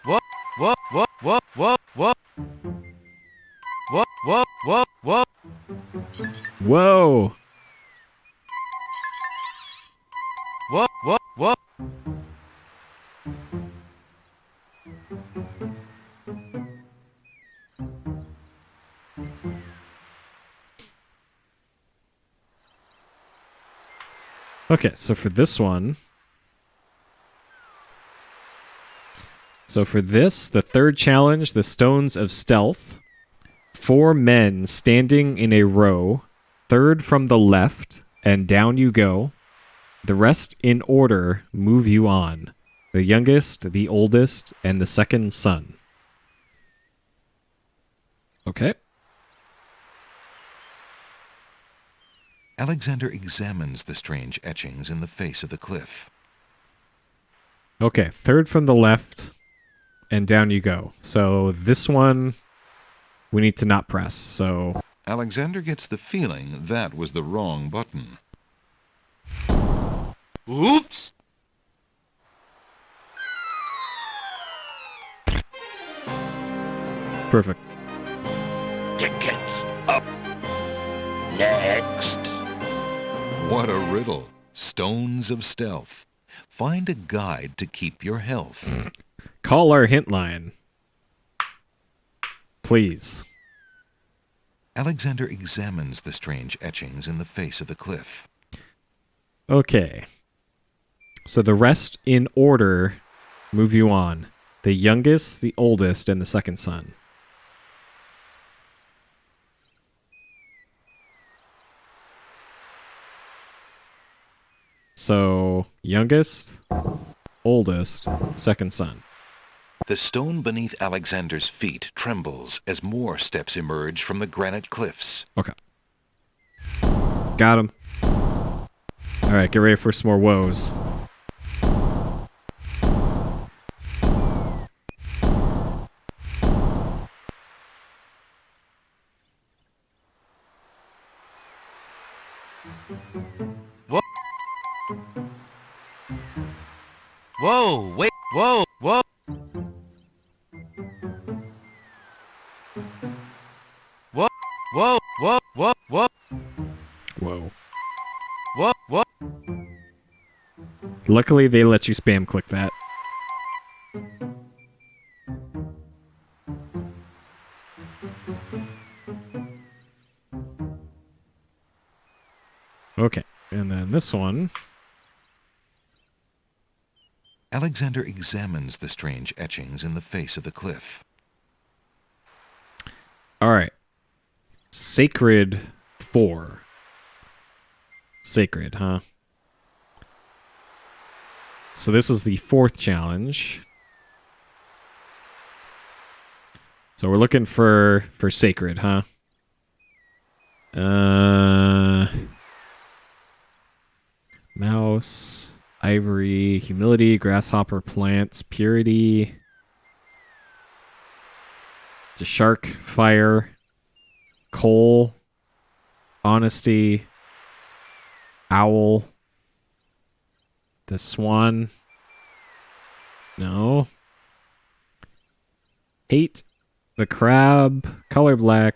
Whoa! Whoa! Whoa! Whoa! Whoa! Whoa! Whoa! Whoa! Whoa! Whoa! Whoa. Whoa! Whoa! Whoa! Okay, so for this one... So for this, the third challenge, the Stones of Stealth. 4 men standing in a row, third from the left, and down you go. The rest in order move you on. The youngest, the oldest, and the second son. Okay. Alexander examines the strange etchings in the face of the cliff. Okay, third from the left, and down you go. So this one, we need to not press, so... Alexander gets the feeling that was the wrong button. Oops! Perfect. Tickets up. Next. What a riddle. Stones of Stealth. Find a guide to keep your health. Call our hint line. Please. Alexander examines the strange etchings in the face of the cliff. Okay. So the rest in order move you on. The youngest, the oldest, and the second son. So, youngest, oldest, second son. The stone beneath Alexander's feet trembles as more steps emerge from the granite cliffs. Okay. Got him. Alright, get ready for some more woes. Whoa! Whoa! Wait! Whoa! Whoa! Whoa! Whoa! Whoa! Whoa! Whoa! Whoa. Whoa! Whoa! Luckily, they let you spam click that. Okay, and then this one. Alexander examines the strange etchings in the face of the cliff. Alright. Sacred 4. Sacred, huh? So this is the 4th challenge. So we're looking for sacred, huh? Mouse, ivory, humility, grasshopper, plants, purity. The shark, fire, coal, honesty, owl, The swan. No. Hate. The crab. Color black.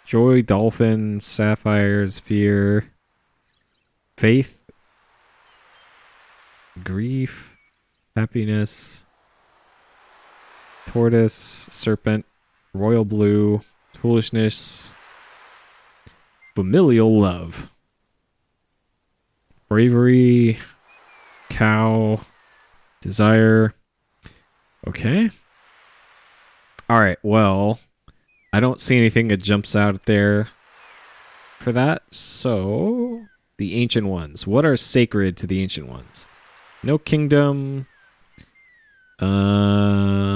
Joy, dolphin, sapphires, fear. Faith. Grief. Happiness. Tortoise. Serpent. Royal blue. Foolishness. Familial love. Bravery. Cow. Desire. Okay. Alright, well, I don't see anything that jumps out there for that. So, the Ancient Ones. What are sacred to the Ancient Ones? No kingdom. Power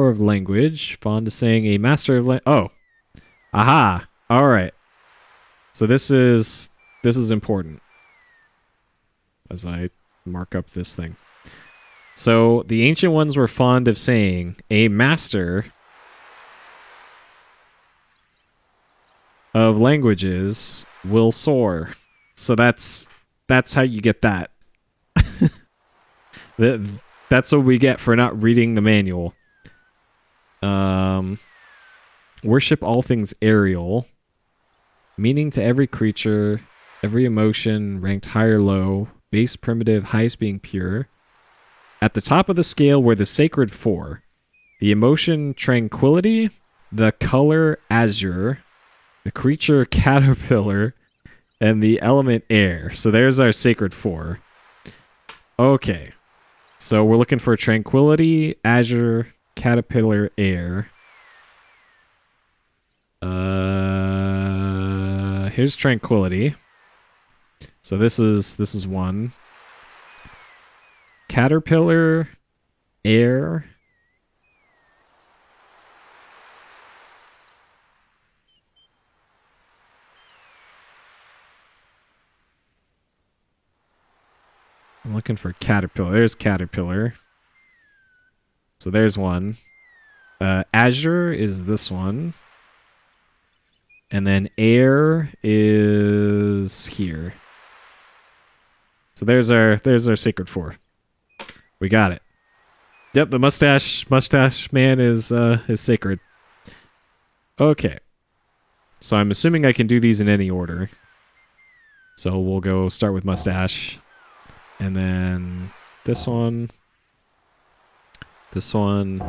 of language. Fond of saying a master of oh. Aha. Alright. So this is important. As I mark up this thing. So, the Ancient Ones were fond of saying, a master of languages will soar. So that's how you get that. That's what we get for not reading the manual. Worship all things aerial. Meaning to every creature, every emotion, ranked high or low, base, primitive, highest being pure. At the top of the scale were the sacred four. The emotion tranquility, the color azure, the creature caterpillar, and the element air. So there's our sacred four. Okay. So we're looking for tranquility, azure, caterpillar, air. Here's tranquility. So this is one. Caterpillar, air. I'm looking for caterpillar. There's caterpillar. So there's one. Azure is this one. And then air is here. So there's our sacred four. We got it. Yep, the mustache man is sacred. Okay. So I'm assuming I can do these in any order. So we'll go start with mustache. And then this one. This one.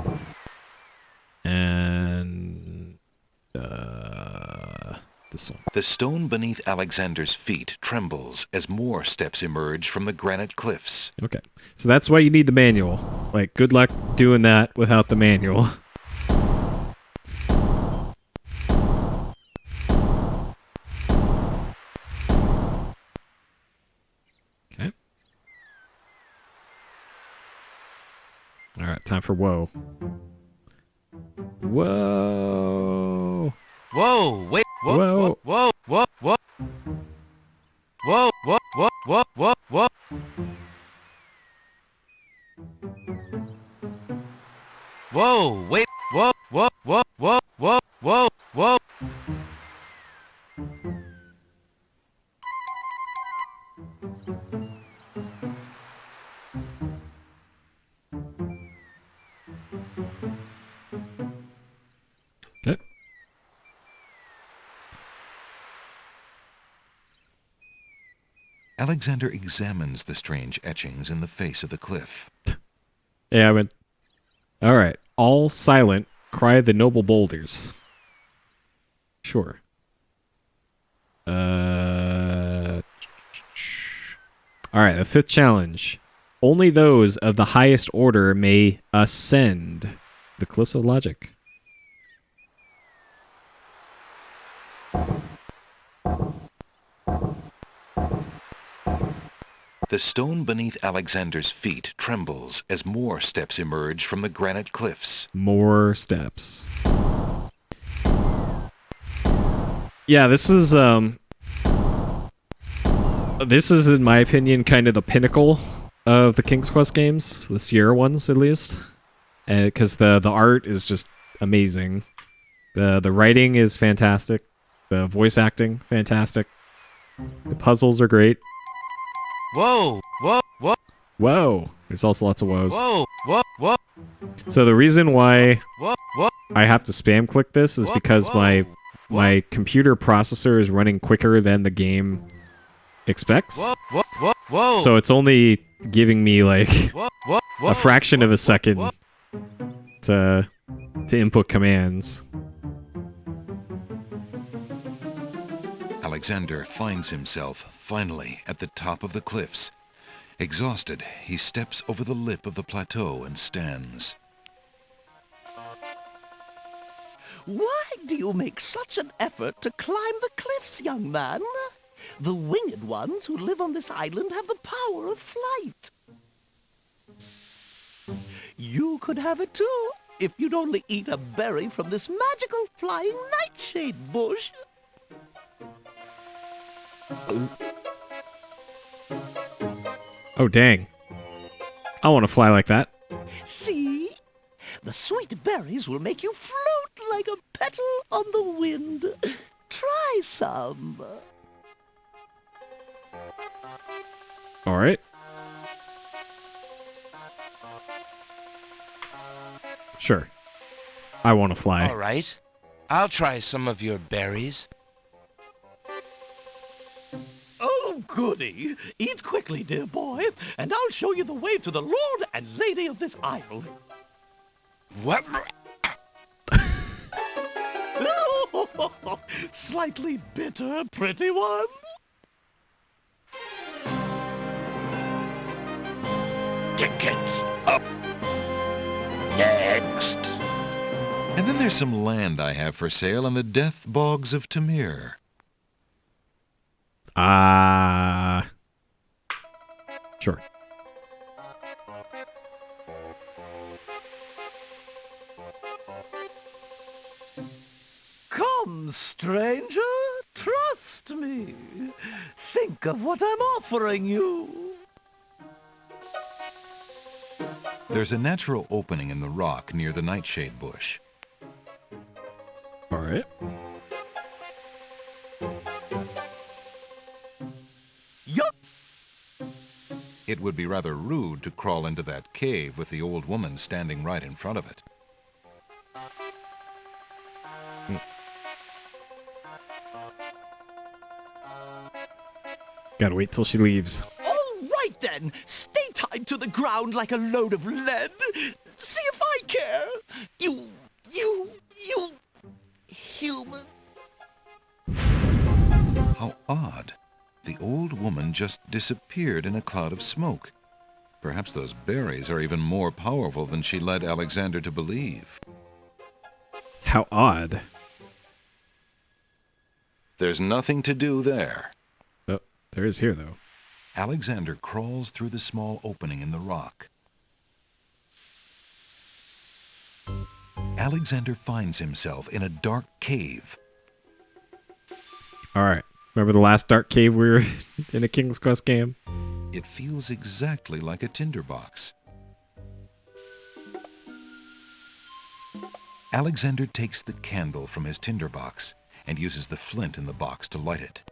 And this one. The stone beneath Alexander's feet trembles as more steps emerge from the granite cliffs. Okay. So that's why you need the manual. Like, good luck doing that without the manual. Okay. Alright, time for whoa. Whoa! Whoa, wait, whoa, whoa, whoa, whoa, whoa, whoa, whoa, whoa, whoa, whoa. Whoa, wait, whoa, whoa, whoa, whoa, whoa, whoa, whoa. Okay. Alexander examines the strange etchings in the face of the cliff. Yeah, I went. Alright. All silent, cry the noble boulders. Sure. Alright, the fifth challenge. Only those of the highest order may ascend the cliffs of logic. The stone beneath Alexander's feet trembles as more steps emerge from the granite cliffs. More steps. Yeah, this is in my opinion kind of the pinnacle of the King's Quest games, the Sierra ones at least, because the art is just amazing. The writing is fantastic. The voice acting fantastic. The puzzles are great. Whoa, whoa, whoa, Whoa. There's also lots of woes. whoa, whoa, whoa, So the reason why whoa, whoa. I have to spam click this is because my computer processor is running quicker than the game expects. Whoa, whoa, whoa, whoa. So it's only giving me like Whoa, whoa, whoa, a fraction of a second whoa. to input commands. Alexander finds himself, finally, at the top of the cliffs. Exhausted, he steps over the lip of the plateau and stands. Why do you make such an effort to climb the cliffs, young man? The winged ones who live on this island have the power of flight. You could have it too, if you'd only eat a berry from this magical flying nightshade bush. Oh, dang. I want to fly like that. See? The sweet berries will make you float like a petal on the wind. Try some. All right. Sure. I want to fly. All right. I'll try some of your berries. Oh, goody. Eat quickly, dear boy, and I'll show you the way to the lord and lady of this isle. What? Slightly bitter, pretty one. Tickets up. Next. And then there's some land I have for sale in the death bogs of Tamir. Sure. Come, stranger, trust me. Think of what I'm offering you. There's a natural opening in the rock near the nightshade bush. All right. Yup. It would be rather rude to crawl into that cave with the old woman standing right in front of it. Gotta wait till she leaves. All right, then. Stay tied to the ground like a load of lead. See if I care. You human. How odd. The old woman just disappeared in a cloud of smoke. Perhaps those berries are even more powerful than she led Alexander to believe. How odd. There's nothing to do there. Oh, there is here, though. Alexander crawls through the small opening in the rock. Alexander finds himself in a dark cave. All right. Remember the last dark cave we were in a King's Quest game? It feels exactly like a tinderbox. Alexander takes the candle from his tinderbox and uses the flint in the box to light it.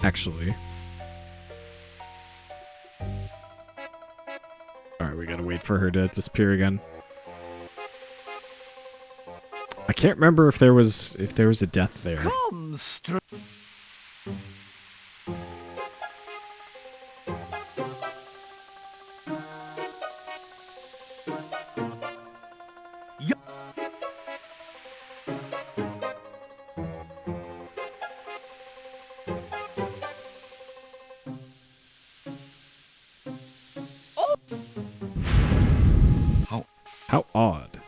Actually. Alright, we gotta wait for her to disappear again. I can't remember if there was a death there. Come, How odd.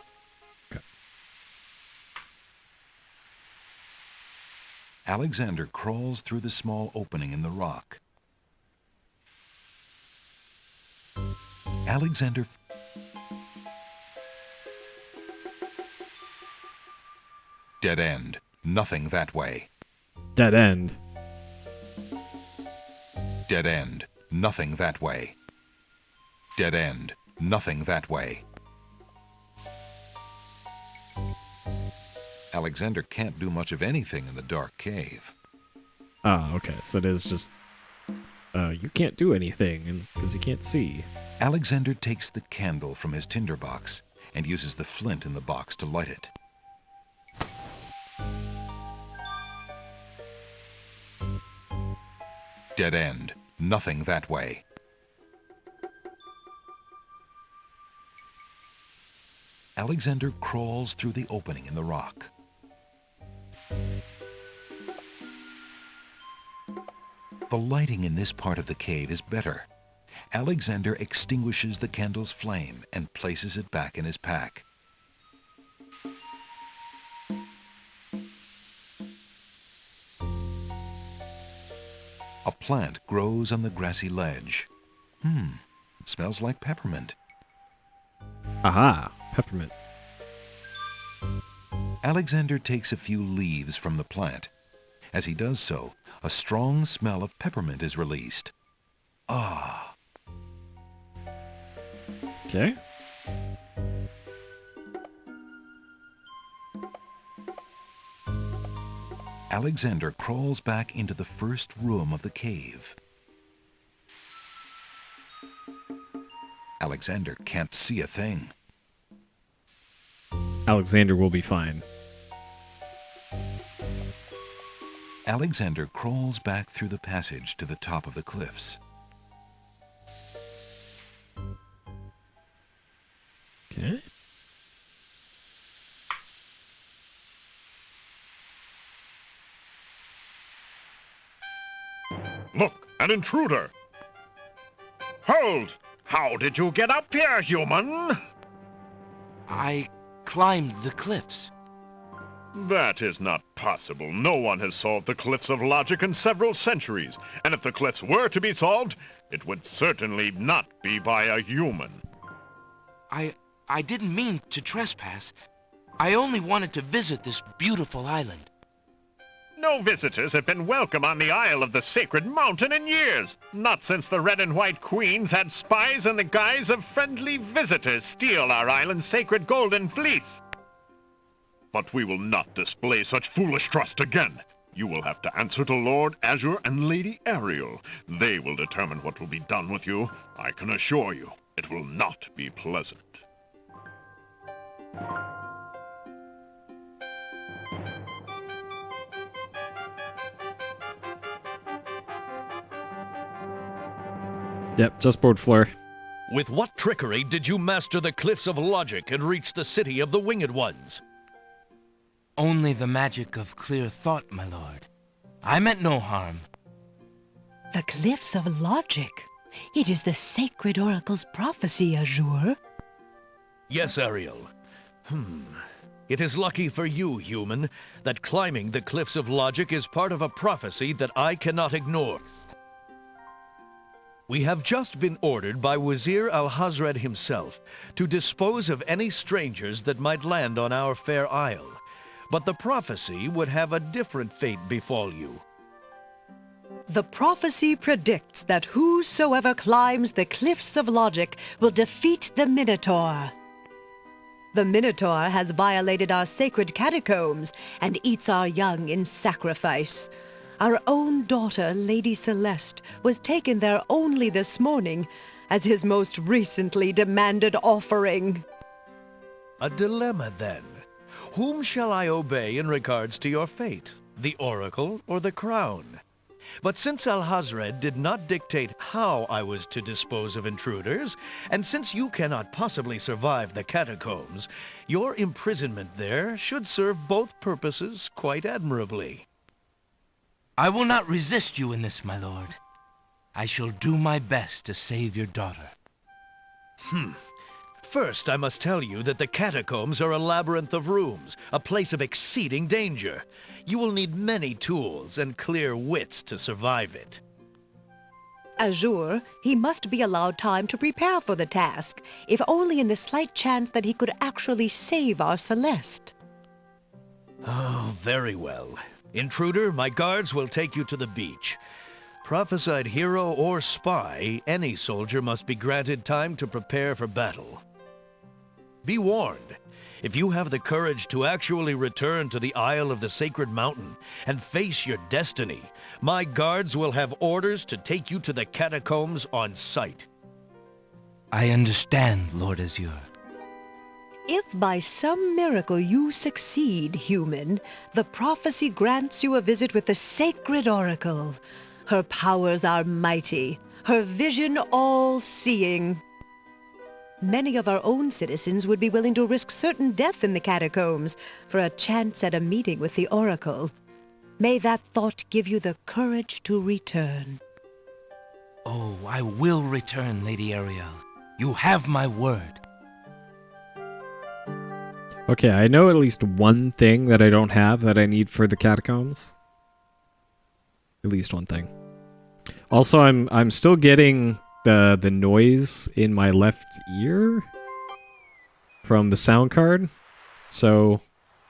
Okay. Alexander crawls through the small opening in the rock. Alexander... Dead end. Nothing that way. Dead end. Dead end. Nothing that way. Dead end. Nothing that way. Alexander can't do much of anything in the dark cave. Ah, okay. So it is just you can't do anything because you can't see. Alexander takes the candle from his tinderbox and uses the flint in the box to light it. Dead end. Nothing that way. Alexander crawls through the opening in the rock. The lighting in this part of the cave is better. Alexander extinguishes the candle's flame and places it back in his pack. A plant grows on the grassy ledge. Smells like peppermint. Aha, peppermint. Alexander takes a few leaves from the plant. As he does so, a strong smell of peppermint is released. Ah. Okay. Alexander crawls back into the first room of the cave. Alexander can't see a thing. Alexander will be fine. Alexander crawls back through the passage to the top of the cliffs. Okay. Look, an intruder! Hold! How did you get up here, human? I climbed the cliffs. That is not possible. No one has solved the cliffs of logic in several centuries, and if the cliffs were to be solved, it would certainly not be by a human. I didn't mean to trespass. I only wanted to visit this beautiful island. No visitors have been welcome on the Isle of the Sacred Mountain in years. Not since the Red and White Queens had spies in the guise of friendly visitors steal our island's sacred golden fleece. But we will not display such foolish trust again. You will have to answer to Lord Azure and Lady Ariel. They will determine what will be done with you. I can assure you, it will not be pleasant. Yep, just board floor. With what trickery did you master the cliffs of logic and reach the city of the Winged Ones? Only the magic of clear thought, my lord. I meant no harm. The cliffs of logic. It is the sacred oracle's prophecy, Azure. Yes, Ariel. It is lucky for you, human, that climbing the cliffs of logic is part of a prophecy that I cannot ignore. We have just been ordered by Wazir Al-Hazred himself to dispose of any strangers that might land on our fair isle. But the prophecy would have a different fate befall you. The prophecy predicts that whosoever climbs the cliffs of logic will defeat the Minotaur. The Minotaur has violated our sacred catacombs and eats our young in sacrifice. Our own daughter, Lady Celeste, was taken there only this morning as his most recently demanded offering. A dilemma, then. Whom shall I obey in regards to your fate? The oracle or the crown? But since Al-Hazred did not dictate how I was to dispose of intruders, and since you cannot possibly survive the catacombs, your imprisonment there should serve both purposes quite admirably. I will not resist you in this, my lord. I shall do my best to save your daughter. First, I must tell you that the catacombs are a labyrinth of rooms, a place of exceeding danger. You will need many tools and clear wits to survive it. Azure, he must be allowed time to prepare for the task, if only in the slight chance that he could actually save our Celeste. Oh, very well. Intruder, my guards will take you to the beach. Prophesied hero or spy, any soldier must be granted time to prepare for battle. Be warned, If you have the courage to actually return to the Isle of the Sacred Mountain and face your destiny, my guards will have orders to take you to the catacombs on sight. I understand, Lord Azure. If by some miracle you succeed, human, the prophecy grants you a visit with the sacred oracle. Her powers are mighty, her vision all-seeing. Many of our own citizens would be willing to risk certain death in the catacombs for a chance at a meeting with the oracle. May that thought give you the courage to return. Oh, I will return, Lady Ariel. You have my word. Okay, I know at least one thing that I don't have that I need for the catacombs. At least one thing. Also, I'm still getting the noise in my left ear from the sound card. So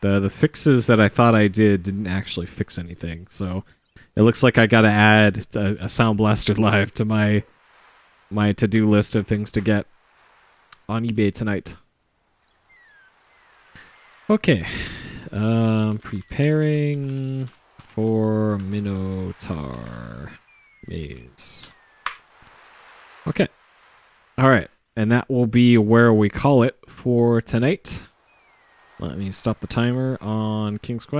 the fixes that I thought I didn't actually fix anything. So it looks like I gotta add a Sound Blaster Live to my to-do list of things to get on eBay tonight. Okay, preparing for Minotaur Maze. Okay, alright, and that will be where we call it for tonight. Let me stop the timer on King's Quest.